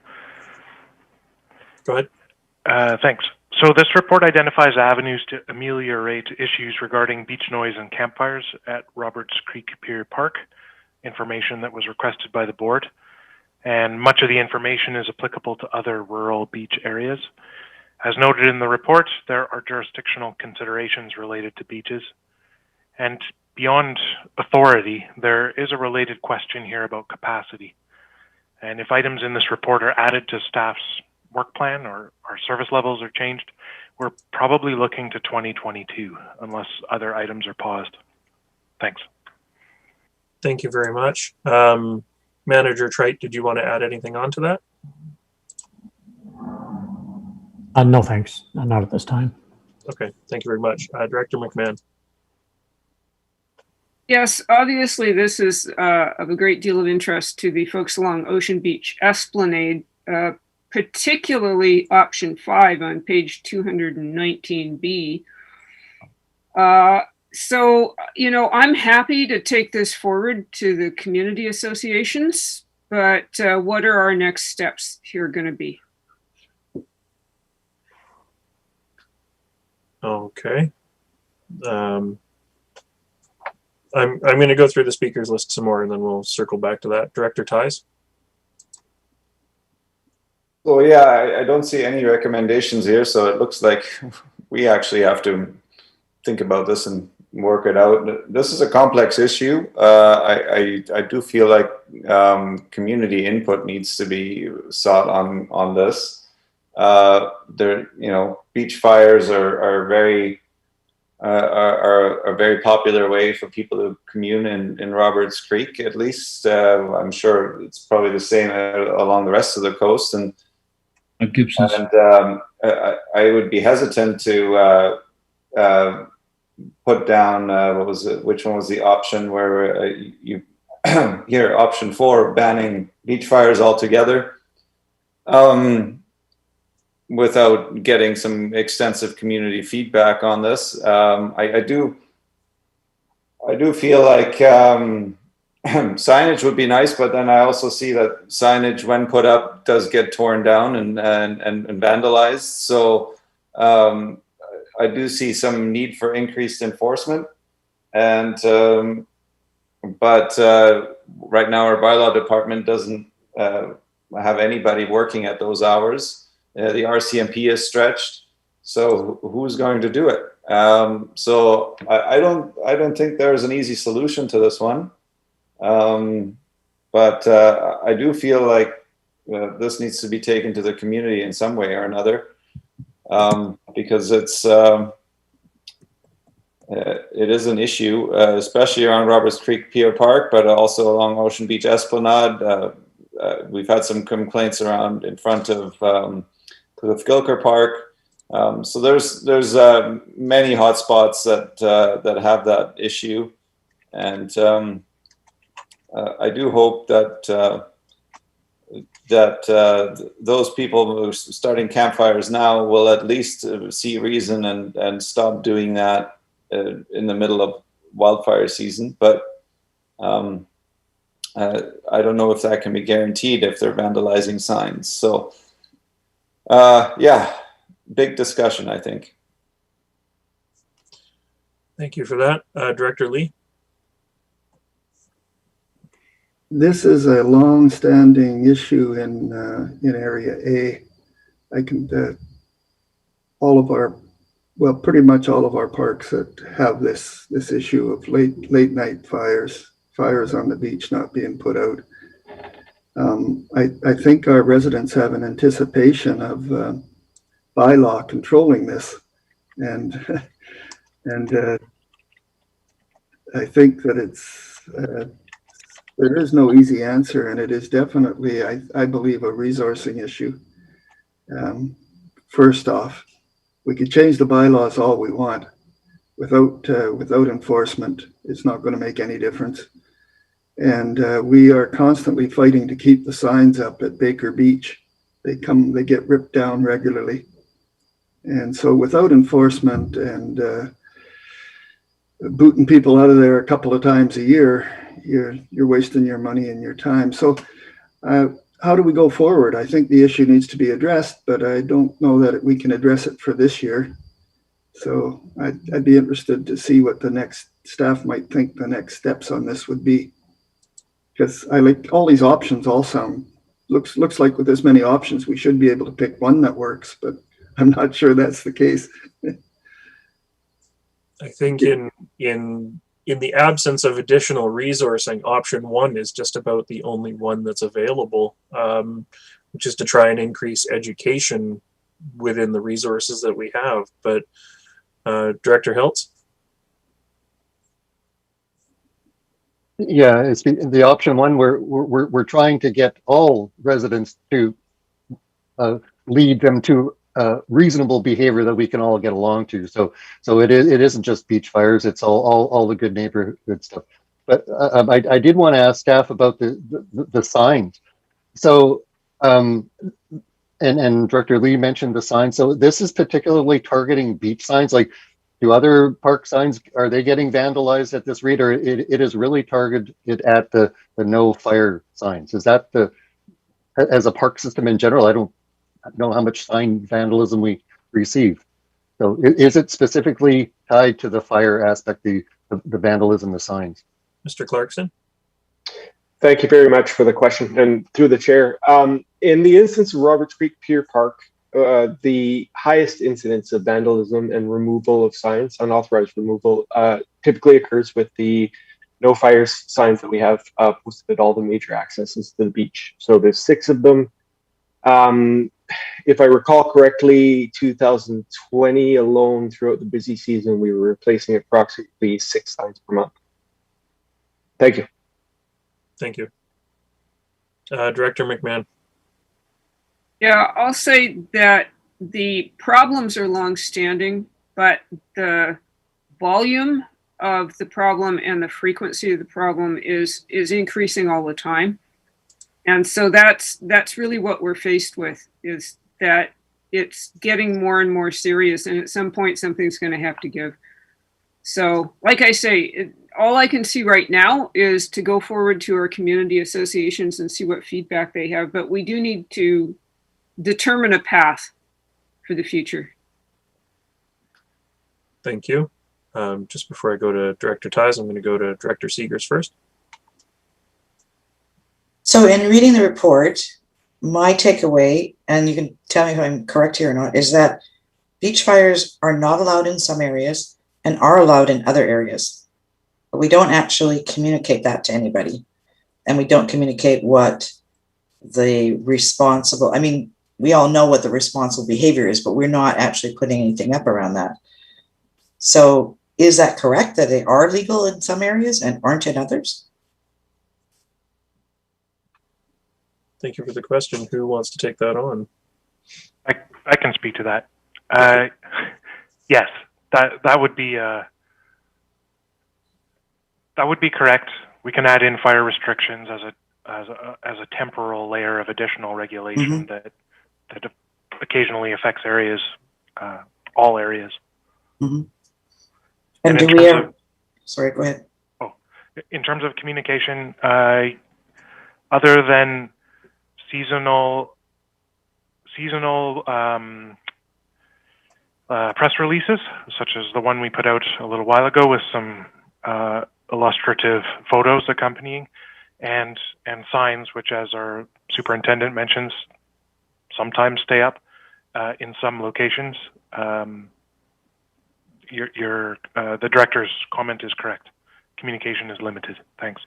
Go ahead. Thanks. So this report identifies avenues to ameliorate issues regarding beach noise and campfires at Roberts Creek Pier Park, information that was requested by the board. And much of the information is applicable to other rural beach areas. As noted in the report, there are jurisdictional considerations related to beaches. And beyond authority, there is a related question here about capacity. And if items in this report are added to staff's work plan or our service levels are changed, we're probably looking to 2022 unless other items are paused. Thanks. Thank you very much. Manager Trite, did you want to add anything on to that? No, thanks. Not at this time. Okay, thank you very much. Director McMahon. Yes, obviously this is of a great deal of interest to the folks along Ocean Beach Esplanade, particularly option 5 on page 219B. So, you know, I'm happy to take this forward to the community associations, but what are our next steps here going to be? Okay. I'm going to go through the speakers list some more, and then we'll circle back to that. Director Ties. Well, yeah, I don't see any recommendations here, so it looks like we actually have to think about this and work it out. This is a complex issue. I do feel like community input needs to be sought on this. Beach fires are very a very popular way for people to commune in Roberts Creek. At least I'm sure it's probably the same along the rest of the coast. And I would be hesitant to put down what was it? Which one was the option where you here option 4, banning beach fires altogether, without getting some extensive community feedback on this. I do feel like signage would be nice, but then I also see that signage, when put up, does get torn down and vandalized. So I do see some need for increased enforcement, and but right now our bylaw department doesn't have anybody working at those hours. The RCMP is stretched, so who's going to do it? So I don't think there's an easy solution to this one, but I do feel like this needs to be taken to the community in some way or another, because it is an issue, especially around Roberts Creek Pier Park, but also along Ocean Beach Esplanade. We've had some complaints around in front of Cliff Gilker Park. So there's many hotspots that have that issue, and I do hope that those people who are starting campfires now will at least see reason and stop doing that in the middle of wildfire season. But I don't know if that can be guaranteed if they're vandalizing signs. So yeah, big discussion, I think. Thank you for that. Director Lee. This is a long-standing issue in Area A. I can pretty much all of our parks that have this issue of late night fires on the beach not being put out. I think our residents have an anticipation of bylaw controlling this, and I think that there is no easy answer, and it is definitely, I believe, a resourcing issue. First off, we could change the bylaws all we want. Without enforcement, it's not going to make any difference. And we are constantly fighting to keep the signs up at Baker Beach. They get ripped down regularly. And so without enforcement and booting people out of there a couple of times a year, you're wasting your money and your time. So how do we go forward? I think the issue needs to be addressed, but I don't know that we can address it for this year. So I'd be interested to see what the next staff might think the next steps on this would be. Because I like all these options all sound, looks like with this many options, we should be able to pick one that works, but I'm not sure that's the case. I think in the absence of additional resourcing, option 1 is just about the only one that's available, which is to try and increase education within the resources that we have. But Director Hiltz? Yeah, it's the option 1 where we're trying to get all residents to lead them to reasonable behavior that we can all get along to. So it isn't just beach fires; it's all the good neighborhood stuff. But I did want to ask staff about the signs. So and Director Lee mentioned the signs. So this is particularly targeting beach signs. Like, do other park signs, are they getting vandalized at this rate, or it is really targeted at the no fire signs? Is that as a park system in general? I don't know how much sign vandalism we receive. So is it specifically tied to the fire aspect, the the vandalism, the signs. Mr. Clarkson? Thank you very much for the question, and through the chair. In the instance of Roberts Creek Pier Park, the highest incidence of vandalism and removal of signs, unauthorized removal, typically occurs with the no fires signs that we have posted at all the major accesses to the beach. So there's 6 of them. If I recall correctly, 2020 alone, throughout the busy season, we were replacing approximately 6 signs per month. Thank you. Thank you. Director McMahon. Yeah, I'll say that the problems are long-standing, but the volume of the problem and the frequency of the problem is increasing all the time. And so that's really what we're faced with, is that it's getting more and more serious, and at some point something's going to have to give. So like I say, all I can see right now is to go forward to our community associations and see what feedback they have, but we do need to determine a path for the future. Thank you. Just before I go to Director Ties, I'm going to go to Director Seegers first. So in reading the report, my takeaway, and you can tell me if I'm correct here or not, is that beach fires are not allowed in some areas and are allowed in other areas. But we don't actually communicate that to anybody. And we don't communicate what the responsible, I mean, we all know what the responsible behavior is, but we're not actually putting anything up around that. So is that correct, that they are legal in some areas and aren't in others? Thank you for the question. Who wants to take that on? I can speak to that. Yes, that would be correct. We can add in fire restrictions as a temporal layer of additional regulation that occasionally affects areas, all areas. Mm-hmm. And do we have, sorry, go ahead. Oh, in terms of communication, other than seasonal press releases, such as the one we put out a little while ago with some illustrative photos accompanying, and signs, which, as our superintendent mentions, sometimes stay up in some locations. The director's comment is correct. Communication is limited. Thanks.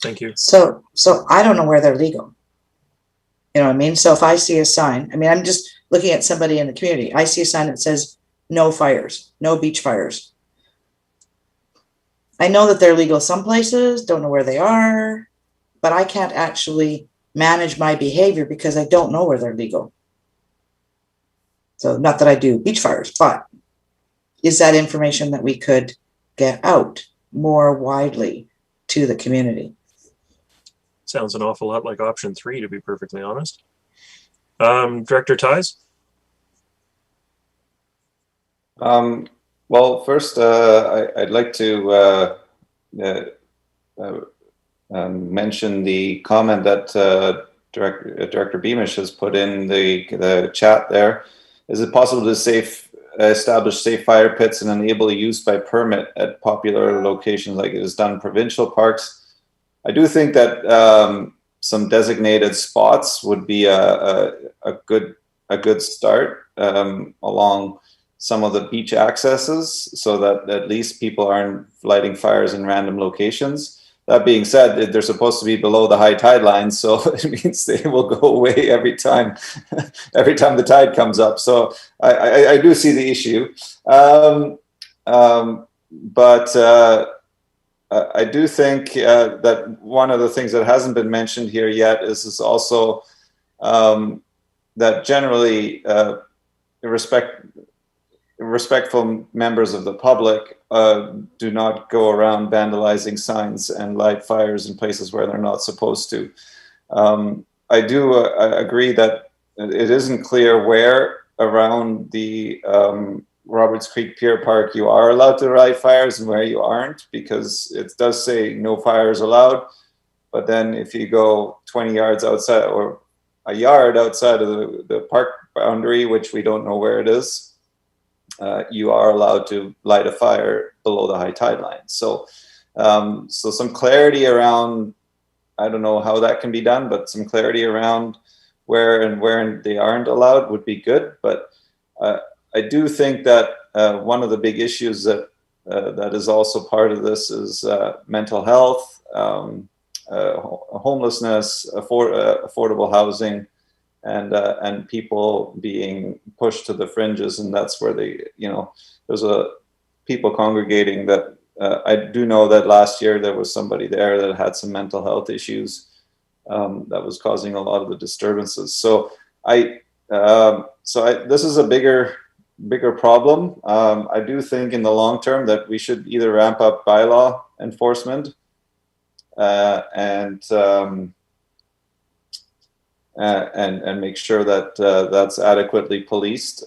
Thank you. So I don't know where they're legal. You know what I mean? So if I see a sign, I mean, I'm just looking at somebody in the community. I see a sign that says no fires, no beach fires. I know that they're legal some places, don't know where they are, but I can't actually manage my behavior because I don't know where they're legal. So not that I do beach fires, but is that information that we could get out more widely to the community? Sounds an awful lot like option 3, to be perfectly honest. Director Ties? Well, first, I'd like to mention the comment that Director Beamish has put in the chat there. Is it possible to establish safe fire pits and enable use by permit at popular locations like it is done in provincial parks? I do think that some designated spots would be a good start along some of the beach accesses, so that at least people aren't lighting fires in random locations. That being said, they're supposed to be below the high tide line, so it means they will go away every time the tide comes up. So I do see the issue, but I do think that one of the things that hasn't been mentioned here yet is also that generally respectful members of the public do not go around vandalizing signs and light fires in places where they're not supposed to. I do agree that it isn't clear where around the Roberts Creek Pier Park you are allowed to light fires and where you aren't, because it does say no fires allowed. But then if you go 20 yards outside or a yard outside of the park boundary, which we don't know where it is, you are allowed to light a fire below the high tide line. So, so some clarity around, I don't know how that can be done, but some clarity around where they aren't allowed would be good. But I do think that one of the big issues that that is also part of this is mental health, homelessness, affordable housing, and people being pushed to the fringes, and that's where there's people congregating that. I do know that last year there was somebody there that had some mental health issues that was causing a lot of the disturbances. So this is a bigger problem. I do think in the long term that we should either ramp up bylaw enforcement and make sure that that's adequately policed,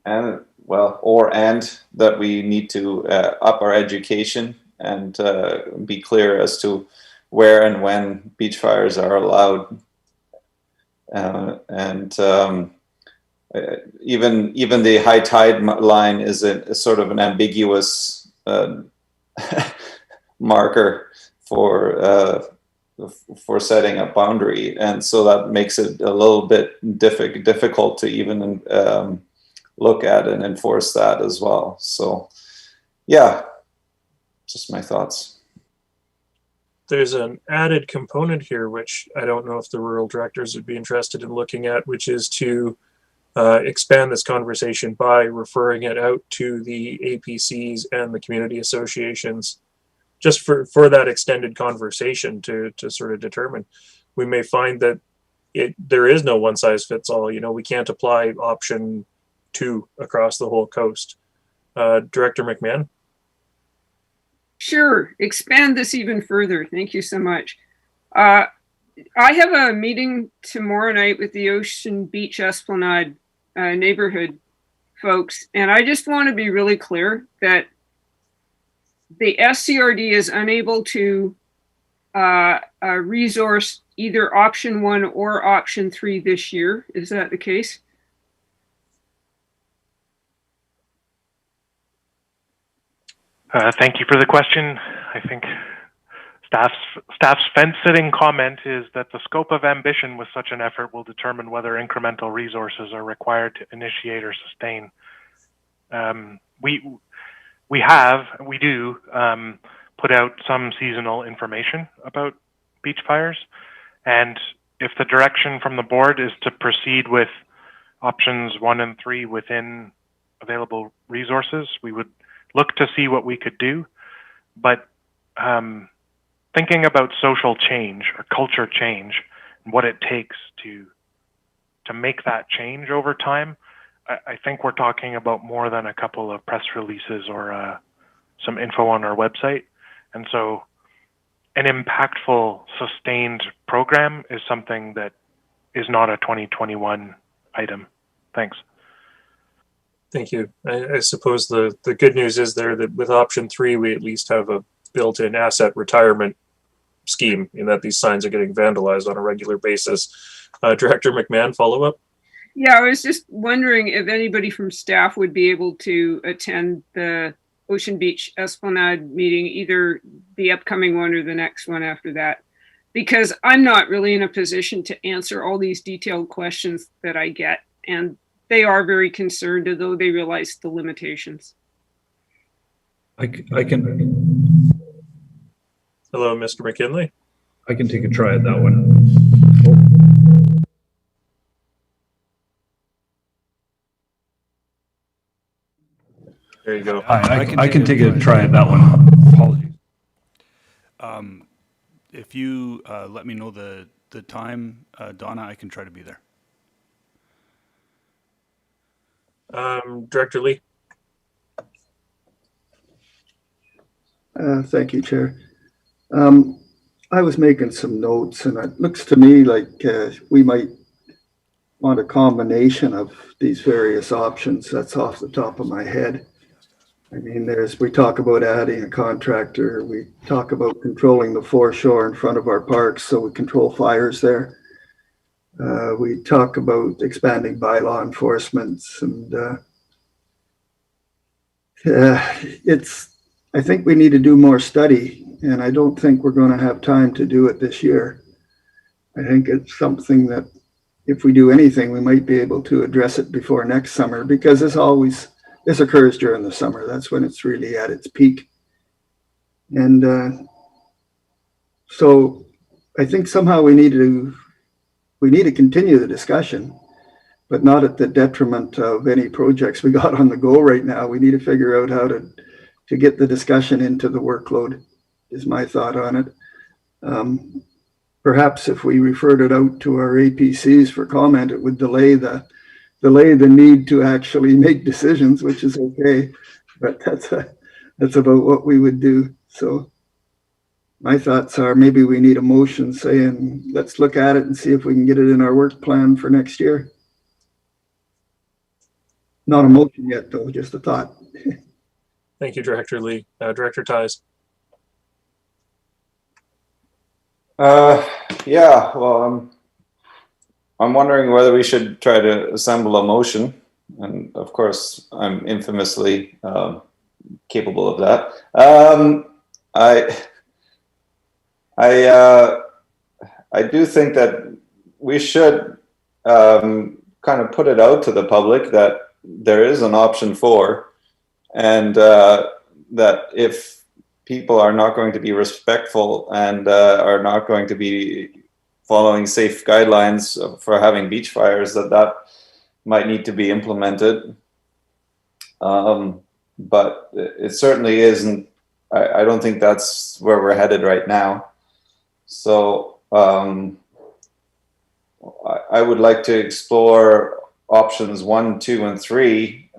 and that we need to up our education and be clear as to where and when beach fires are allowed. Even the high tide line is a sort of an ambiguous marker for setting a boundary, and so that makes it a little bit difficult to even look at and enforce that as well. So, yeah, just my thoughts. There's an added component here, which I don't know if the rural directors would be interested in looking at, which is to expand this conversation by referring it out to the APCs and the community associations, just for that extended conversation to sort of determine. We may find that there is no one size fits all. We can't apply option 2 across the whole coast. Director McMahon? Sure, expand this even further. Thank you so much. I have a meeting tomorrow night with the Ocean Beach Esplanade neighborhood folks, and I just want to be really clear that the SCRD is unable to resource either option 1 or option 3 this year. Is that the case? Thank you for the question. I think staff's fence-sitting comment is that the scope of ambition with such an effort will determine whether incremental resources are required to initiate or sustain. We do put out some seasonal information about beach fires, and if the direction from the board is to proceed with options 1 and 3 within available resources, we would look to see what we could do. But thinking about social change or culture change and what it takes to make that change over time, I think we're talking about more than a couple of press releases or some info on our website. And so an impactful, sustained program is something that is not a 2021 item. Thanks. Thank you. I suppose the good news is there that with option 3, we at least have a built-in asset retirement scheme in that these signs are getting vandalized on a regular basis. Director McMahon, follow up? Yeah, I was just wondering if anybody from staff would be able to attend the Ocean Beach Esplanade meeting, either the upcoming one or the next one after that, because I'm not really in a position to answer all these detailed questions that I get, and they are very concerned, although they realize the limitations. I can. Hello, Mr. McKinley. I can take a try at that one. There you go. I can take a try at that one. Apologies. If you let me know the time, Donna, I can try to be there. Director Lee. Thank you, Chair. I was making some notes, and it looks to me like we might want a combination of these various options. That's off the top of my head. I mean, we talk about adding a contractor. We talk about controlling the foreshore in front of our parks so we control fires there. We talk about expanding bylaw enforcement, and I think we need to do more study, and I don't think we're going to have time to do it this year. I think it's something that if we do anything, we might be able to address it before next summer, because this occurs during the summer. That's when it's really at its peak. And so I think somehow we need to continue the discussion, but not at the detriment of any projects we got on the go right now. We need to figure out how to get the discussion into the workload, is my thought on it. Perhaps if we referred it out to our APCs for comment, it would delay the need to actually make decisions, which is okay, but that's about what we would do. So my thoughts are maybe we need a motion saying, let's look at it and see if we can get it in our work plan for next year. Not a motion yet, though, just a thought. Thank you, Director Lee. Director Ties. Yeah, well, I'm wondering whether we should try to assemble a motion, and of course, I'm infamously capable of that. I do think that we should kind of put it out to the public that there is an option 4, and that if people are not going to be respectful and are not going to be following safe guidelines for having beach fires, that might need to be implemented. But it certainly isn't. I don't think that's where we're headed right now. So I would like to explore options 1, 2, and 3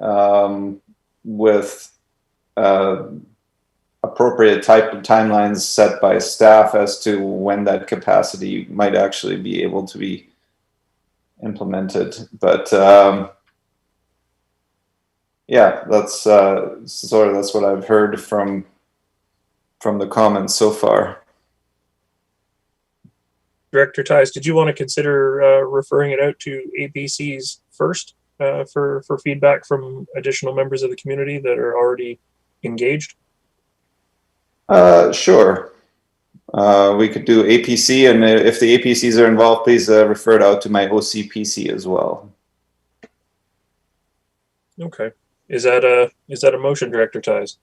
with appropriate type of timelines set by staff as to when that capacity might actually be able to be implemented. But yeah, that's that's what I've heard from the comments so far. Director Ties, did you want to consider referring it out to APCs first for feedback from additional members of the community that are already engaged? Sure. We could do APC, and if the APCs are involved, please refer it out to my OCPC as well. Okay. Is that a motion, Director Ties?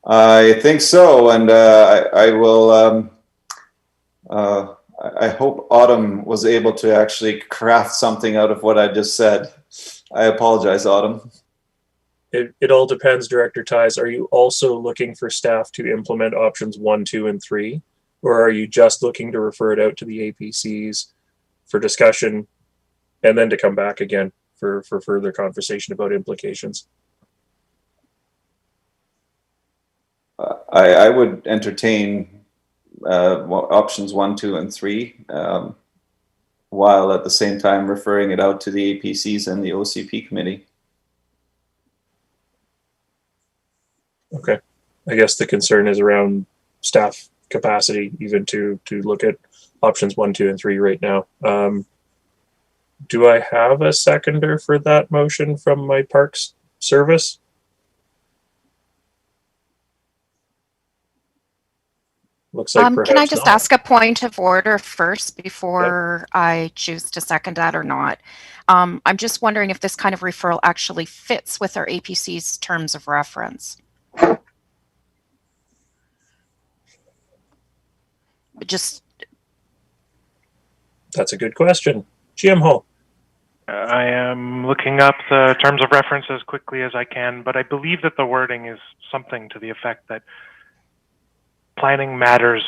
I think so, and I will. I hope Autumn was able to actually craft something out of what I just said. I apologize, Autumn. It all depends, Director Ties. Are you also looking for staff to implement options 1, 2, and 3? Or are you just looking to refer it out to the APCs for discussion and then to come back again for further conversation about implications? I would entertain options 1, 2, and 3 while at the same time referring it out to the APCs and the OCP committee. Okay. I guess the concern is around staff capacity, even to look at options 1, 2, and 3 right now. Do I have a seconder for that motion from my parks service? Looks like can I just not. ask a point of order first before I choose to second that or not? I'm just wondering if this kind of referral actually fits with our APC's terms of reference. That's a good question. GM Hall. I am looking up the terms of reference as quickly as I can, but I believe that the wording is something to the effect that planning matters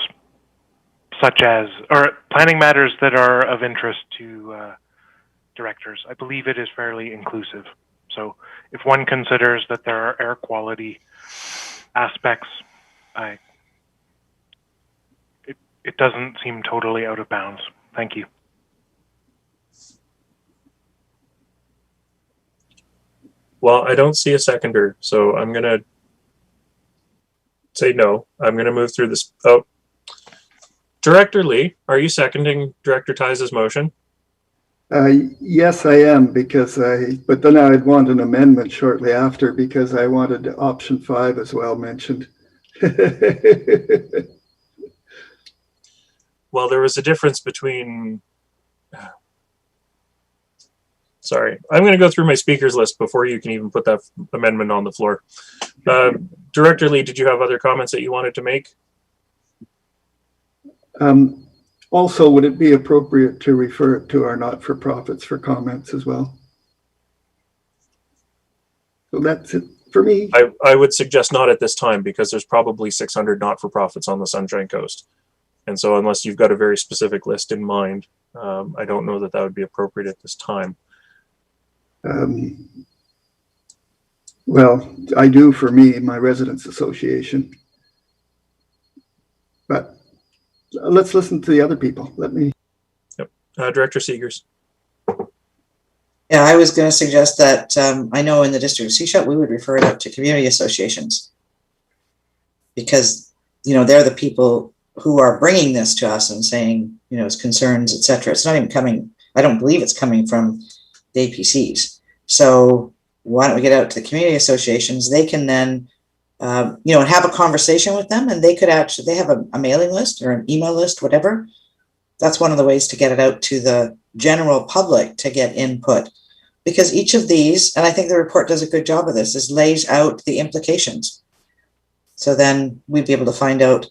planning matters that are of interest to directors. I believe it is fairly inclusive. So if one considers that there are air quality aspects, it doesn't seem totally out of bounds. Thank you. Well, I don't see a seconder, so I'm going to say no. I'm going to move through this. Oh, Director Lee, are you seconding Director Ties' motion? Yes, I am, but then I'd want an amendment shortly after because I wanted option 5 as well mentioned. Well, there was a difference between. Sorry, I'm going to go through my speakers list before you can even put that amendment on the floor. Director Lee, did you have other comments that you wanted to make? Also, would it be appropriate to refer it to our not-for-profits for comments as well? So that's it for me. I would suggest not at this time because there's probably 600 not-for-profits on the Sunshine Coast. And so unless you've got a very specific list in mind, I don't know that that would be appropriate at this time. Well, I do for me, my residents association. But let's listen to the other people. Let me. Yep. Director Seegers. Yeah, I was going to suggest that I know in the district of Sechelt, we would refer it out to community associations because, you know, they're the people who are bringing this to us and saying, you know, it's concerns, et cetera. It's not even coming. I don't believe it's coming from the APCs. So why don't we get out to the community associations? They can then, you know, have a conversation with them, and they could actually, they have a mailing list or an email list, whatever. That's one of the ways to get it out to the general public to get input, because each of these, and I think the report does a good job of this, is lays out the implications. So then we'd be able to find out.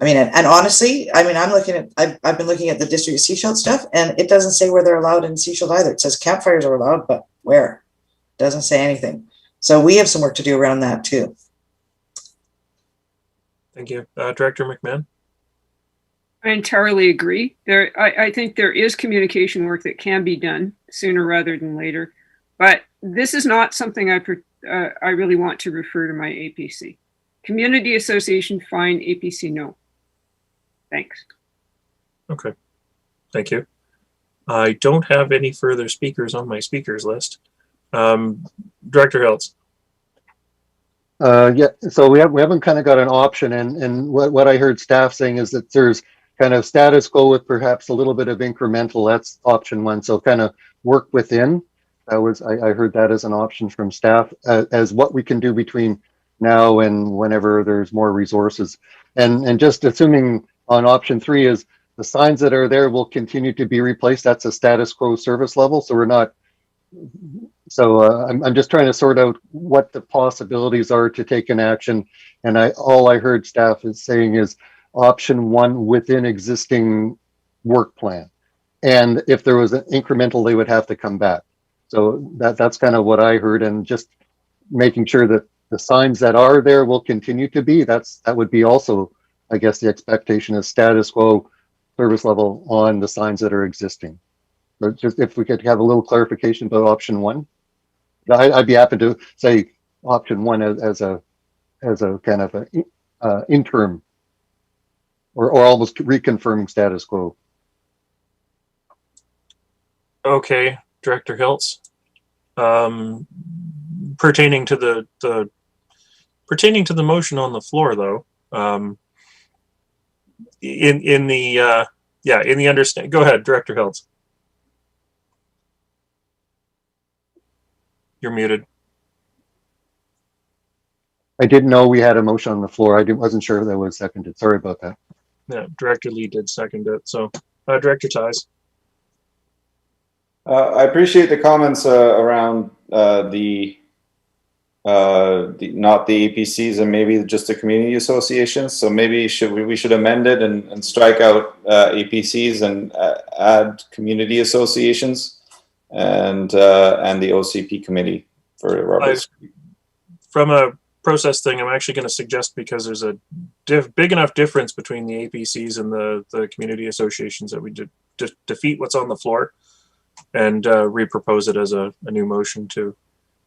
I mean, and honestly, I mean, I'm looking at, I've been looking at the district of Sechelt stuff, and it doesn't say where they're allowed in Sechelt either. It says campfires are allowed, but where? It doesn't say anything. So we have some work to do around that too. Thank you. Director McMahon. I entirely agree. I think there is communication work that can be done sooner rather than later, but this is not something I really want to refer to my APC. Community association, fine. APC, no. Thanks. Okay. Thank you. I don't have any further speakers on my speakers list. Director Hiltz. Yeah, so we haven't kind of got an option, and what I heard staff saying is that there's kind of status quo with perhaps a little bit of incremental. That's option 1. So kind of work within. That was I heard that as an option from staff as what we can do between now and whenever there's more resources. And just assuming on option 3 is the signs that are there will continue to be replaced. That's a status quo service level. So we're not. So I'm just trying to sort out what the possibilities are to take an action. And all I heard staff is saying is option 1 within existing work plan. And if there was an incremental, they would have to come back. So that's kind of what I heard, and just making sure that the signs that are there will continue to be. That would be also, I guess, the expectation is status quo service level on the signs that are existing. But just if we could have a little clarification about option 1, I'd be happy to say option 1 as a kind of a interim or almost reconfirming status quo. Okay, Director Hiltz. Pertaining to the motion on the floor, though, in the understand. Go ahead, Director Hiltz. You're muted. I didn't know we had a motion on the floor. I wasn't sure that was seconded. Sorry about that. Yeah, Director Lee did second it. So, Director Ties. I appreciate the comments around not the APCs and maybe just the community associations. So maybe we should amend it and strike out APCs and add community associations and the OCP committee for Roberts. From a process thing, I'm actually going to suggest, because there's a big enough difference between the APCs and the community associations, that we defeat what's on the floor and repropose it as a new motion to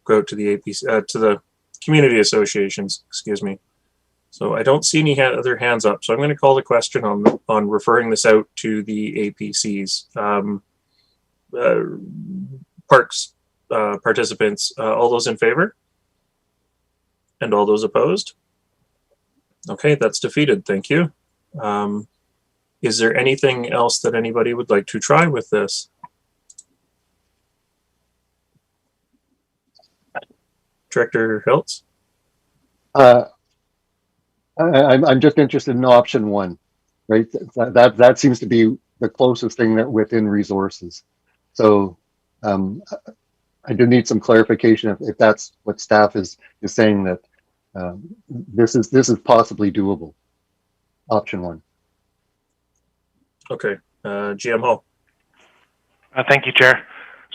go out to the APC to the community associations. Excuse me. So I don't see any other hands up. So I'm going to call the question on referring this out to the APCs. Parks participants, all those in favor? And all those opposed? Okay, that's defeated. Thank you. Is there anything else that anybody would like to try with this? Director Hiltz? I'm just interested in option one, right? That seems to be the closest thing that within resources. So I do need some clarification if that's what staff is saying, that this is possibly doable. Option one. Okay, GM Hall. Thank you, Chair.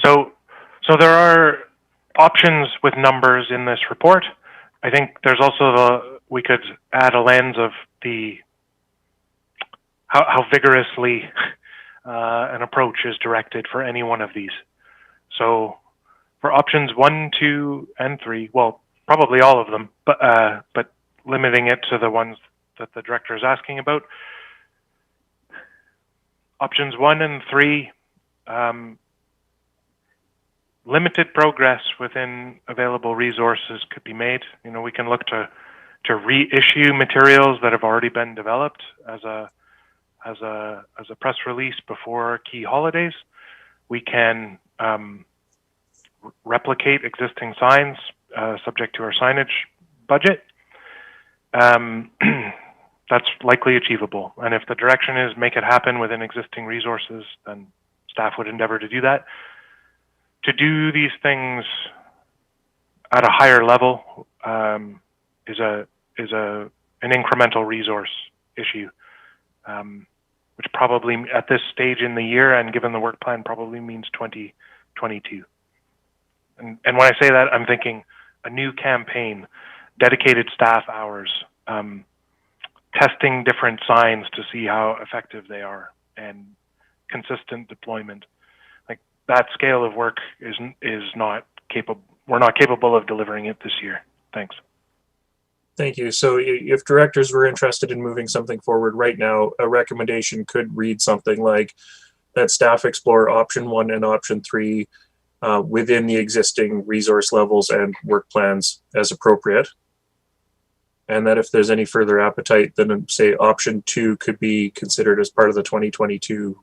So there are options with numbers in this report. I think there's also we could add a lens of the how vigorously an approach is directed for any one of these. So for options 1, 2, and 3, well, probably all of them, but limiting it to the ones that the director is asking about. Options 1 and 3, limited progress within available resources could be made. You know, we can look to reissue materials that have already been developed as a press release before key holidays. We can replicate existing signs subject to our signage budget. That's likely achievable. And if the direction is make it happen within existing resources, then staff would endeavor to do that. To do these things at a higher level is an incremental resource issue, which probably at this stage in the year and given the work plan probably means 2022. And when I say that, I'm thinking a new campaign, dedicated staff hours, testing different signs to see how effective they are, and consistent deployment. Like that scale of work is not capable. We're not capable of delivering it this year. Thanks. Thank you. So if directors were interested in moving something forward right now, a recommendation could read something like that staff explore option 1 and option 3 within the existing resource levels and work plans as appropriate. And that if there's any further appetite, then say option 2 could be considered as part of the 2022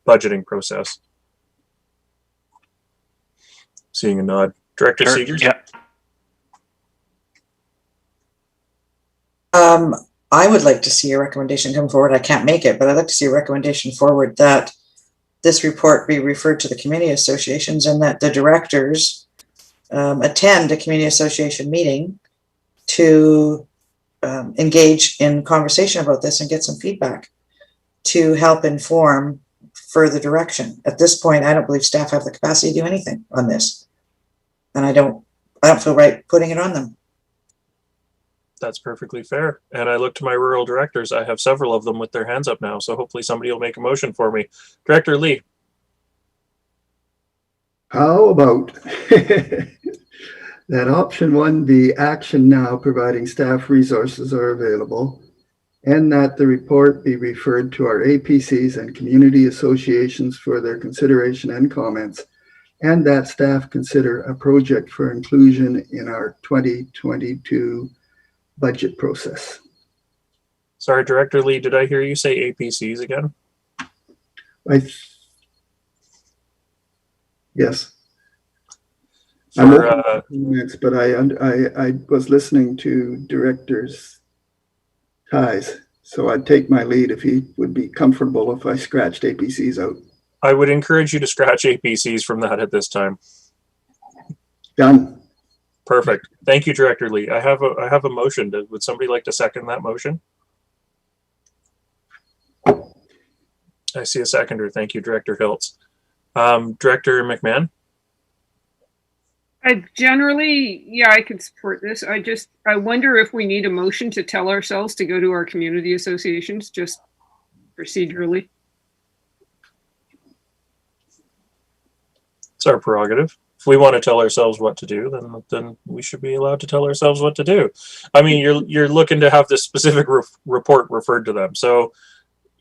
budgeting process. Seeing a nod. Director Sure. Seegers? Yeah. I would like to see a recommendation come forward. I can't make it, but I'd like to see a recommendation forward that this report be referred to the community associations and that the directors attend a community association meeting to engage in conversation about this and get some feedback to help inform further direction. At this point, I don't believe staff have the capacity to do anything on this. And I don't feel right putting it on them. That's perfectly fair. And I look to my rural directors. I have several of them with their hands up now. So hopefully somebody will make a motion for me. Director Lee. How about that option 1 be action now, providing staff resources are available, and that the report be referred to our APCs and community associations for their consideration and comments, and that staff consider a project for inclusion in our 2022 budget process. Sorry, Director Lee, did I hear you say APCs again? Yes. For, I'm open to comments, but I was listening to Director's ties, so I'd take my lead if he would be comfortable if I scratched APCs out. I would encourage you to scratch APCs from that at this time. Done. Perfect. Thank you, Director Lee. I have a motion. Would somebody like to second that motion? I see a seconder. Thank you, Director Hiltz. Director McMahon? Generally, yeah, I could support this. I wonder if we need a motion to tell ourselves to go to our community associations, just procedurally. It's our prerogative. If we want to tell ourselves what to do, then we should be allowed to tell ourselves what to do. I mean, you're looking to have this specific report referred to them. So,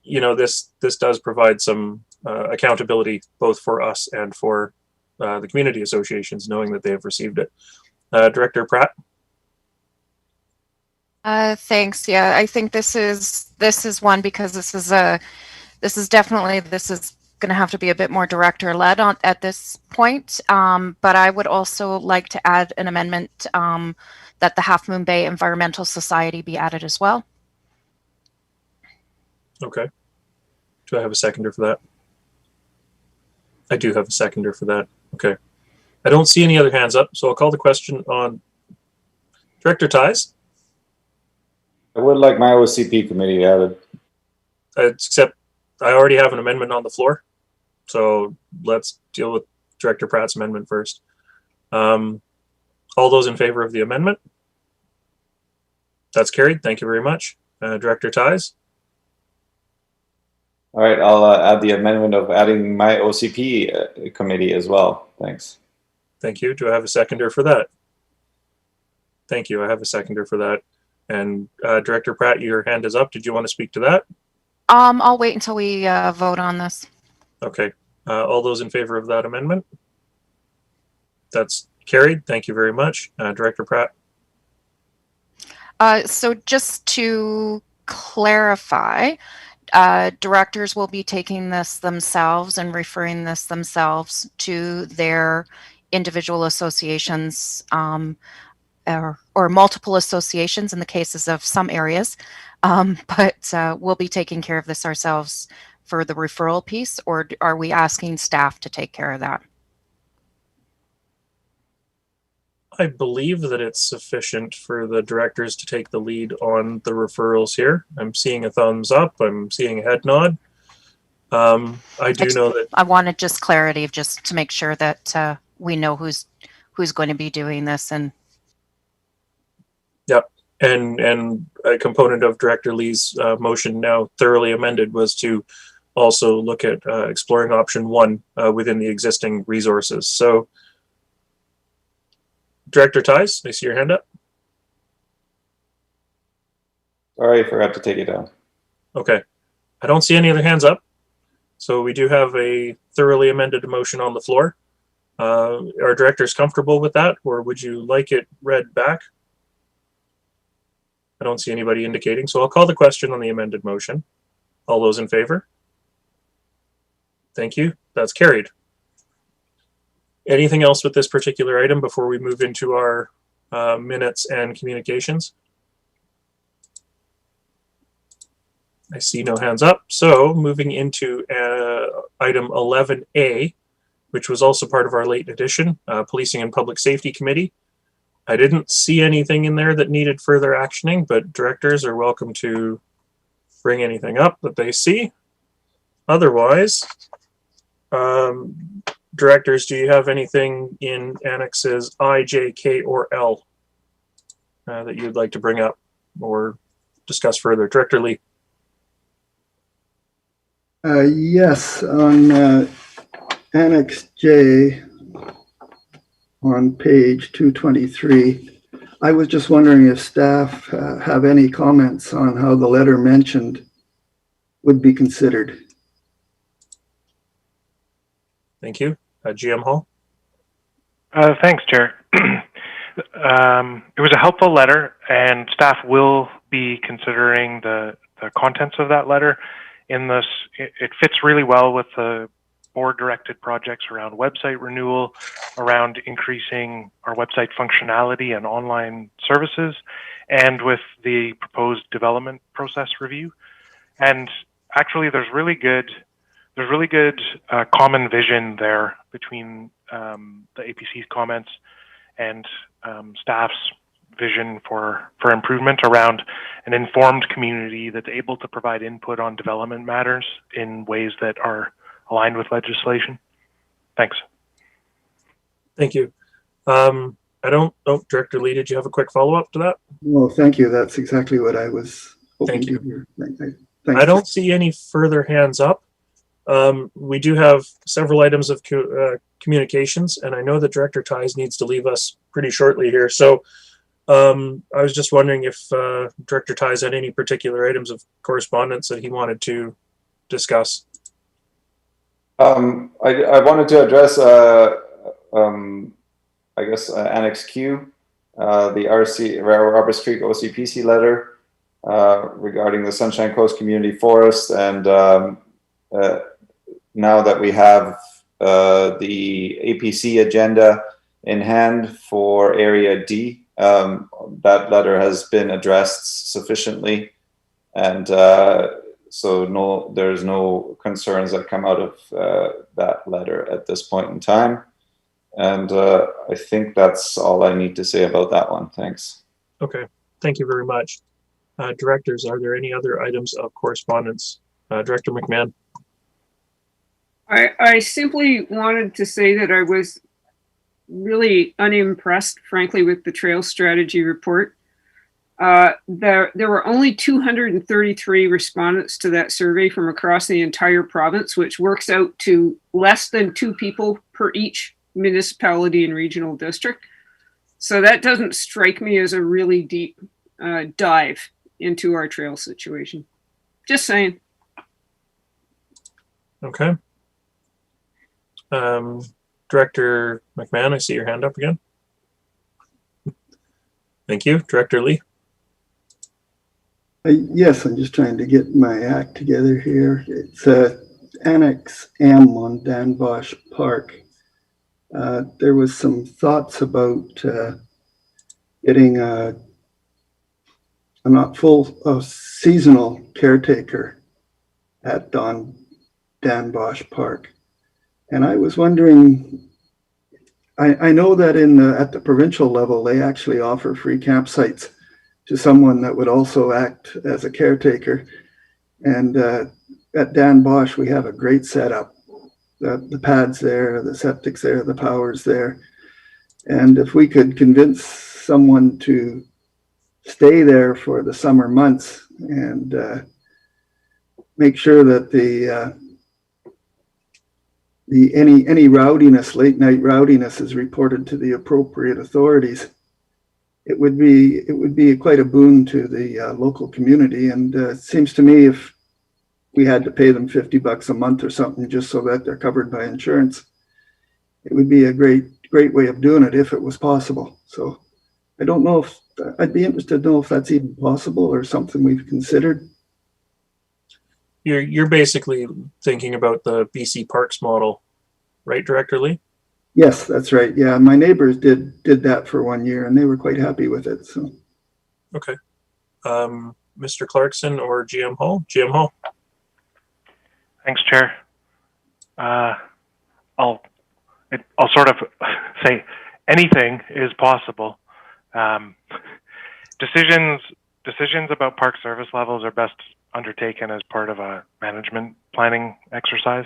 you know, this does provide some accountability both for us and for the community associations, knowing that they have received it. Director Pratt. Thanks. Yeah, I think this is one because this is going to have to be a bit more director-led at this point, but I would also like to add an amendment that the Half Moon Bay Environmental Society be added as well. Okay. Do I have a seconder for that? I do have a seconder for that. Okay. I don't see any other hands up, so I'll call the question on Director Ties. I would like my OCP committee added. Except I already have an amendment on the floor, so let's deal with Director Pratt's amendment first. All those in favor of the amendment? That's carried. Thank you very much. Director Ties? All right, I'll add the amendment of adding my OCP committee as well. Thanks. Thank you. Do I have a seconder for that? Thank you. I have a seconder for that. And Director Pratt, your hand is up. Did you want to speak to that? I'll wait until we vote on this. Okay. All those in favor of that amendment? That's carried. Thank you very much. Director Pratt? So just to clarify, directors will be taking this themselves and referring this themselves to their individual associations or multiple associations in the cases of some areas, but we'll be taking care of this ourselves for the referral piece, or are we asking staff to take care of that? I believe that it's sufficient for the directors to take the lead on the referrals here. I'm seeing a thumbs up. I'm seeing a head nod. I do know that I wanted just clarity, just to make sure that we know who's going to be doing this. And yep, and a component of Director Lee's motion, now thoroughly amended, was to also look at exploring option 1 within the existing resources. So, Director Ties, I see your hand up. Sorry, I forgot to take it down. Okay, I don't see any other hands up. So we do have a thoroughly amended motion on the floor. Are directors comfortable with that, or would you like it read back? I don't see anybody indicating, so I'll call the question on the amended motion. All those in favor? Thank you. That's carried. Anything else with this particular item before we move into our minutes and communications? I see no hands up. So moving into item 11A, which was also part of our late edition, Policing and Public Safety Committee. I didn't see anything in there that needed further actioning, but directors are welcome to bring anything up that they see. Otherwise, directors, do you have anything in annexes I, J, K, or L that you'd like to bring up or discuss further? Director Lee. Yes, on Annex J on page 223, I was just wondering if staff have any comments on how the letter mentioned would be considered. Thank you. GM Hall. Thanks, Chair. It was a helpful letter, and staff will be considering the contents of that letter. In this, it fits really well with the board-directed projects around website renewal, around increasing our website functionality and online services, and with the proposed development process review. And actually, there's really good common vision there between the APC's comments and staff's vision for improvement around an informed community that's able to provide input on development matters in ways that are aligned with legislation. Thanks. Thank you. Director Lee, did you have a quick follow-up to that? Well, thank you. That's exactly what I was hoping to hear. I don't see any further hands up. We do have several items of communications, and I know that Director Ties needs to leave us pretty shortly here. So I was just wondering if Director Ties had any particular items of correspondence that he wanted to discuss. I wanted to address, I guess, Annex Q, the Roberts Creek OCPC letter regarding the Sunshine Coast Community Forest and now that we have the APC agenda in hand for Area D, that letter has been addressed sufficiently, and so there's no concerns that come out of that letter at this point in time. And I think that's all I need to say about that one. Thanks. Okay, thank you very much. Directors, are there any other items of correspondence? Director McMahon. I simply wanted to say that I was really unimpressed, frankly, with the trail strategy report. There were only 233 respondents to that survey from across the entire province, which works out to less than 2 people per each municipality and regional district. So that doesn't strike me as a really deep dive into our trail situation. Just saying. Okay. Director McMahon, I see your hand up again. Thank you. Director Lee. Yes, I'm just trying to get my act together here. It's Annex M on Dan Bosch Park. There was some thoughts about getting a not full seasonal caretaker at Dan Bosch Park. And I was wondering, I know that at the provincial level, they actually offer free campsites to someone that would also act as a caretaker. And at Dan Bosch, we have a great setup. The pads there, the septic's there, the power's there. And if we could convince someone to stay there for the summer months and make sure that any rowdiness, late night rowdiness, is reported to the appropriate authorities, it would be quite a boon to the local community. And it seems to me if we had to pay them $50 a month or something just so that they're covered by insurance, it would be a great way of doing it if it was possible. So I don't know if I'd be interested to know if that's even possible or something we've considered. You're basically thinking about the BC Parks model, right, Director Lee? Yes, that's right. Yeah, my neighbors did that for 1 year and they were quite happy with it. So, okay. Mr. Clarkson or GM Hall? GM Hall. Thanks, Chair. I'll sort of say anything is possible. Decisions about park service levels are best undertaken as part of a management planning exercise,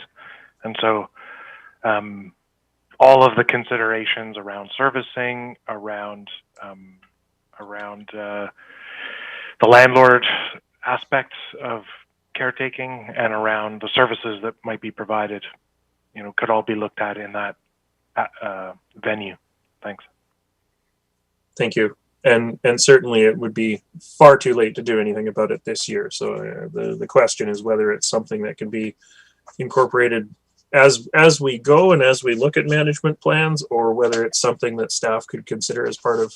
and so all of the considerations around servicing, around the landlord aspects of caretaking, and around the services that might be provided, could all be looked at in that venue. Thanks. Thank you. And certainly it would be far too late to do anything about it this year. So the question is whether it's something that can be incorporated as we go and as we look at management plans, or whether it's something that staff could consider as part of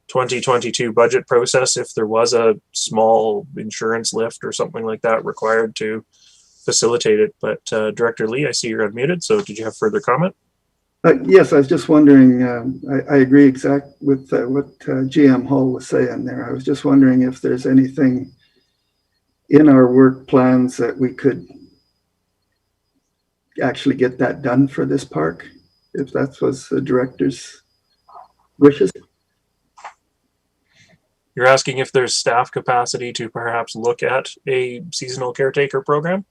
2022 budget process if there was a small insurance lift or something like that required to facilitate it. But Director Lee, I see you're unmuted. So did you have further comment? Yes, I was just wondering, I agree exactly with what GM Hall was saying there. I was just wondering if there's anything in our work plans that we could actually get that done for this park, if that was the director's wishes. You're asking if there's staff capacity to perhaps look at a seasonal caretaker program?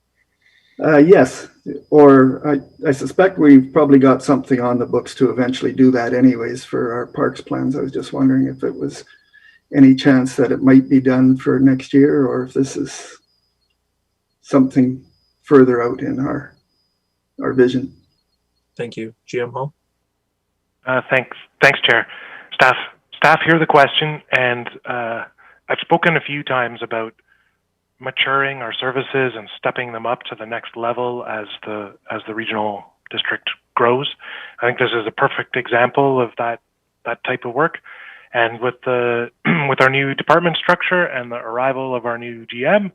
Yes, or I suspect we've probably got something on the books to eventually do that anyways for our parks plans. I was just wondering if it was any chance that it might be done for next year, or if this is something further out in our vision. Thank you. GM Hall? Thanks, Chair. Staff hear the question, and I've spoken a few times about maturing our services and stepping them up to the next level as the regional district grows. I think this is a perfect example of that type of work. And with our new department structure and the arrival of our new GM,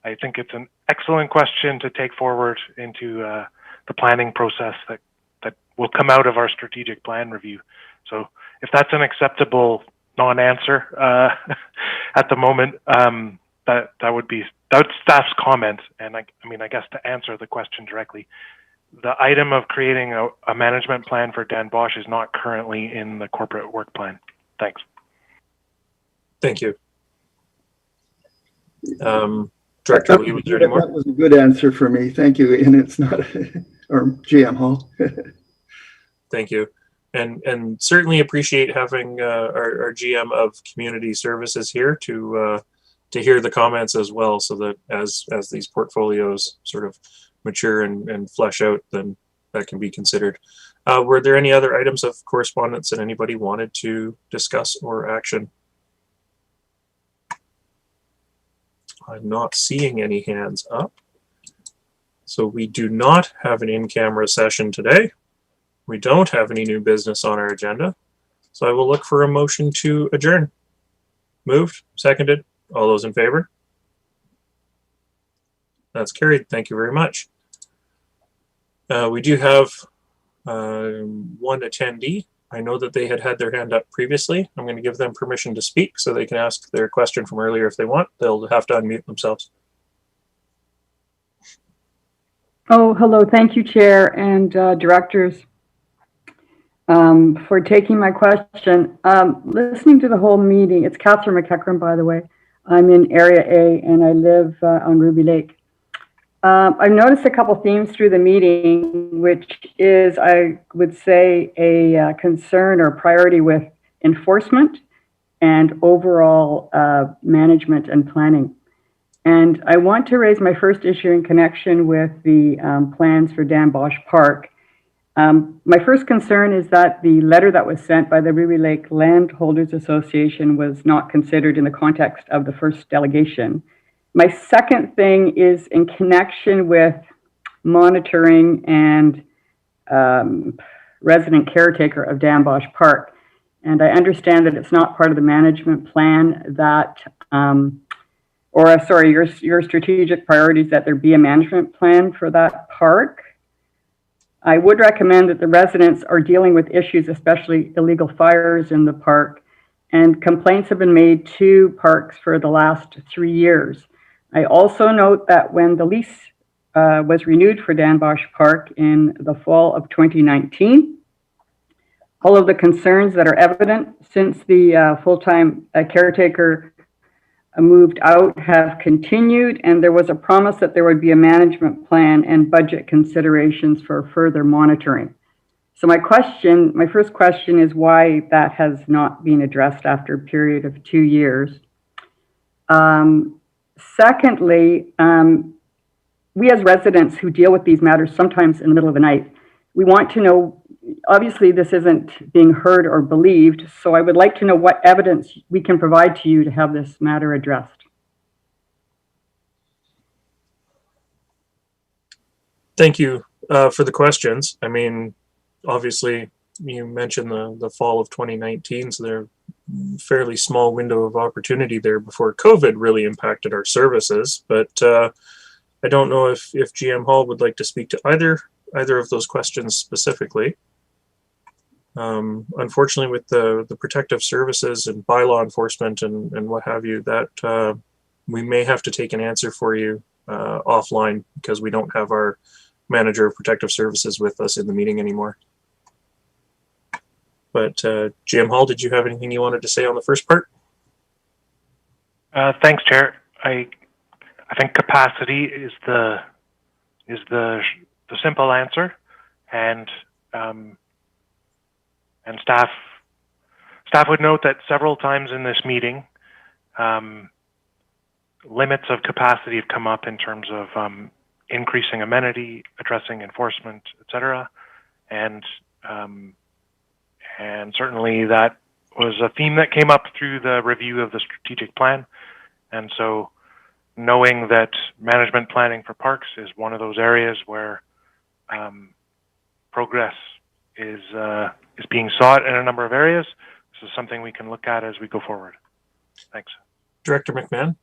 I think it's an excellent question to take forward into the planning process that will come out of our strategic plan review. So if that's an acceptable non-answer at the moment, that's staff's comment. And I mean, I guess to answer the question directly, the item of creating a management plan for Dan Bosch is not currently in the corporate work plan. Thanks. Thank you. Director Lee, was there any more? That was a good answer for me. Thank you. And it's not, or GM Hall. Thank you. And certainly appreciate having our GM of Community Services here to hear the comments as well, so that as these portfolios sort of mature and flesh out, then that can be considered. Were there any other items of correspondence that anybody wanted to discuss or action? I'm not seeing any hands up. So we do not have an in-camera session today. We don't have any new business on our agenda. So I will look for a motion to adjourn. Moved, seconded. All those in favor? That's carried. Thank you very much. We do have one attendee. I know that they had their hand up previously. I'm going to give them permission to speak so they can ask their question from earlier if they want. They'll have to unmute themselves. Oh, hello. Thank you, Chair and directors, for taking my question. Listening to the whole meeting, it's Catherine McEachran, by the way. I'm in Area A and I live on Ruby Lake. I've noticed a couple themes through the meeting, which is, I would say, a concern or priority with enforcement and overall management and planning. And I want to raise my first issue in connection with the plans for Dan Bosch Park. My first concern is that the letter that was sent by the Ruby Lake Landholders Association was not considered in the context of the first delegation. My second thing is in connection with monitoring and resident caretaker of Dan Bosch Park. And I understand that it's not part of the management plan that, your strategic priorities, that there be a management plan for that park. I would recommend that the residents are dealing with issues, especially illegal fires in the park, and complaints have been made to parks for the last 3 years. I also note that when the lease was renewed for Dan Bosch Park in the fall of 2019, all of the concerns that are evident since the full-time caretaker moved out have continued, and there was a promise that there would be a management plan and budget considerations for further monitoring. So my first question is why that has not been addressed after a period of 2 years. Secondly, we as residents who deal with these matters sometimes in the middle of the night, we want to know, obviously this isn't being heard or believed, so I would like to know what evidence we can provide to you to have this matter addressed. Thank you for the questions. I mean, obviously you mentioned the fall of 2019, so there fairly small window of opportunity there before COVID really impacted our services. But I don't know if GM Hall would like to speak to either of those questions specifically. Unfortunately, with the protective services and bylaw enforcement and what have you, that we may have to take an answer for you offline, because we don't have our manager of protective services with us in the meeting anymore. But GM Hall, did you have anything you wanted to say on the first part? Thanks, Chair. I think capacity is the simple answer, and staff would note that several times in this meeting, limits of capacity have come up in terms of increasing amenity, addressing enforcement, etc. And certainly that was a theme that came up through the review of the strategic plan. And so knowing that management planning for parks is one of those areas where progress is being sought in a number of areas, this is something we can look at as we go forward. Thanks. Director McMahon?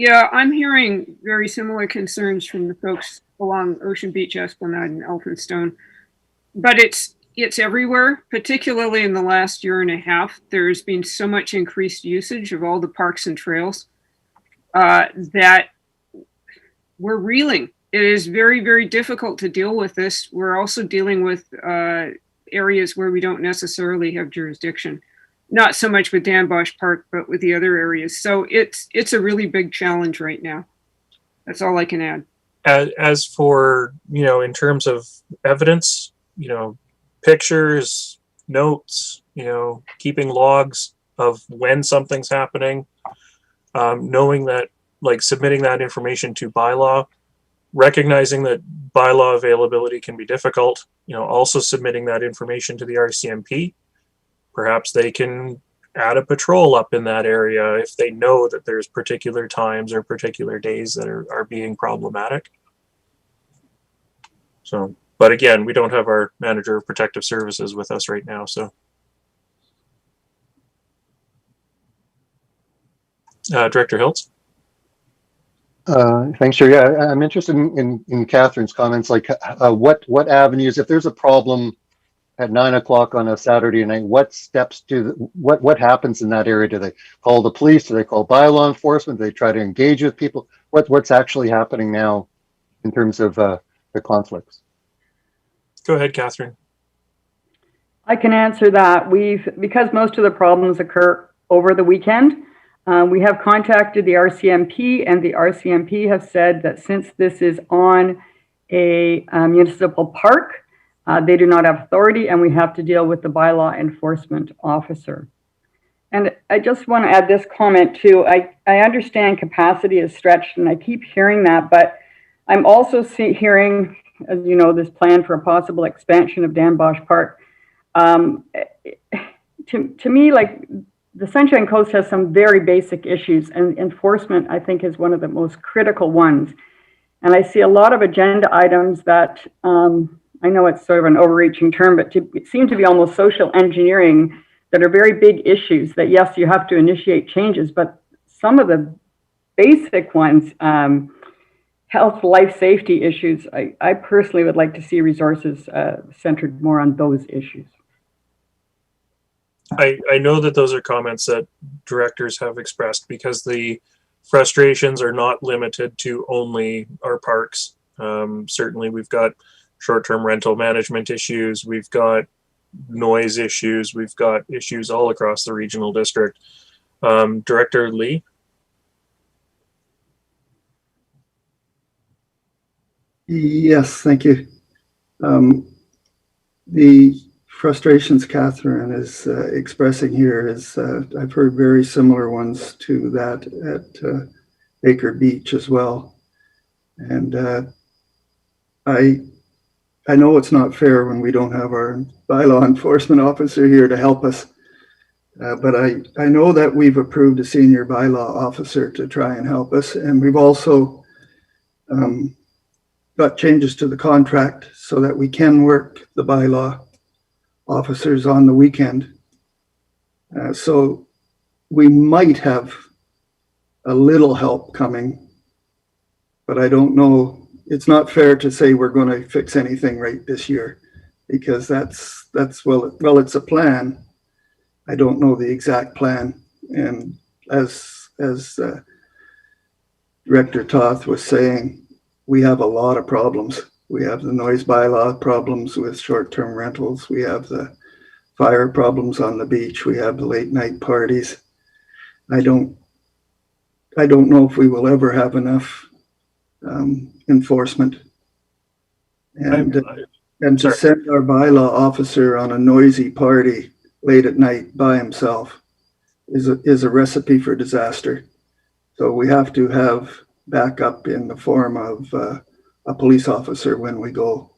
Yeah, I'm hearing very similar concerns from the folks along Ocean Beach, Esplanade, and Elphinstone. But it's everywhere, particularly in the last year and a half. There's been so much increased usage of all the parks and trails that we're reeling. It is very, very difficult to deal with this. We're also dealing with areas where we don't necessarily have jurisdiction. Not so much with Danbosch Park, but with the other areas. So it's a really big challenge right now. That's all I can add. As for, in terms of evidence, pictures, notes, keeping logs of when something's happening, knowing that, like submitting that information to bylaw, recognizing that bylaw availability can be difficult, also submitting that information to the RCMP. Perhaps they can add a patrol up in that area if they know that there's particular times or particular days that are being problematic. So, but again, we don't have our manager of protective services with us right now, so. Director Hiltz? Thanks, Chair. Yeah, I'm interested in Catherine's comments, like what avenues, if there's a problem at 9 o'clock on a Saturday night, what steps what happens in that area? Do they call the police? Do they call bylaw enforcement? Do they try to engage with people? What's actually happening now in terms of the conflicts? Go ahead, Catherine. I can answer that. Because most of the problems occur over the weekend, we have contacted the RCMP, and the RCMP have said that since this is on a municipal park, they do not have authority, and we have to deal with the bylaw enforcement officer. And I just want to add this comment too. I understand capacity is stretched, and I keep hearing that, but I'm also hearing, as you know, this plan for a possible expansion of Danbosch Park. To me, like, the Sunshine Coast has some very basic issues, and enforcement, I think, is one of the most critical ones. And I see a lot of agenda items that, I know it's sort of an overreaching term, but it seem to be almost social engineering that are very big issues that, yes, you have to initiate changes, but some of the basic ones, health, life, safety issues, I personally would like to see resources centered more on those issues. I know that those are comments that directors have expressed, because the frustrations are not limited to only our parks. Certainly we've got short-term rental management issues, we've got noise issues, we've got issues all across the regional district. Director Lee? Yes, thank you. The frustrations Catherine is expressing here is, I've heard very similar ones to that at Baker Beach as well. And I know it's not fair when we don't have our bylaw enforcement officer here to help us, but I know that we've approved a senior bylaw officer to try and help us, and we've also got changes to the contract so that we can work the bylaw officers on the weekend. So we might have a little help coming, but I don't know. It's not fair to say we're going to fix anything right this year, because that's well, it's a plan. I don't know the exact plan. And as Director Toth was saying, we have a lot of problems. We have the noise bylaw problems with short-term rentals. We have the fire problems on the beach. We have the late night parties. I don't know if we will ever have enough enforcement. And to send our bylaw officer on a noisy party late at night by himself is a recipe for disaster. So we have to have backup in the form of a police officer when we go.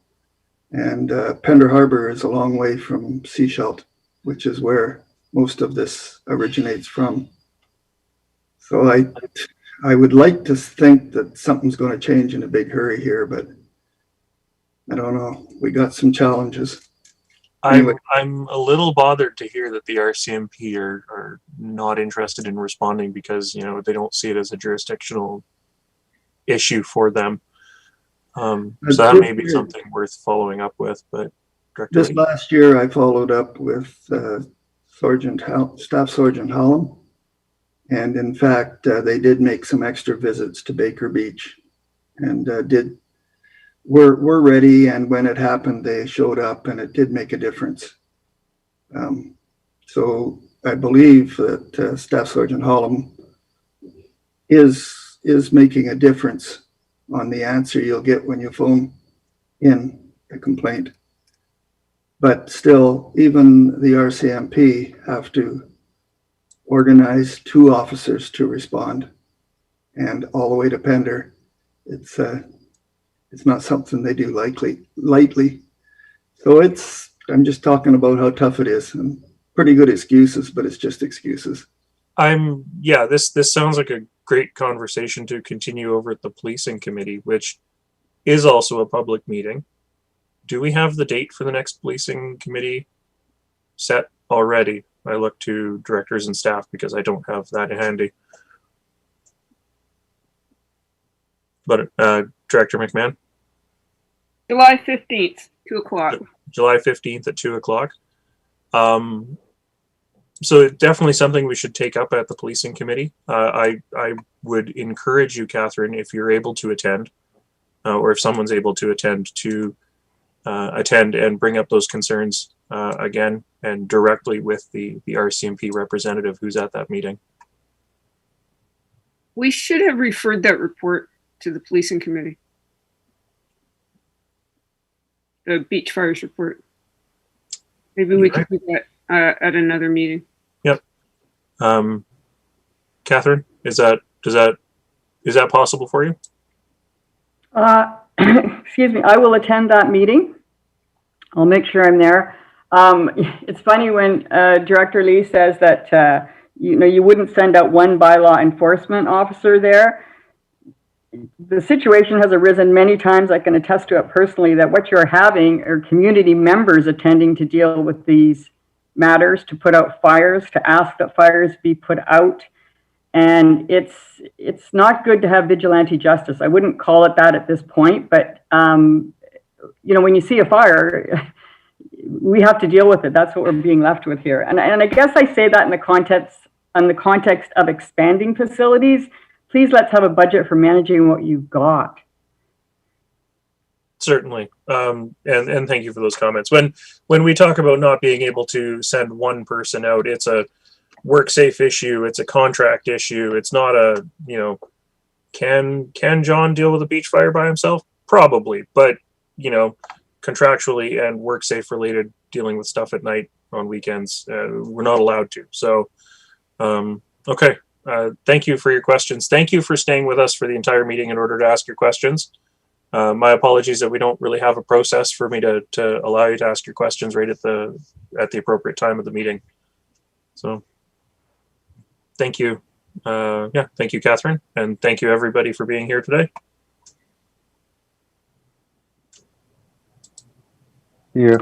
And Pender Harbor is a long way from Sechelt, which is where most of this originates from. So I would like to think that something's going to change in a big hurry here, but I don't know. We got some challenges. Anyway. I'm a little bothered to hear that the RCMP are not interested in responding because, you know, they don't see it as a jurisdictional issue for them. So that may be something worth following up with, but Director This Lee? last year, I followed up with Staff Sergeant Hallam. And in fact, they did make some extra visits to Baker Beach and were ready. And when it happened, they showed up and it did make a difference. So I believe that Staff Sergeant Hallam is making a difference on the answer you'll get when you phone in a complaint. But still, even the RCMP have to organize 2 officers to respond, and all the way to Pender. It's not something they do lightly. So I'm just talking about how tough it is, and pretty good excuses, but it's just excuses. Yeah, this sounds like a great conversation to continue over at the policing committee, which is also a public meeting. Do we have the date for the next policing committee set already? I look to directors and staff because I don't have that handy. But Director McMahon? July 15th, 2 o'clock. July 15th at 2 o'clock. So it's definitely something we should take up at the policing committee. I would encourage you, Catherine, if you're able to attend, or if someone's able to attend, to attend and bring up those concerns again and directly with the RCMP representative who's at that meeting. We should have referred that report to the policing committee. The beach fires report. Maybe we could do that at another meeting. Yep. Catherine, is that possible for you? Excuse me, I will attend that meeting. I'll make sure I'm there. It's funny when Director Lee says that you wouldn't send out one bylaw enforcement officer there. The situation has arisen many times. I can attest to it personally, that what you're having are community members attending to deal with these matters, to put out fires, to ask that fires be put out. And it's not good to have vigilante justice. I wouldn't call it that at this point, but when you see a fire, we have to deal with it. That's what we're being left with here. And I guess I say that in the context of expanding facilities. Please, let's have a budget for managing what you've got. Certainly. And thank you for those comments. When we talk about not being able to send one person out, it's a work safe issue. It's a contract issue. It's not a, can John deal with a beach fire by himself? Probably. But, contractually and work safe related, dealing with stuff at night on weekends, we're not allowed to. So, okay. Thank you for your questions. Thank you for staying with us for the entire meeting in order to ask your questions. My apologies that we don't really have a process for me to allow you to ask your questions right at the appropriate time of the meeting. So thank you. Thank you, Catherine. And thank you everybody for being here today. Yeah.